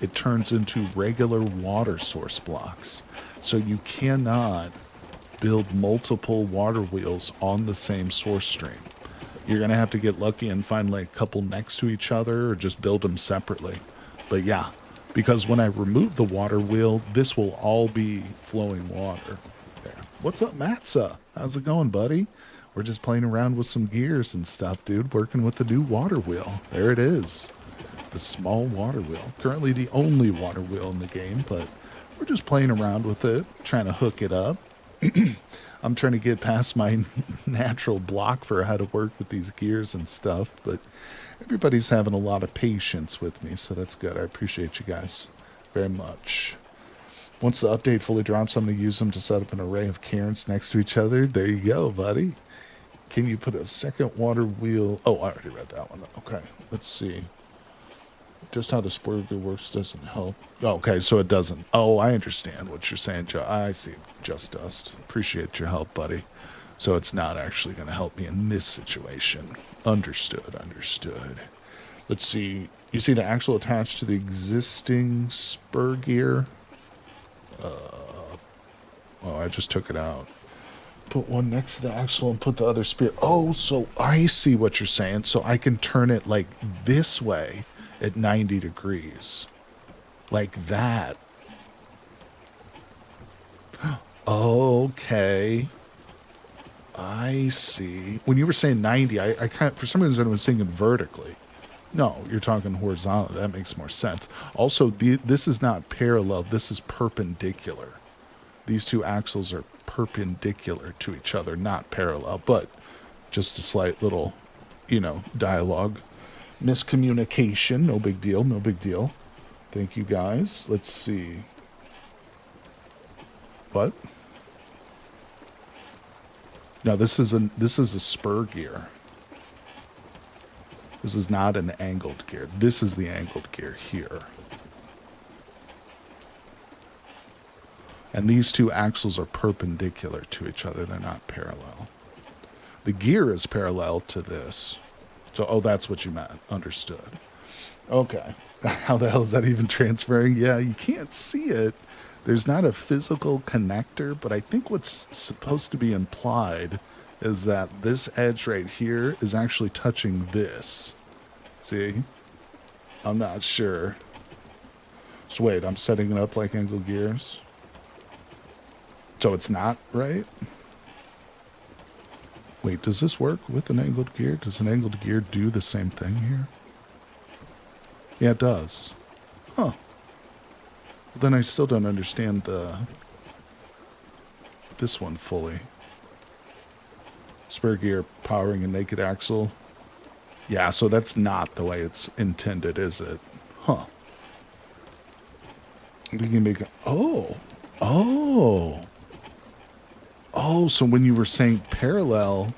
it turns into regular water source blocks. So you cannot build multiple water wheels on the same source stream. You're going to have to get lucky and find like a couple next to each other or just build them separately. But yeah, because when I remove the water wheel, this will all be flowing water. There. What's up, Matza? How's it going, buddy? We're just playing around with some gears and stuff, dude. Working with the new water wheel. There it is. The small water wheel. Currently the only water wheel in the game, but we're just playing around with it, trying to hook it up. I'm trying to get past my natural block for how to work with these gears and stuff, but everybody's having a lot of patience with me, so that's good. I appreciate you guys very much. Once the update fully drops, I'm going to use them to set up an array of cairns next to each other. There you go, buddy. Can you put a second water wheel? Oh, I already read that one. Okay, let's see. Just how the spoiler works doesn't help. Oh, okay, so it doesn't. Oh, I understand what you're saying, Joe. I see. Just Dust. Appreciate your help, buddy. So it's not actually going to help me in this situation. Understood, understood. Let's see. You see the axle attached to the existing spur gear? Oh, I just took it out. Put one next to the axle and put the other spear. Oh, so I see what you're saying. So I can turn it like this way at 90 degrees. Like that. Okay. I see. When you were saying 90, I kind of, for some reason I was thinking vertically. No, you're talking horizontal. That makes more sense. Also, this is not parallel. This is perpendicular. These two axles are perpendicular to each other, not parallel. But just a slight little, dialogue miscommunication. No big deal. No big deal. Thank you, guys. Let's see. What? No, this is a spur gear. This is not an angled gear. This is the angled gear here. And these two axles are perpendicular to each other. They're not parallel. The gear is parallel to this. So, oh, that's what you meant. Understood. Okay. How the hell is that even transferring? Yeah, you can't see it. There's not a physical connector, but I think what's supposed to be implied is that this edge right here is actually touching this. See? I'm not sure. So wait, I'm setting it up like angled gears. So it's not, right? Wait, does this work with an angled gear? Does an angled gear do the same thing here? Yeah, it does. Huh. Then I still don't understand this one fully. Spur gear powering a naked axle. Yeah, so that's not the way it's intended, is it? Huh. You can make oh, so when you were saying parallel,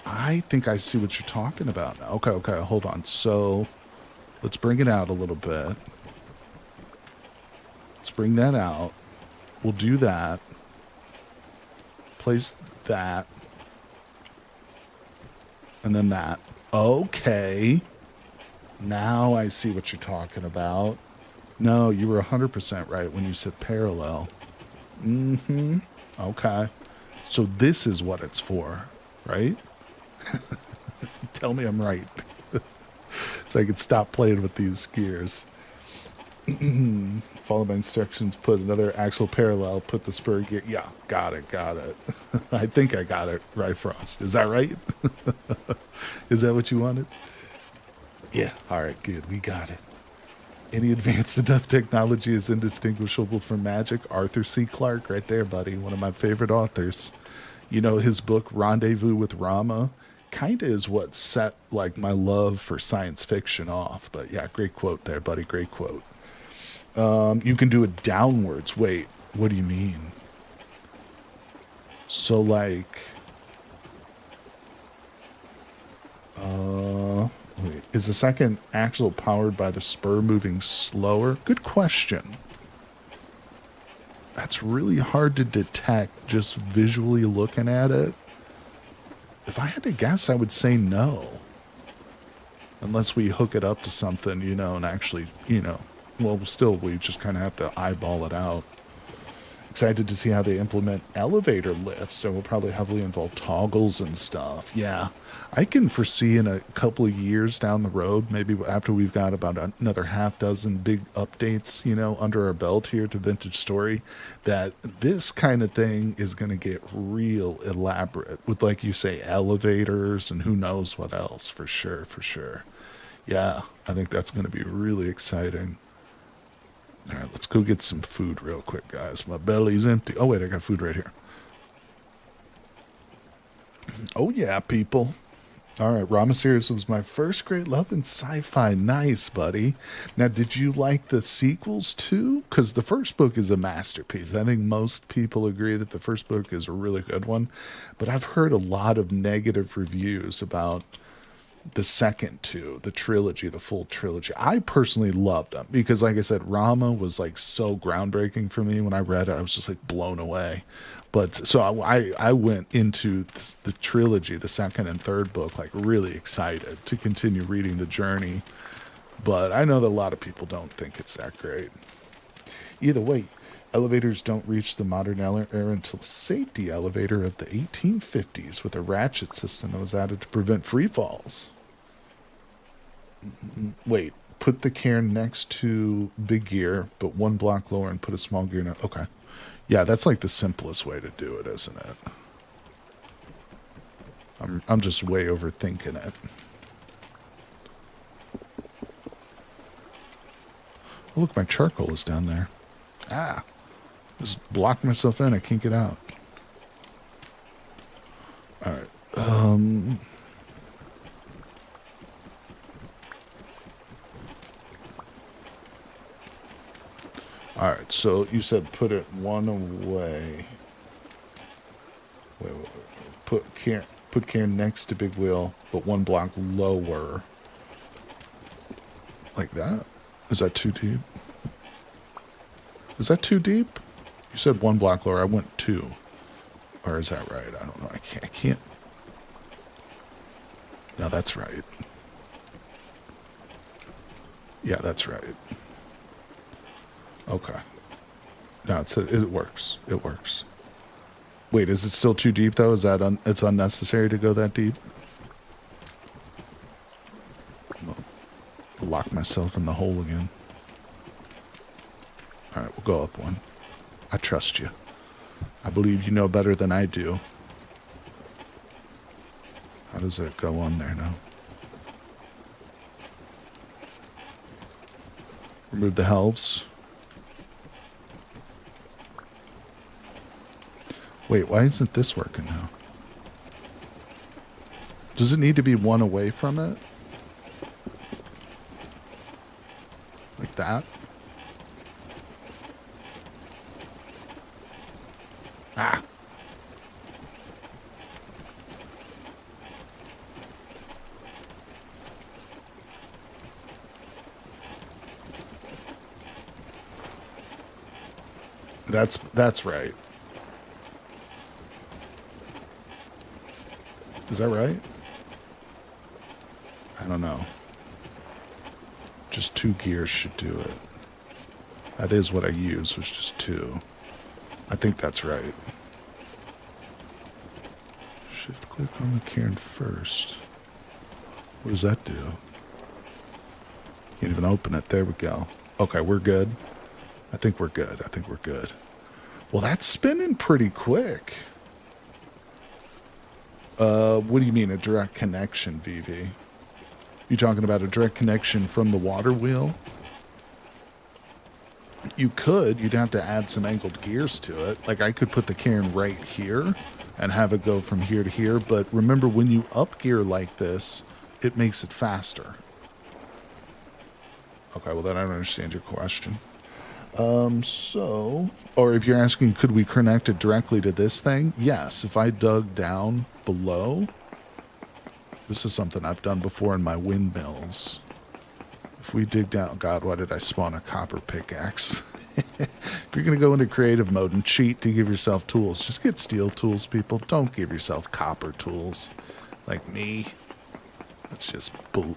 I think I see what you're talking about now. Okay, hold on. So let's bring it out a little bit. Let's bring that out. We'll do that. Place that. And then that. Okay. Now I see what you're talking about. No, you were 100% right when you said parallel. Mm-hmm. Okay. So this is what it's for, right? Tell me I'm right. So I can stop playing with these gears. Follow my instructions, put another axle parallel, put the spur gear. Yeah, got it. I think I got it right, Frost. Is that right? Is that what you wanted? Yeah, all right, good. We got it. Any advanced enough technology is indistinguishable from magic. Arthur C. Clarke, right there, buddy. One of my favorite authors. You know, his book, Rendezvous with Rama, kind of is what set, like, my love for science fiction off. But, yeah, great quote there, buddy. Great quote. You can do it downwards. Wait, what do you mean? So, like... wait, is the second axle powered by the spur moving slower? Good question. That's really hard to detect just visually looking at it. If I had to guess, I would say no. Unless we hook it up to something, and actually, well, still, we just kind of have to eyeball it out. Excited to see how they implement elevator lifts, so we'll probably heavily involve toggles and stuff. Yeah, I can foresee in a couple of years down the road, maybe after we've got about another half dozen big updates, under our belt here to Vintage Story, that this kind of thing is going to get real elaborate with, like you say, elevators and who knows what else, for sure, for sure. Yeah, I think that's going to be really exciting. All right, let's go get some food real quick, guys. My belly's empty. Oh, wait, I got food right here. Oh, yeah, people. All right, Rama series was my first great love in sci-fi. Nice, buddy. Now, did you like the sequels too? Because the first book is a masterpiece. I think most people agree that the first book is a really good one. But I've heard a lot of negative reviews about the second two, the trilogy, the full trilogy. I personally loved them because, like I said, Rama was like so groundbreaking for me. When I read it, I was just like blown away. But so I went into the trilogy, the second and third book, like really excited to continue reading the journey. But I know that a lot of people don't think it's that great. Either way, elevators don't reach the modern era until safety elevator of the 1850s with a ratchet system that was added to prevent free falls. Wait, put the cairn next to big gear, but one block lower and put a small gear. Okay. Yeah, that's like the simplest way to do it, isn't it? I'm just way overthinking it. Oh, look, my charcoal is down there. Ah, just blocked myself in. I can't get out. All right. All right, so you said put it one away. Wait. Put Karen next to big wheel, but one block lower. Like that? Is that too deep? Is that too deep? You said one block lower. I went two. Or is that right? I don't know. I can't. No, that's right. Yeah, that's right. Okay. No, it works. It works. Wait, is it still too deep though? Is that it's unnecessary to go that deep? I'll lock myself in the hole again. All right, we'll go up one. I trust you. I believe you know better than I do. How does it go on there now? Remove the helves. Wait, why isn't this working now? Does it need to be one away from it? Like that? Ah! That's right. Is that right? I don't know. Just 2 gears should do it. That is what I used, was just 2. I think that's right. Shift click on the cairn first. What does that do? Can't even open it. There we go. Okay, we're good. I think we're good. Well, that's spinning pretty quick. What do you mean, a direct connection, VV? You talking about a direct connection from the water wheel? You could. You'd have to add some angled gears to it. Like, I could put the cairn right here and have it go from here to here. But remember, when you up gear like this, it makes it faster. Okay, well, then I don't understand your question. Or if you're asking, could we connect it directly to this thing? Yes, if I dug down below, this is something I've done before in my windmills. If we dig down, God, why did I spawn a copper pickaxe? If you're going to go into creative mode and cheat to give yourself tools, just get steel tools, people. Don't give yourself copper tools like me. That's just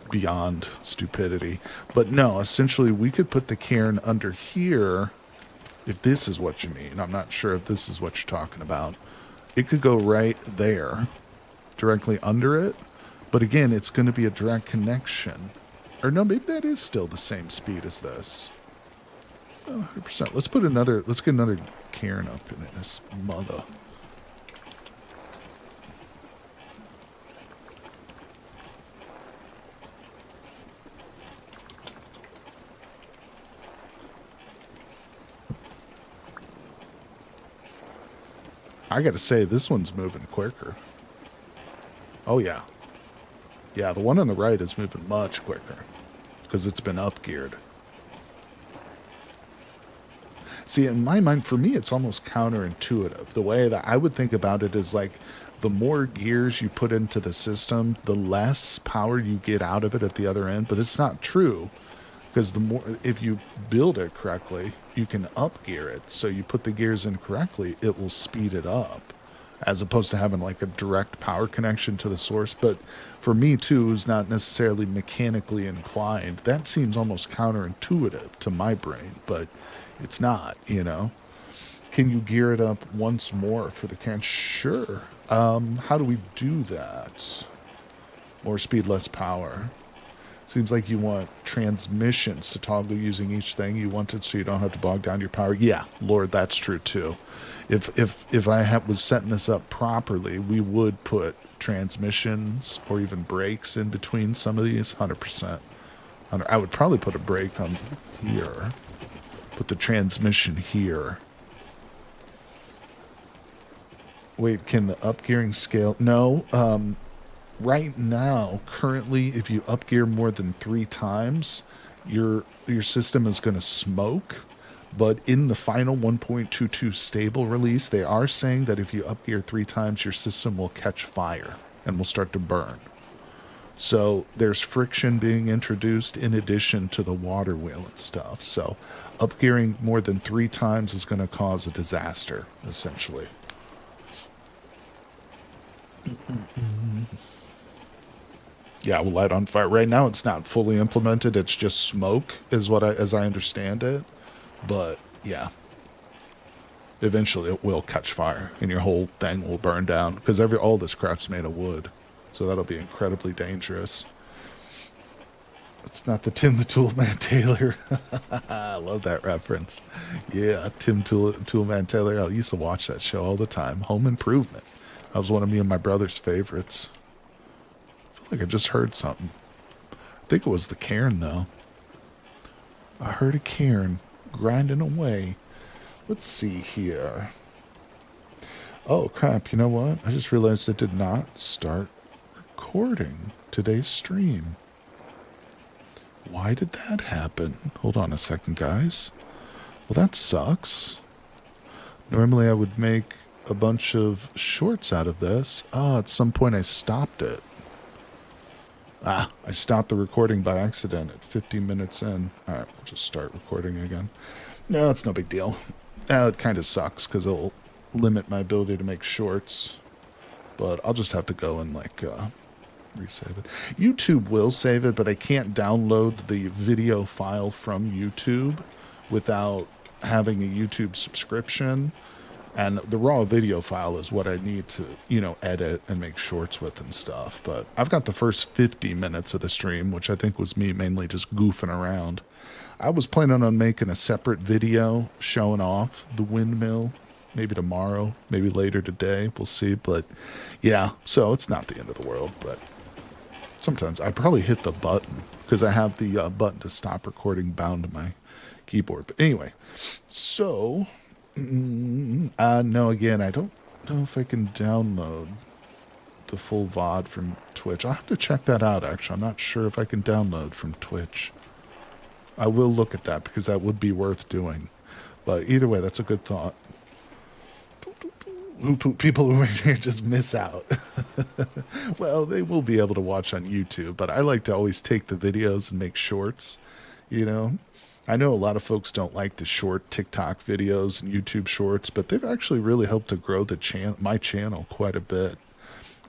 beyond stupidity. But no, essentially we could put the cairn under here If this is what you mean, I'm not sure if this is what you're talking about. It could go right there, directly under it, but again, it's going to be a direct connection. Or no, maybe that is still the same speed as this. 100%. Let's get another cairn up in this mother. I gotta say, this one's moving quicker. Oh, yeah. Yeah, the one on the right is moving much quicker because it's been up-geared. See, in my mind, for me, it's almost counterintuitive. The way that I would think about it is like the more gears you put into the system, the less power you get out of it at the other end. But it's not true because the more, if you build it correctly, you can up gear it. So you put the gears in correctly, it will speed it up as opposed to having like a direct power connection to the source. But for me too, who's not necessarily mechanically inclined, that seems almost counterintuitive to my brain, but it's not, you know. Can you gear it up once more for the can? Sure. How do we do that? More speed, less power. Seems like you want transmissions to toggle using each thing you wanted so you don't have to bog down your power. Yeah, Lord, that's true too. If I was setting this up properly, we would put transmissions or even brakes in between some of these, 100%. I would probably put a brake on here. Put the transmission here. Wait, can the up-gearing scale? No. Right now, currently, if you up-gear more than 3 times, your system is going to smoke. But in the final 1.22 stable release, they are saying that if you up-gear 3 times, your system will catch fire and will start to burn. So there's friction being introduced in addition to the water wheel and stuff. So up-gearing more than 3 times is going to cause a disaster, essentially. Yeah, we'll light on fire. Right now, it's not fully implemented. It's just smoke, as I understand it. But yeah, eventually it will catch fire, and your whole thing will burn down because all this crap's made of wood. So that'll be incredibly dangerous. It's not the Tim the Toolman Taylor. I love that reference. Yeah, Tim Toolman Taylor. I used to watch that show all the time. Home Improvement. That was one of me and my brother's favorites. I feel like I just heard something. I think it was the cairn, though. I heard a cairn grinding away. Let's see here. Oh, crap. You know what? I just realized it did not start recording today's stream. Why did that happen? Hold on a second, guys. Well, that sucks. Normally I would make a bunch of shorts out of this. Oh, at some point I stopped it. I stopped the recording by accident at 50 minutes in. Alright, we'll just start recording again. No, it's no big deal. It kind of sucks because it'll limit my ability to make shorts. But I'll just have to go and resave it. YouTube will save it, but I can't download the video file from YouTube without having a YouTube subscription. And the raw video file is what I need to, edit and make shorts with and stuff. But I've got the first 50 minutes of the stream, which I think was me mainly just goofing around. I was planning on making a separate video showing off the windmill. Maybe tomorrow, maybe later today. We'll see. But yeah, so it's not the end of the world. But sometimes I probably hit the button because I have the button to stop recording bound to my keyboard. But anyway, so... no, again, I don't know if I can download the full VOD from Twitch. I'll have to check that out, actually. I'm not sure if I can download from Twitch. I will look at that because that would be worth doing. But either way, that's a good thought. People who are here just miss out. Well, they will be able to watch on YouTube, but I like to always take the videos and make shorts, I know a lot of folks don't like the short TikTok videos and YouTube shorts, but they've actually really helped to grow my channel quite a bit.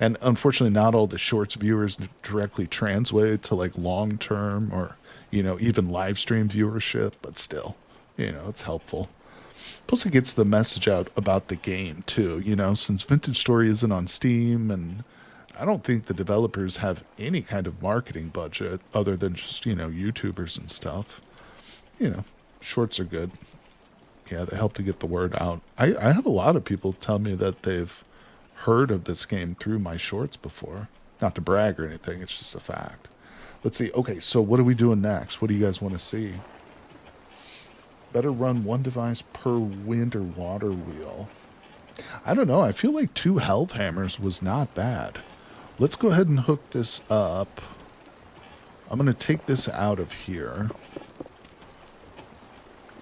And unfortunately, not all the shorts viewers directly translate to long term or, even live stream viewership, but still, it's helpful. Plus, it gets the message out about the game too. You know, since Vintage Story isn't on Steam, and I don't think the developers have any kind of marketing budget other than just YouTubers and stuff. You know, shorts are good. Yeah, they help to get the word out. I have a lot of people tell me that they've heard of this game through my shorts before. Not to brag or anything, it's just a fact. Let's see. Okay, so what are we doing next? What do you guys want to see? Better run one device per wind or water wheel. I don't know. I feel like 2 health hammers was not bad. Let's go ahead and hook this up. I'm going to take this out of here.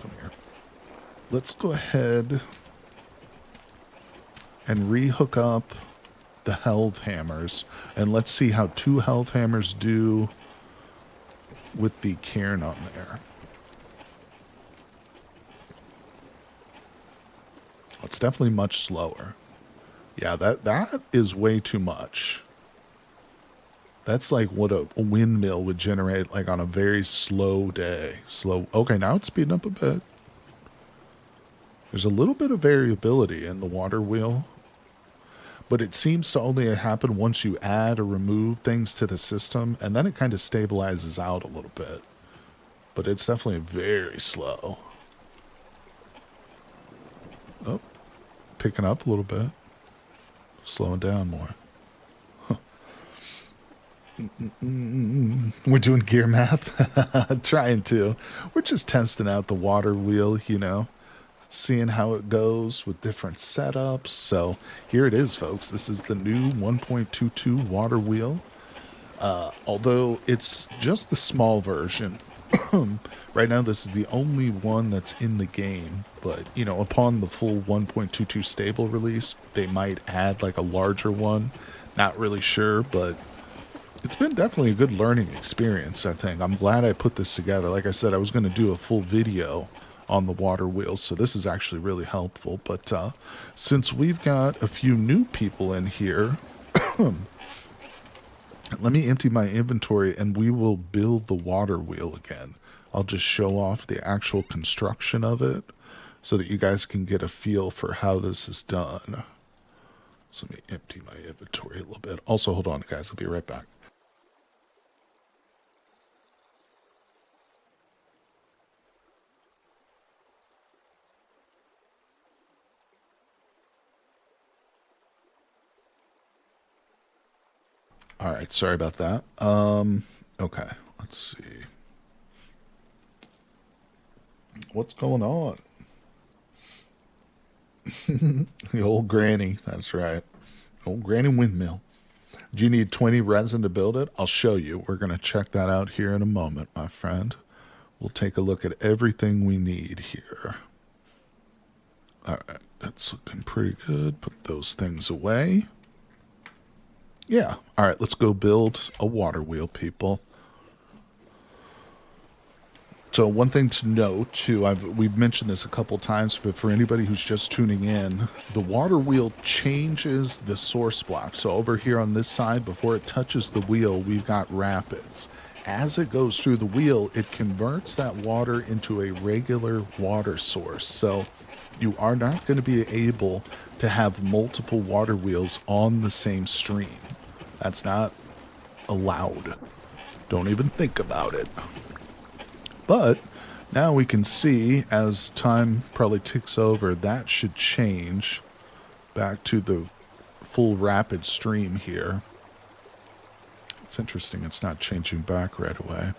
Come here. Let's go ahead and re-hook up the health hammers. And let's see how 2 health hammers do with the cairn on there. It's definitely much slower. Yeah, that is way too much. That's like what a windmill would generate like on a very slow day. Slow. Okay, now it's speeding up a bit. There's a little bit of variability in the water wheel, but it seems to only happen once you add or remove things to the system, and then it kind of stabilizes out a little bit. But it's definitely very slow. Oh, picking up a little bit. Slowing down more. We're doing gear math. Trying to. We're just testing out the water wheel, seeing how it goes with different setups. So here it is, folks. This is the new 1.22 water wheel. Although it's just the small version. Right now, this is the only one that's in the game. But, upon the full 1.22 stable release, they might add like a larger one. Not really sure, but it's been definitely a good learning experience, I think. I'm glad I put this together. Like I said, I was going to do a full video on the water wheels, so this is actually really helpful. But since we've got a few new people in here, let me empty my inventory and we will build the water wheel again. I'll just show off the actual construction of it so that you guys can get a feel for how this is done. So let me empty my inventory a little bit. Also, hold on, guys. I'll be right back. All right, sorry about that. Okay, let's see. What's going on? The old granny, that's right. Old granny windmill. Do you need 20 resin to build it? I'll show you. We're going to check that out here in a moment, my friend. We'll take a look at everything we need here. All right, that's looking pretty good. Put those things away. Yeah. All right, let's go build a water wheel, people. So one thing to note, too, we've mentioned this a couple times, but for anybody who's just tuning in, the water wheel changes the source block. So over here on this side, before it touches the wheel, we've got rapids. As it goes through the wheel, it converts that water into a regular water source. So you are not going to be able to have multiple water wheels on the same stream. That's not allowed. Don't even think about it. But now we can see, as time probably ticks over, that should change back to the full rapid stream here. It's interesting it's not changing back right away.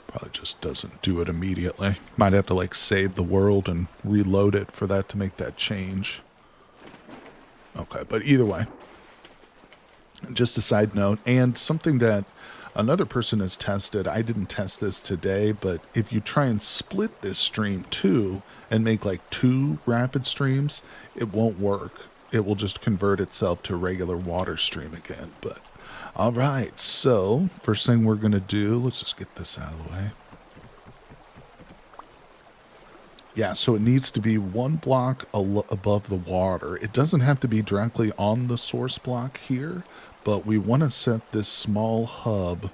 Probably just doesn't do it immediately. Might have to like save the world and reload it for that to make that change. Okay, but either way. Just a side note, and something that another person has tested. I didn't test this today, but if you try and split this stream too and make like 2 rapid streams, it won't work. It will just convert itself to a regular water stream again. But all right, so first thing we're going to do, let's just get this out of the way. Yeah, so it needs to be 1 block above the water. It doesn't have to be directly on the source block here, but we want to set this small hub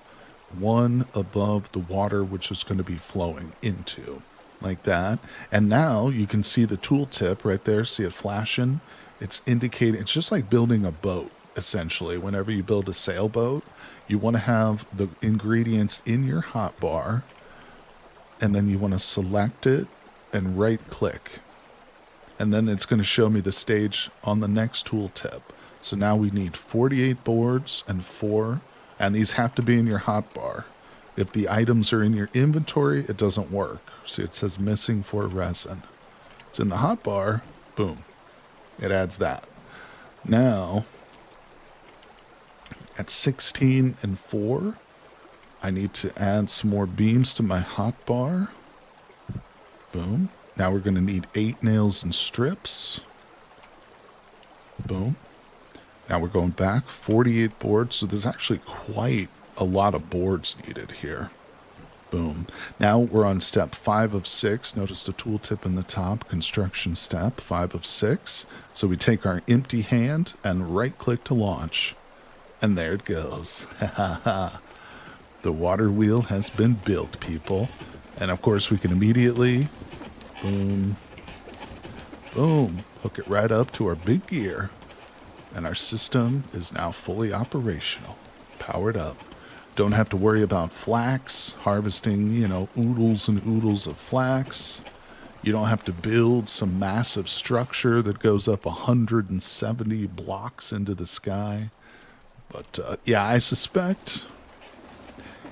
1 above the water, which is going to be flowing into. like that. And now you can see the tooltip right there. See it flashing? It's indicating, it's just like building a boat, essentially. Whenever you build a sailboat, you want to have the ingredients in your hotbar, and then you want to select it and right click. And then it's going to show me the stage on the next tooltip. So now we need 48 boards and 4, and these have to be in your hotbar. If the items are in your inventory, it doesn't work. See, it says missing 4 resin. It's in the hotbar, boom. It adds that. Now, at 16 and 4, I need to add some more beams to my hotbar. Boom. Now we're going to need 8 nails and strips. Boom. Now we're going back, 48 boards. So there's actually quite a lot of boards needed here. Boom. Now we're on step 5 of 6. Notice the tooltip in the top, construction step 5 of 6. So we take our empty hand and right click to launch. And there it goes. The water wheel has been built, people. And of course we can immediately, boom, boom, hook it right up to our big gear. And our system is now fully operational, powered up. Don't have to worry about flax, harvesting, oodles and oodles of flax. You don't have to build some massive structure that goes up 170 blocks into the sky. But yeah, I suspect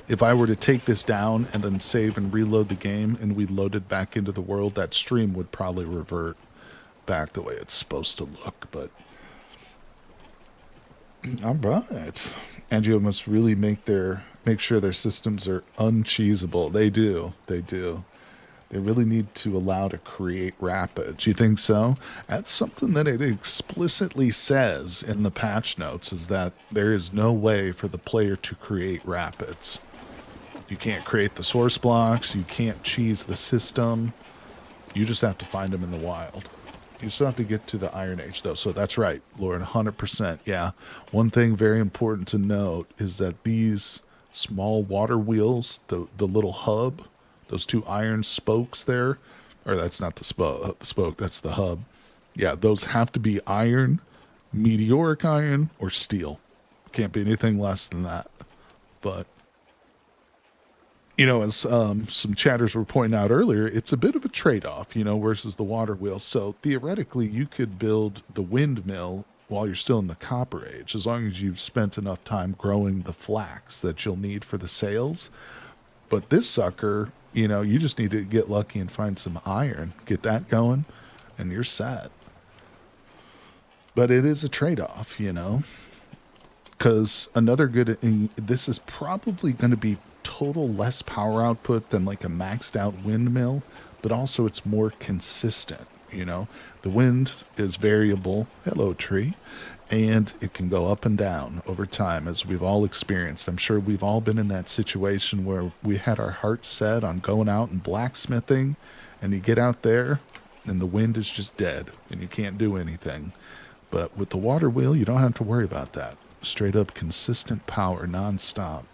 if I were to take this down and then save and reload the game and we load it back into the world, that stream would probably revert back the way it's supposed to look. But all right. Angio must really make sure their systems are uncheesable. They do. They really need to allow to create rapids. You think so? That's something that it explicitly says in the patch notes, is that there is no way for the player to create rapids. You can't create the source blocks. You can't cheese the system. You just have to find them in the wild. You still have to get to the Iron Age, though. So that's right, Lord, 100%. Yeah. One thing very important to note is that these small water wheels, the little hub, those 2 iron spokes there, or that's not the spoke, that's the hub. Yeah, those have to be iron, meteoric iron, or steel. Can't be anything less than that. But, as some chatters were pointing out earlier, it's a bit of a trade-off, versus the water wheel. So theoretically, you could build the windmill while you're still in the Copper Age, as long as you've spent enough time growing the flax that you'll need for the sails. But this sucker, you just need to get lucky and find some iron, get that going, and you're set. But it is a trade-off, because another good, this is probably going to be total less power output than like a maxed out windmill, but also it's more consistent. The wind is variable. Hello, tree. And it can go up and down over time, as we've all experienced. I'm sure we've all been in that situation where we had our hearts set on going out and blacksmithing, and you get out there and the wind is just dead and you can't do anything. But with the water wheel, you don't have to worry about that. Straight up consistent power nonstop.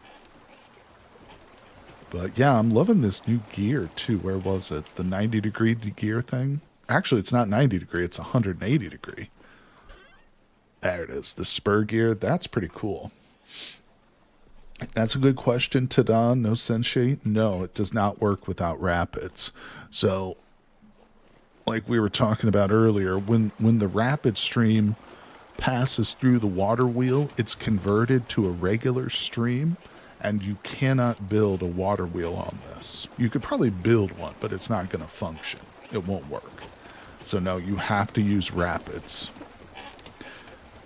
But yeah, I'm loving this new gear too. Where was it? The 90-degree gear thing? Actually, it's not 90 degree, it's 180 degree. There it is, the spur gear. That's pretty cool. That's a good question, Tada. No Sensei. No, it does not work without rapids. So, like we were talking about earlier, when the rapid stream passes through the water wheel, it's converted to a regular stream, and you cannot build a water wheel on this. You could probably build one, but it's not going to function. It won't work. So no, you have to use rapids.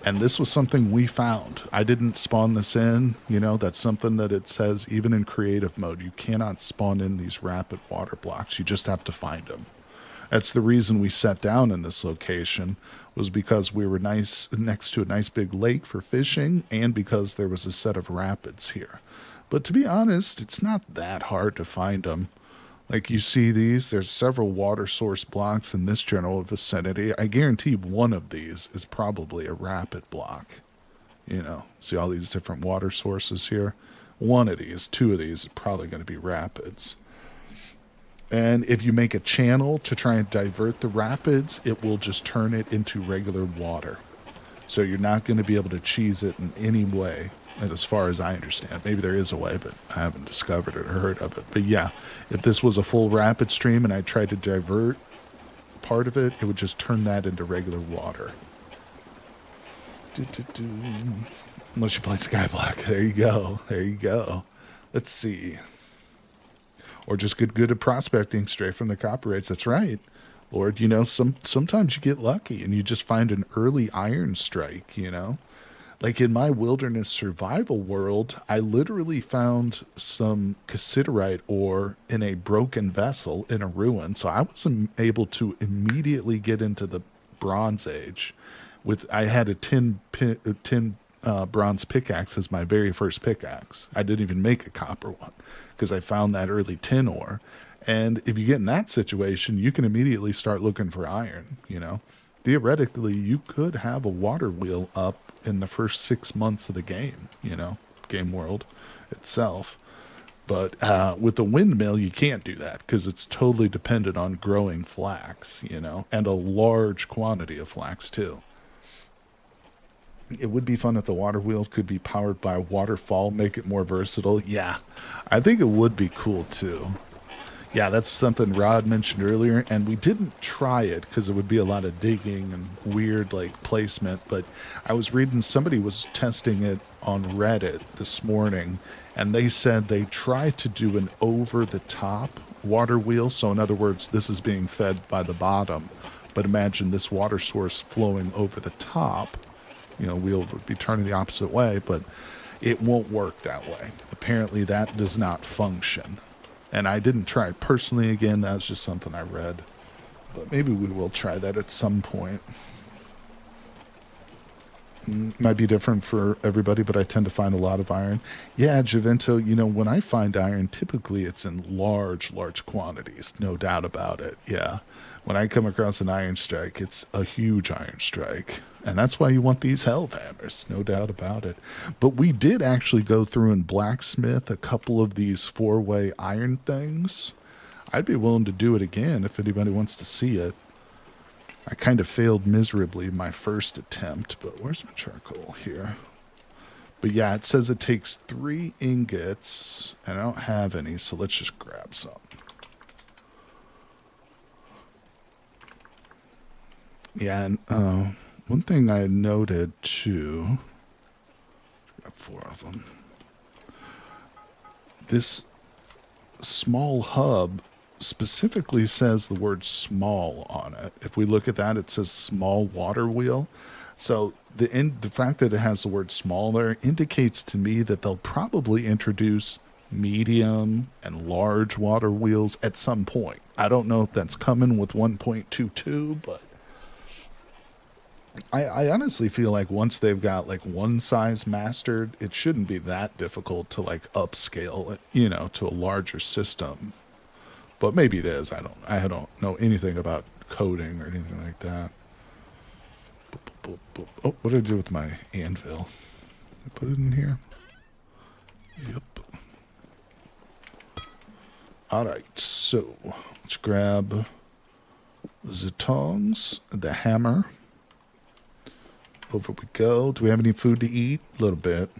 And this was something we found. I didn't spawn this in. That's something that it says even in creative mode. You cannot spawn in these rapid water blocks. You just have to find them. That's the reason we sat down in this location, was because we were next to a nice big lake for fishing, and because there was a set of rapids here. But to be honest, it's not that hard to find them. Like you see these, there's several water source blocks in this general vicinity. I guarantee one of these is probably a rapid block. See all these different water sources here? One of these, 2 of these is probably going to be rapids. And if you make a channel to try and divert the rapids, it will just turn it into regular water. So you're not going to be able to cheese it in any way, as far as I understand. Maybe there is a way, but I haven't discovered it or heard of it. But yeah, if this was a full rapid stream and I tried to divert part of it, it would just turn that into regular water. Unless you play Skyblock. There you go. There you go. Let's see. Or just good at prospecting straight from the copyrights. That's right. Lord, sometimes you get lucky and you just find an early iron strike, Like in my wilderness survival world, I literally found some cassiterite ore in a broken vessel in a ruin. So I was able to immediately get into the Bronze Age. I had a tin bronze pickaxe as my very first pickaxe. I didn't even make a copper one because I found that early tin ore. And if you get in that situation, you can immediately start looking for iron, Theoretically, you could have a water wheel up in the first 6 months of the game, game world itself. But with the windmill, you can't do that because it's totally dependent on growing flax, and a large quantity of flax too. It would be fun if the water wheel could be powered by a waterfall, make it more versatile. Yeah, I think it would be cool too. Yeah, that's something Rod mentioned earlier, and we didn't try it because it would be a lot of digging and weird placement, but I was reading somebody was testing it on Reddit this morning, and they said they tried to do an over-the-top water wheel. So in other words, this is being fed by the bottom, but imagine this water source flowing over the top. Wheel would be turning the opposite way, but it won't work that way. Apparently that does not function. And I didn't try it personally again. That was just something I read. But maybe we will try that at some point. Might be different for everybody, but I tend to find a lot of iron. Yeah, Javento, when I find iron, typically it's in large quantities. No doubt about it. Yeah. When I come across an iron strike, it's a huge iron strike. And that's why you want these hellhammers, no doubt about it. But we did actually go through and blacksmith a couple of these 4-way iron things. I'd be willing to do it again if anybody wants to see it. I kind of failed miserably my first attempt, but where's my charcoal here? But yeah, it says it takes 3 ingots, and I don't have any, so let's just grab some. Yeah, and one thing I noted too, got 4 of them. This small hub specifically says the word small on it. If we look at that, it says small water wheel. So the fact that it has the word small there indicates to me that they'll probably introduce medium and large water wheels at some point. I don't know if that's coming with 1.22, but I honestly feel like once they've got one size mastered, it shouldn't be that difficult to upscale it, to a larger system. But maybe it is. I don't know anything about coding or anything like that. Oh, what did I do with my anvil? I put it in here. Yep. All right, so let's grab the tongs, the hammer. Over we go. Do we have any food to eat? A little bit.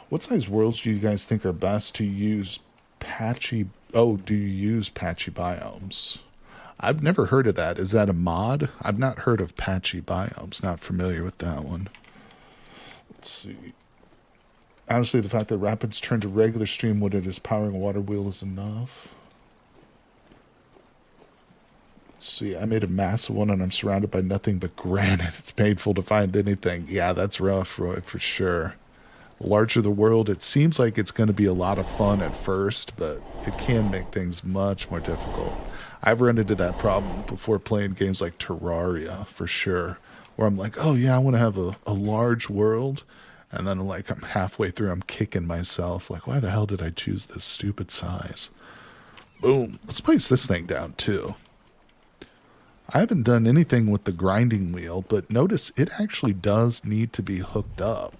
What size worlds do you guys think are best to use patchy? Oh, do you use patchy biomes? I've never heard of that. Is that a mod? I've not heard of patchy biomes. Not familiar with that one. Let's see. Honestly, the fact that rapids turn to regular stream when it is powering a water wheel is enough. Let's see. I made a massive one and I'm surrounded by nothing but granite. It's painful to find anything. Yeah, that's rough, Roy, for sure. The larger the world, it seems like it's going to be a lot of fun at first, but it can make things much more difficult. I've run into that problem before playing games like Terraria, for sure, where I'm like, oh yeah, I want to have a large world, and then I'm halfway through, I'm kicking myself, why the hell did I choose this stupid size? Boom. Let's place this thing down, too. I haven't done anything with the grinding wheel, but notice it actually does need to be hooked up.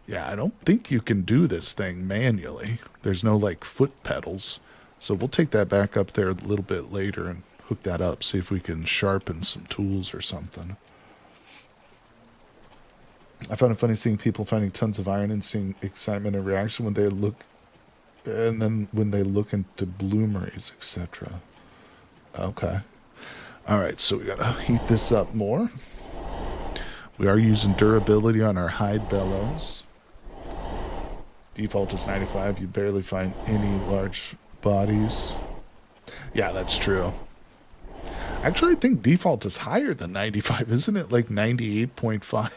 Yeah, I don't think you can do this thing manually. There's no foot pedals. So we'll take that back up there a little bit later and hook that up, see if we can sharpen some tools or something. I found it funny seeing people finding tons of iron and seeing excitement and reaction when they look, and then when they look into bloomeries, etc. Okay. Alright, so we gotta heat this up more. We are using durability on our hide bellows. Default is 95. You barely find any large bodies. Yeah, that's true. Actually, I think default is higher than 95. Isn't it like 98.5?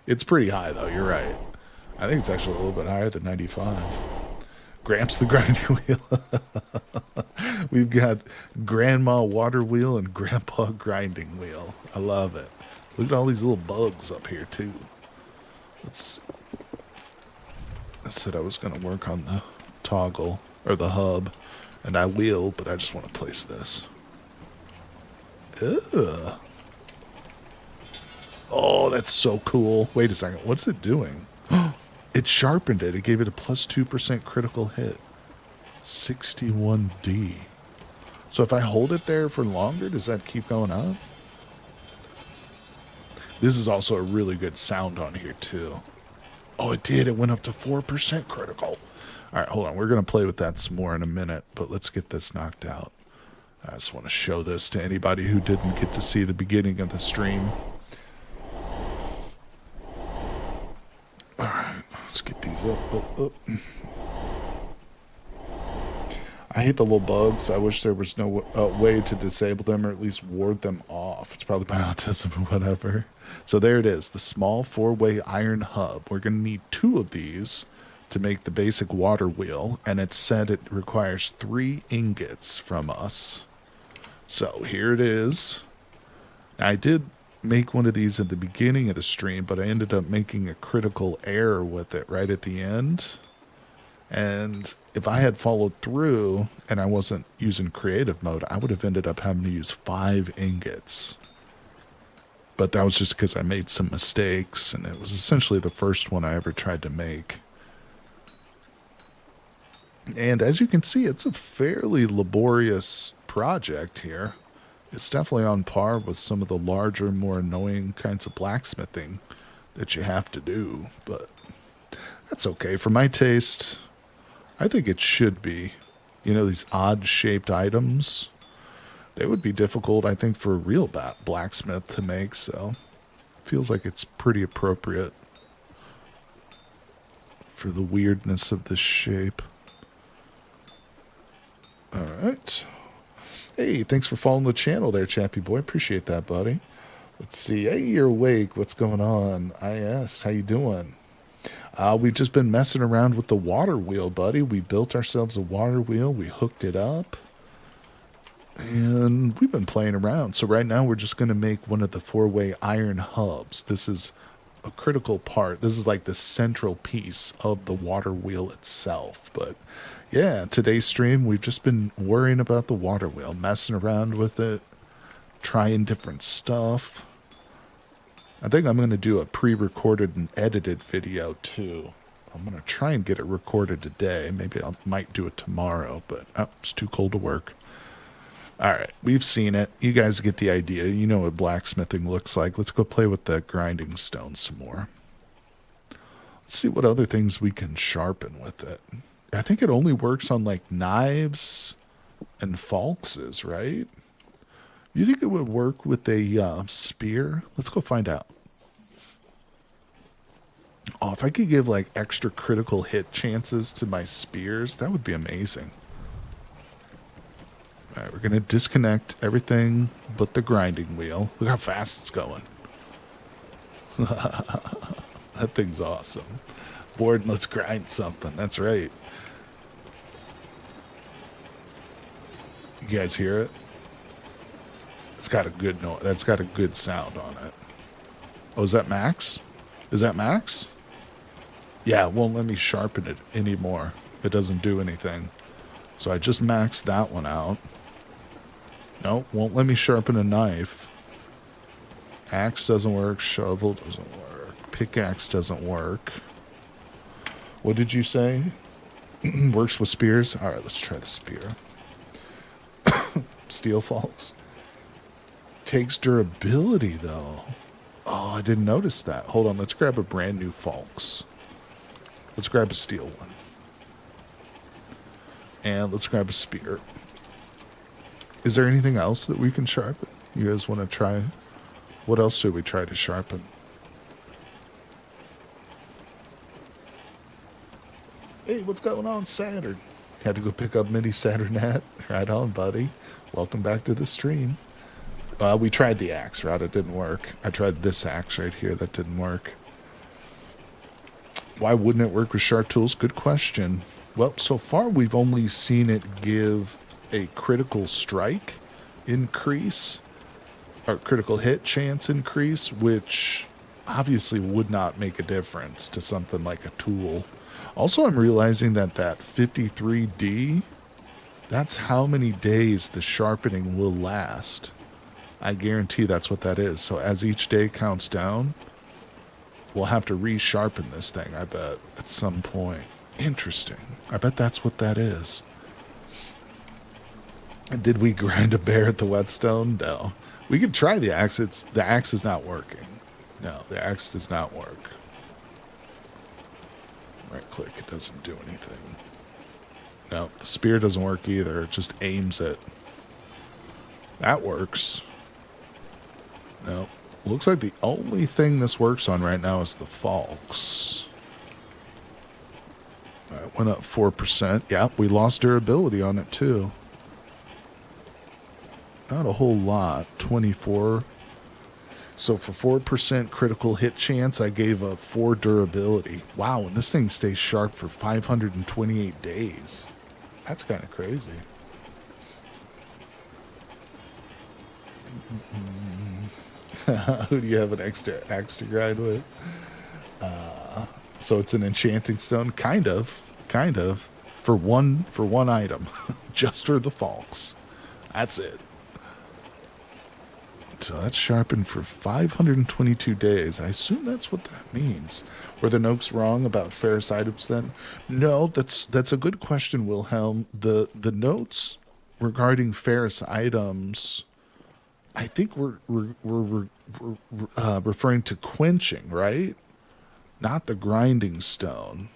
It's pretty high, though. You're right. I think it's actually a little bit higher than 95. Gramps the grinding wheel. We've got Grandma water wheel and Grandpa grinding wheel. I love it. Look at all these little bugs up here, too. Let's... I said I was going to work on the toggle, or the hub, and I will, but I just want to place this. Ugh. Oh, that's so cool. Wait a second. What's it doing? It sharpened it. It gave it a plus 2% critical hit. 61D. So if I hold it there for longer, does that keep going up? This is also a really good sound on here, too. Oh, it did. It went up to 4% critical. All right, hold on. We're going to play with that some more in a minute, but let's get this knocked out. I just want to show this to anybody who didn't get to see the beginning of the stream. All right, let's get these up. I hate the little bugs. I wish there was no way to disable them or at least ward them off. It's probably my autism or whatever. So there it is, the small 4-way iron hub. We're going to need 2 of these to make the basic water wheel, and it said it requires 3 ingots from us. So here it is. I did make one of these at the beginning of the stream, but I ended up making a critical error with it right at the end. And if I had followed through and I wasn't using creative mode, I would have ended up having to use 5 ingots. But that was just because I made some mistakes, and it was essentially the first one I ever tried to make. And as you can see, it's a fairly laborious project here. It's definitely on par with some of the larger, more annoying kinds of blacksmithing that you have to do. But that's okay. For my taste, I think it should be. You know, these odd-shaped items, they would be difficult, I think, for a real blacksmith to make, so it feels like it's pretty appropriate for the weirdness of this shape. All right. Hey, thanks for following the channel there, Chappy Boy. Appreciate that, buddy. Let's see. Hey, you're awake. What's going on? IS, how you doing? We've just been messing around with the water wheel, buddy. We built ourselves a water wheel. We hooked it up. And we've been playing around. So right now we're just going to make one of the 4-way iron hubs. This is a critical part. This is like the central piece of the water wheel itself. But yeah, today's stream, we've just been worrying about the water wheel, messing around with it, trying different stuff. I think I'm going to do a pre-recorded and edited video too. I'm going to try and get it recorded today. Maybe I might do it tomorrow, but it's too cold to work. All right, we've seen it. You guys get the idea. You know what blacksmithing looks like. Let's go play with the grinding stone some more. Let's see what other things we can sharpen with it. I think it only works on like knives and falxes, right? You think it would work with a spear? Let's go find out. Oh, if I could give like extra critical hit chances to my spears, that would be amazing. All right, we're going to disconnect everything but the grinding wheel. Look how fast it's going. That thing's awesome. Bored, let's grind something. That's right. You guys hear it? It's got a good noise. That's got a good sound on it. Oh, is that max? Is that max? Yeah, it won't let me sharpen it anymore. It doesn't do anything. So I just maxed that one out. Nope, won't let me sharpen a knife. Axe doesn't work. Shovel doesn't work. Pickaxe doesn't work. What did you say? Works with spears? Alright, let's try the spear. Steel Falks. Takes durability, though. Oh, I didn't notice that. Hold on, let's grab a brand new Falks. Let's grab a steel one. And let's grab a spear. Is there anything else that we can sharpen? You guys want to try? What else should we try to sharpen? Hey, what's going on, Saturn? Had to go pick up mini Saturn hat. Right on, buddy. Welcome back to the stream. We tried the axe route. It didn't work. I tried this axe right here. That didn't work. Why wouldn't it work with sharp tools? Good question. Well, so far we've only seen it give a critical strike increase or critical hit chance increase, which obviously would not make a difference to something like a tool. Also, I'm realizing that 53D, that's how many days the sharpening will last. I guarantee that's what that is. So as each day counts down, we'll have to resharpen this thing, I bet, at some point. Interesting. I bet that's what that is. And did we grind a bear at the whetstone? No. We could try the axe. The axe is not working. No, the axe does not work. Right click, it doesn't do anything. No, the spear doesn't work either. It just aims it. That works. No. Looks like the only thing this works on right now is the Falks. Alright, went up 4%. Yeah, we lost durability on it too. Not a whole lot. 24. So for 4% critical hit chance, I gave a 4 durability. Wow, and this thing stays sharp for 528 days. That's kind of crazy. Who do you have an extra axe to grind with? So it's an enchanting stone, kind of, for one item, just for the Falks. That's it. So that's sharpened for 522 days. I assume that's what that means. Were the notes wrong about ferrous items then? No, that's a good question, Wilhelm. The notes regarding ferrous items, I think we're referring to quenching, right? Not the grinding stone.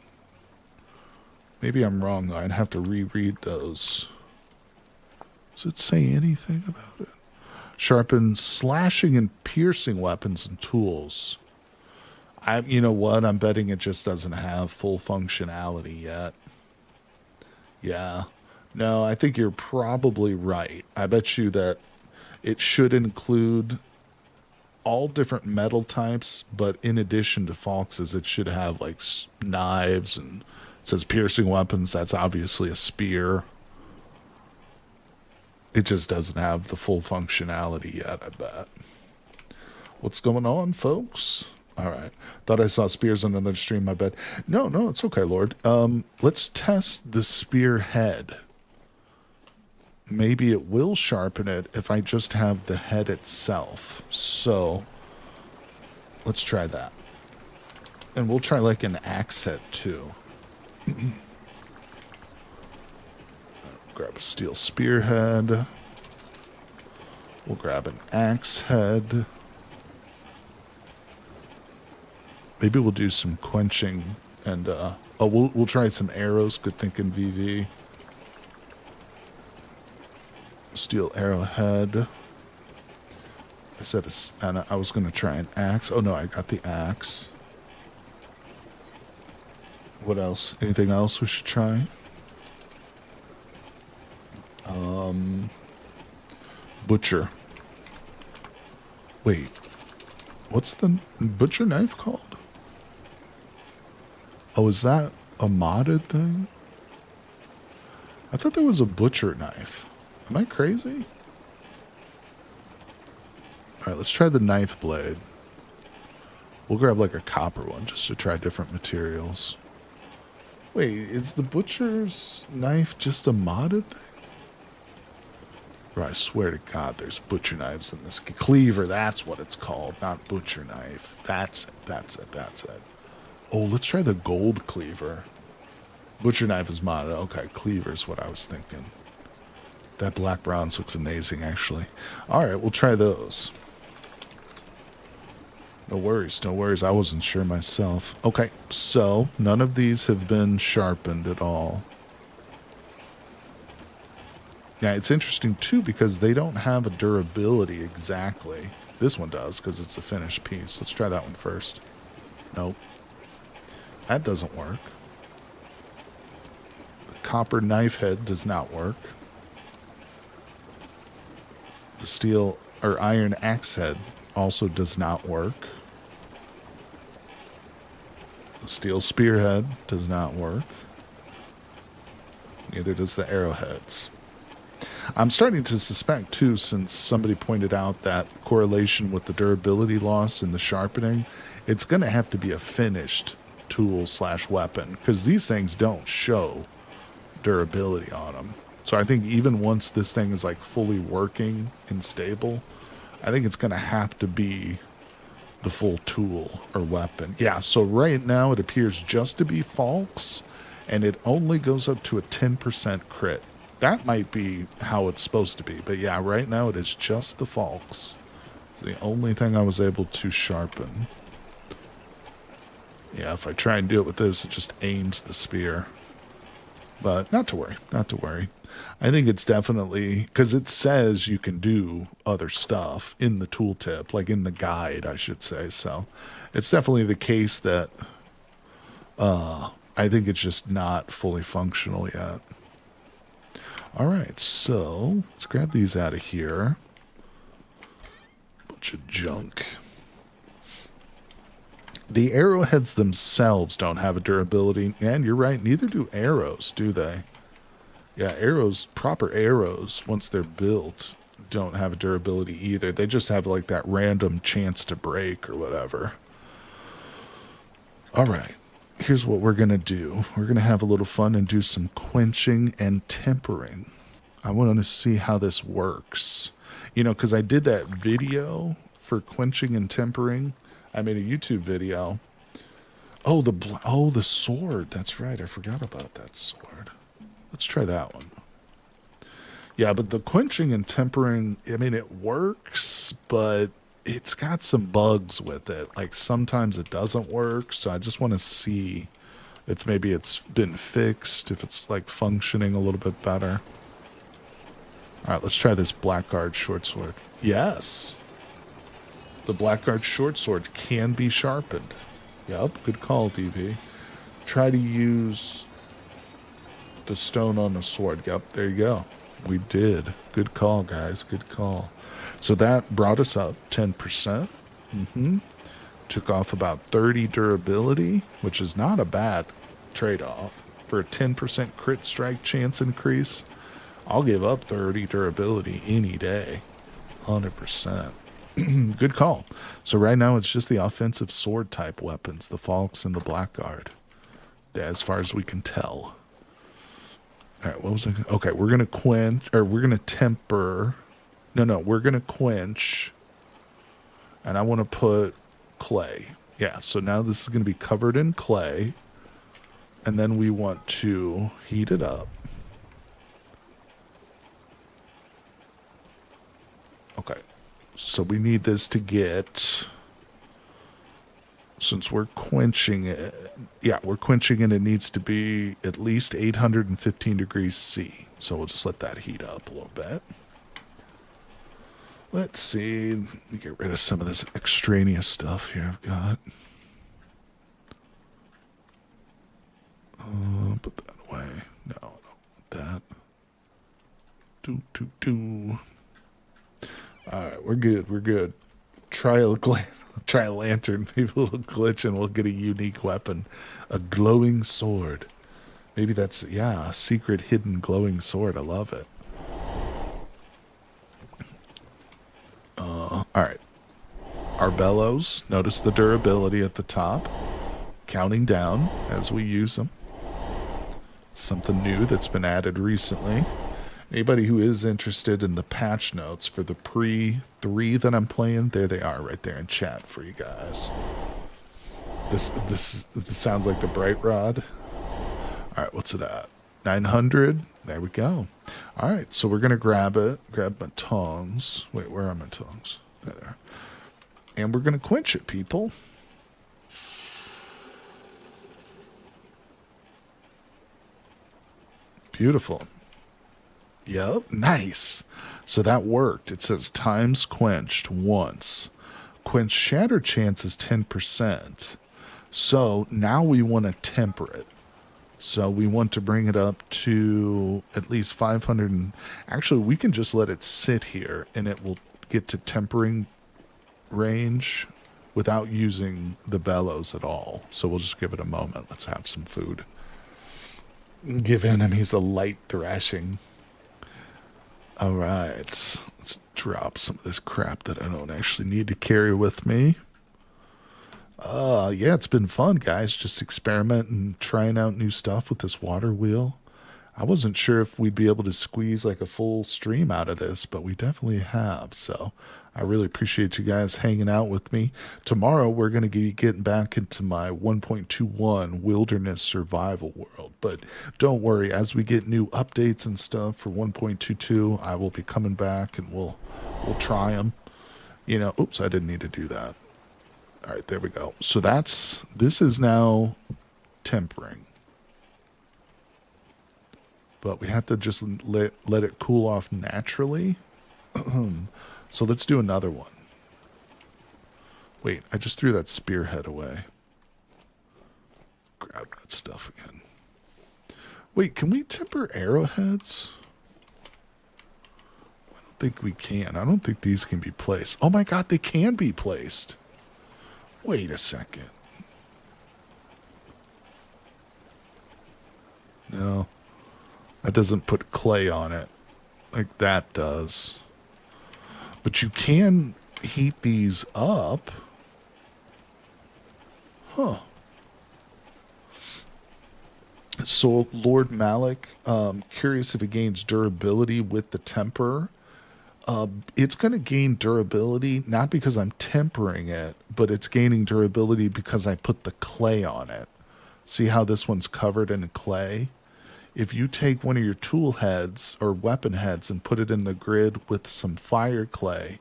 Maybe I'm wrong, though. I'd have to reread those. Does it say anything about it? Sharpen slashing and piercing weapons and tools. You know what? I'm betting it just doesn't have full functionality yet. Yeah. No, I think you're probably right. I bet you that it should include all different metal types, but in addition to Falxes, it should have like knives, and it says piercing weapons. That's obviously a spear. It just doesn't have the full functionality yet, I bet. What's going on, folks? All right. Thought I saw spears on another stream, I bet. No, it's okay, Lord. Let's test the spear head. Maybe it will sharpen it if I just have the head itself. So, let's try that. And we'll try like an axe head, too. Grab a steel spearhead. We'll grab an axe head. Maybe we'll do some quenching and we'll try some arrows. Good thinking, VV. Steel arrowhead. I said and I was gonna try an axe. Oh no, I got the axe. What else? Anything else we should try? Butcher. Wait, what's the butcher knife called? Oh, is that a modded thing? I thought there was a butcher knife. Am I crazy? Alright, let's try the knife blade. We'll grab like a copper one just to try different materials. Wait, is the butcher's knife just a modded thing? Bro, I swear to God, there's butcher knives in this. Cleaver, that's what it's called, not butcher knife. That's it. Oh, let's try the gold cleaver. Butcher knife is modded. Okay, cleaver is what I was thinking. That black bronze looks amazing, actually. All right, we'll try those. No worries, no worries. I wasn't sure myself. Okay, so none of these have been sharpened at all. Yeah, it's interesting, too, because they don't have a durability exactly. This one does, because it's a finished piece. Let's try that one first. Nope. That doesn't work. The copper knife head does not work. The steel or iron axe head also does not work. The steel spearhead does not work. Neither does the arrowheads. I'm starting to suspect, too, since somebody pointed out that correlation with the durability loss and the sharpening, it's going to have to be a finished tool / weapon, because these things don't show durability on them. So I think even once this thing is like fully working and stable, I think it's going to have to be the full tool or weapon. Yeah, so right now it appears just to be falx, and it only goes up to a 10% crit. That might be how it's supposed to be, but yeah, right now it is just the falx. It's the only thing I was able to sharpen. Yeah, if I try and do it with this, it just aims the spear. But not to worry, not to worry. I think it's definitely, because it says you can do other stuff in the tooltip, like in the guide, I should say. So it's definitely the case that I think it's just not fully functional yet. All right, so let's grab these out of here. Bunch of junk. The arrowheads themselves don't have a durability, and you're right, neither do arrows, do they? Yeah, arrows, proper arrows, once they're built, don't have a durability either. They just have like that random chance to break or whatever. All right, here's what we're going to do. We're going to have a little fun and do some quenching and tempering. I want to see how this works. You know, because I did that video for quenching and tempering. I made a YouTube video. Oh, the sword. That's right. I forgot about that sword. Let's try that one. Yeah, but the quenching and tempering, I mean, it works, but it's got some bugs with it. Like, sometimes it doesn't work, so I just want to see if maybe it's been fixed, if it's, like, functioning a little bit better. All right, let's try this Blackguard short sword. Yes. The Blackguard short sword can be sharpened. Yep, good call, DP. Try to use the stone on the sword. Yep, there you go. We did. Good call, guys. Good call. So that brought us up 10%. Took off about 30 durability, which is not a bad trade-off. For a 10% crit strike chance increase, I'll give up 30 durability any day. 100%. Good call. So right now it's just the offensive sword type weapons, the falx and the Blackguard, as far as we can tell. All right, what was I? Okay, we're gonna quench, or we're gonna temper. No, we're gonna quench, and I want to put clay. Yeah, so now this is gonna be covered in clay, and then we want to heat it up. Okay. So we need this to get, since we're quenching it, yeah, we're quenching it, it needs to be at least 815 degrees C. So we'll just let that heat up a little bit. Let's see, let me get rid of some of this extraneous stuff here I've got. Put that away. No, I don't want that. Alright, we're good, we're good. Try a lantern, maybe a little glitch, and we'll get a unique weapon. A glowing sword. Maybe that's, yeah, a secret hidden glowing sword. I love it. Alright. Our bellows, notice the durability at the top. Counting down as we use them. It's something new that's been added recently. Anybody who is interested in the patch notes for the pre-3 that I'm playing, there they are right there in chat for you guys. This sounds like the Bright Rod. All right, what's it at? 900. There we go. All right, so we're going to grab it. Grab my tongs. Wait, where are my tongs? There. And we're going to quench it, people. Beautiful. Yep, nice. So that worked. It says times quenched once. Quench shatter chance is 10%. So now we want to temper it. So we want to bring it up to at least 500. Actually, we can just let it sit here and it will get to tempering range without using the bellows at all. So we'll just give it a moment. Let's have some food. Give enemies a light thrashing. All right, let's drop some of this crap that I don't actually need to carry with me. Yeah, it's been fun, guys. Just experimenting, trying out new stuff with this water wheel. I wasn't sure if we'd be able to squeeze like a full stream out of this, but we definitely have. So I really appreciate you guys hanging out with me. Tomorrow, we're going to be getting back into my 1.21 wilderness survival world. But don't worry, as we get new updates and stuff for 1.22, I will be coming back and we'll try them. You know, oops, I didn't need to do that. All right, there we go. So this is now tempering. But we have to just let it cool off naturally. So let's do another one. Wait, I just threw that spearhead away. Grab that stuff again. Wait, can we temper arrowheads? I don't think we can. I don't think these can be placed. Oh my god, they can be placed. Wait a second. No. That doesn't put clay on it like that does. But you can heat these up. Huh. So Lord Malik, curious if it gains durability with the temper. It's going to gain durability, not because I'm tempering it, but it's gaining durability because I put the clay on it. See how this one's covered in clay? If you take one of your tool heads or weapon heads and put it in the grid with some fire clay,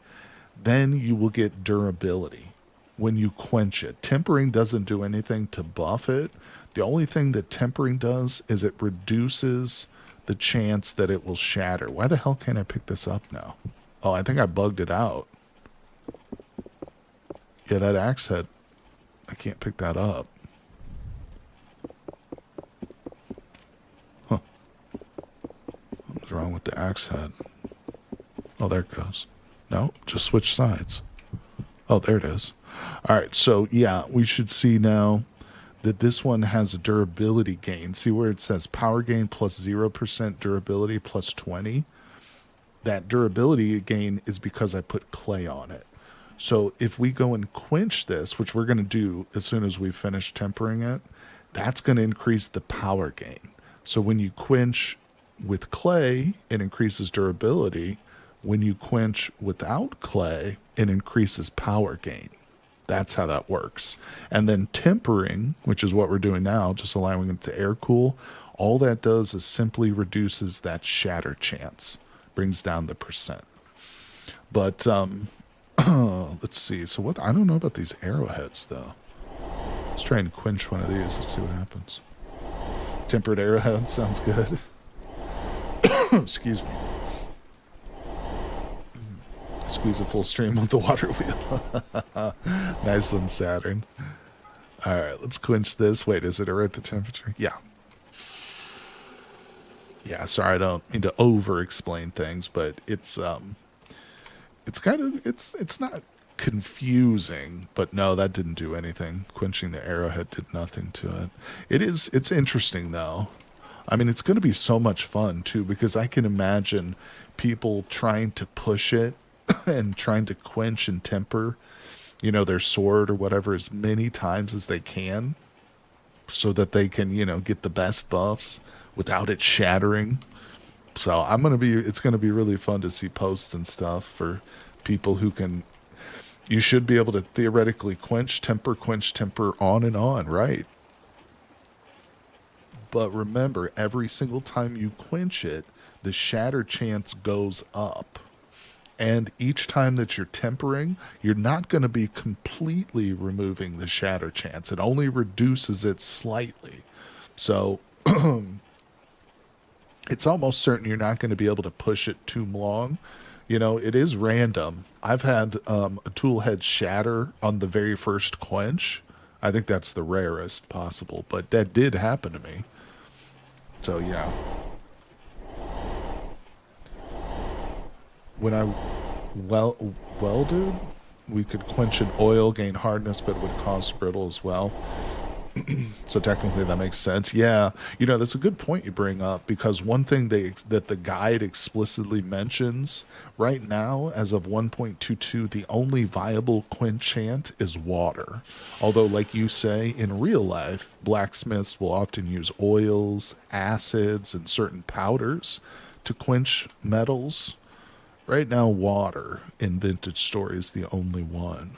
then you will get durability when you quench it. Tempering doesn't do anything to buff it. The only thing that tempering does is it reduces the chance that it will shatter. Why the hell can't I pick this up now? Oh, I think I bugged it out. Yeah, that axe head, I can't pick that up. Huh. What's wrong with the axe head? Oh, there it goes. No, just switch sides. Oh, there it is. All right, so yeah, we should see now that this one has a durability gain. See where it says power gain plus 0% durability plus 20? That durability gain is because I put clay on it. So if we go and quench this, which we're going to do as soon as we finish tempering it, that's going to increase the power gain. So when you quench with clay, it increases durability. When you quench without clay, it increases power gain. That's how that works. And then tempering, which is what we're doing now, just allowing it to air cool, all that does is simply reduces that shatter chance, brings down the percent. But let's see. So what? I don't know about these arrowheads though. Let's try and quench one of these. Let's see what happens. Tempered arrowhead sounds good. Excuse me. Squeeze a full stream with the water wheel. Nice one, Saturn. All right, let's quench this. Wait, is it at the temperature? Yeah. Yeah, sorry, I don't mean to over-explain things, but it's kind of, it's not confusing, but no, that didn't do anything. Quenching the arrowhead did nothing to it. It's interesting, though. I mean, it's going to be so much fun, too, because I can imagine people trying to push it and trying to quench and temper, their sword or whatever as many times as they can so that they can, get the best buffs without it shattering. So it's going to be really fun to see posts and stuff for people who can, you should be able to theoretically quench, temper, on and on, right? But remember, every single time you quench it, the shatter chance goes up. And each time that you're tempering, you're not going to be completely removing the shatter chance. It only reduces it slightly. So it's almost certain you're not going to be able to push it too long. You know, it is random. I've had a tool head shatter on the very first quench. I think that's the rarest possible, but that did happen to me. So yeah, when I welded, we could quench an oil, gain hardness, but it would cause brittle as well. So technically that makes sense. Yeah, you know, that's a good point you bring up, because one thing that the guide explicitly mentions right now, as of 1.22, the only viable quenchant is water. Although, like you say, in real life, blacksmiths will often use oils, acids, and certain powders to quench metals. Right now, water in Vintage Story is the only one.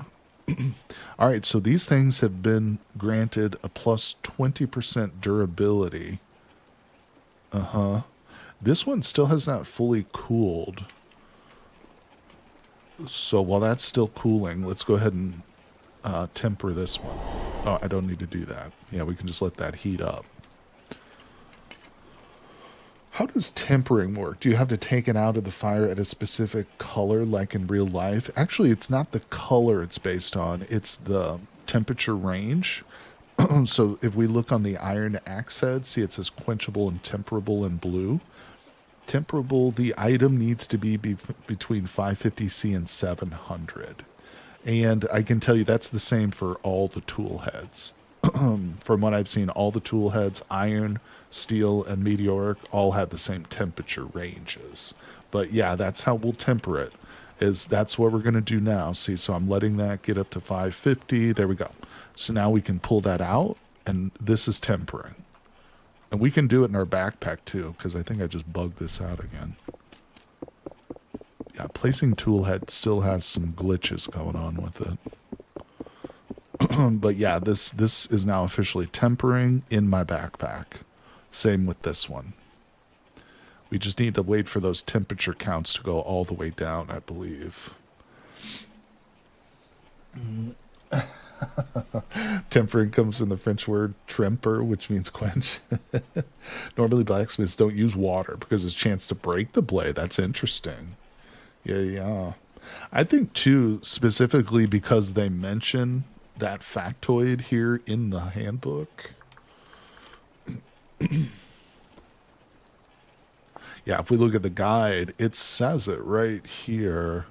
All right, so these things have been granted a plus 20% durability. Uh-huh. This one still has not fully cooled. So while that's still cooling, let's go ahead and temper this one. Oh, I don't need to do that. Yeah, we can just let that heat up. How does tempering work? Do you have to take it out of the fire at a specific color like in real life? Actually, it's not the color it's based on. It's the temperature range. So if we look on the iron axe head, see it says quenchable and temperable in blue. Temperable, the item needs to be between 550C and 700. And I can tell you that's the same for all the tool heads. From what I've seen, all the tool heads, iron, steel, and meteoric, all have the same temperature ranges. But yeah, that's how we'll temper it. That's what we're going to do now. See, so I'm letting that get up to 550. There we go. So now we can pull that out, and this is tempering. And we can do it in our backpack too, because I think I just bugged this out again. Yeah, placing tool head still has some glitches going on with it. But yeah, this is now officially tempering in my backpack. Same with this one. We just need to wait for those temperature counts to go all the way down, I believe. Tempering comes from the French word tremper, which means quench. Normally blacksmiths don't use water because there's a chance to break the blade. That's interesting. Yeah. I think too, specifically because they mention that factoid here in the handbook. Yeah, if we look at the guide, it says it right here.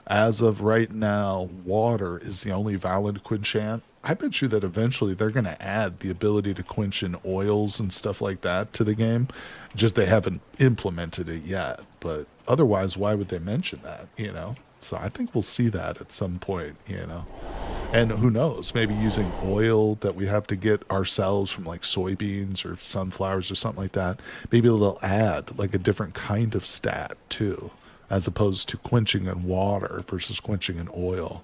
As of right now, water is the only valid quenchant. I bet you that eventually they're going to add the ability to quench in oils and stuff like that to the game. Just they haven't implemented it yet. But otherwise, why would they mention that, you know? So I think we'll see that at some point, you know? And who knows, maybe using oil that we have to get ourselves from like soybeans or sunflowers or something like that. Maybe they'll add like a different kind of stat too, as opposed to quenching in water versus quenching in oil.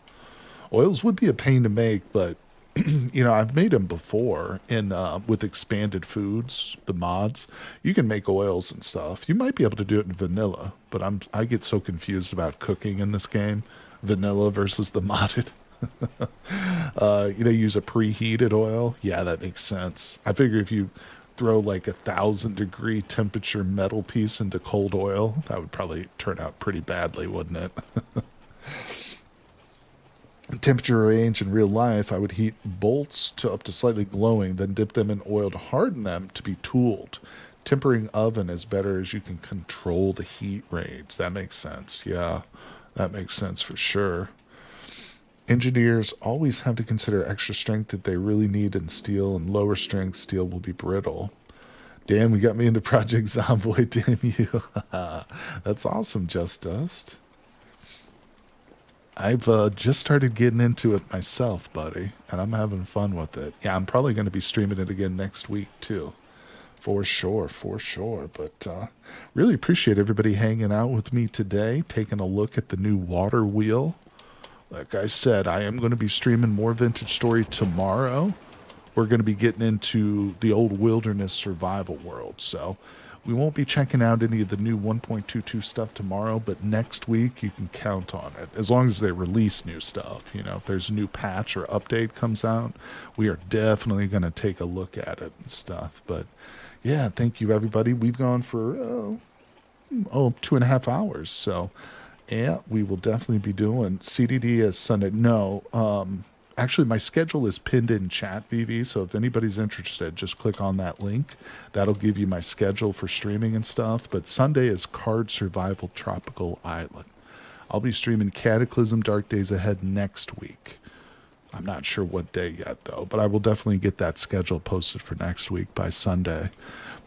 Oils would be a pain to make, but you know, I've made them before in with expanded foods, the mods. You can make oils and stuff. You might be able to do it in vanilla, but I get so confused about cooking in this game, vanilla versus the modded. They use a preheated oil. Yeah, that makes sense. I figure if you throw like 1,000-degree temperature metal piece into cold oil, that would probably turn out pretty badly, wouldn't it? Temperature range in real life, I would heat bolts to up to slightly glowing, then dip them in oil to harden them to be tooled. Tempering oven is better as you can control the heat range. That makes sense. Yeah, that makes sense for sure. Engineers always have to consider extra strength that they really need in steel, and lower strength steel will be brittle. Damn, we got me into Project Zomboid, damn you. That's awesome, Just Dust. I've just started getting into it myself, buddy, and I'm having fun with it. Yeah, I'm probably going to be streaming it again next week, too. For sure. But really appreciate everybody hanging out with me today, taking a look at the new water wheel. Like I said, I am going to be streaming more Vintage Story tomorrow. we're going to be getting into the old wilderness survival world. So we won't be checking out any of the new 1.22 stuff tomorrow, but next week you can count on it. As long as they release new stuff, if there's a new patch or update comes out, we are definitely going to take a look at it and stuff. But yeah, thank you everybody. We've gone for 2.5 hours. So yeah, we will definitely be doing CDD as Sunday. No, actually, my schedule is pinned in chat, VV. So if anybody's interested, just click on that link. That'll give you my schedule for streaming and stuff. But Sunday is Card Survival Tropical Island. I'll be streaming Cataclysm Dark Days Ahead next week. I'm not sure what day yet, though, but I will definitely get that schedule posted for next week by Sunday.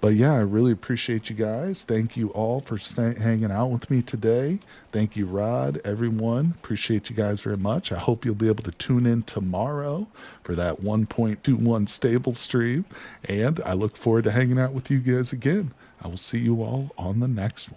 But yeah, I really appreciate you guys. Thank you all for hanging out with me today. Thank you, Rod, everyone. Appreciate you guys very much. I hope you'll be able to tune in tomorrow for that 1.21 stable stream. And I look forward to hanging out with you guys again. I will see you all on the next one.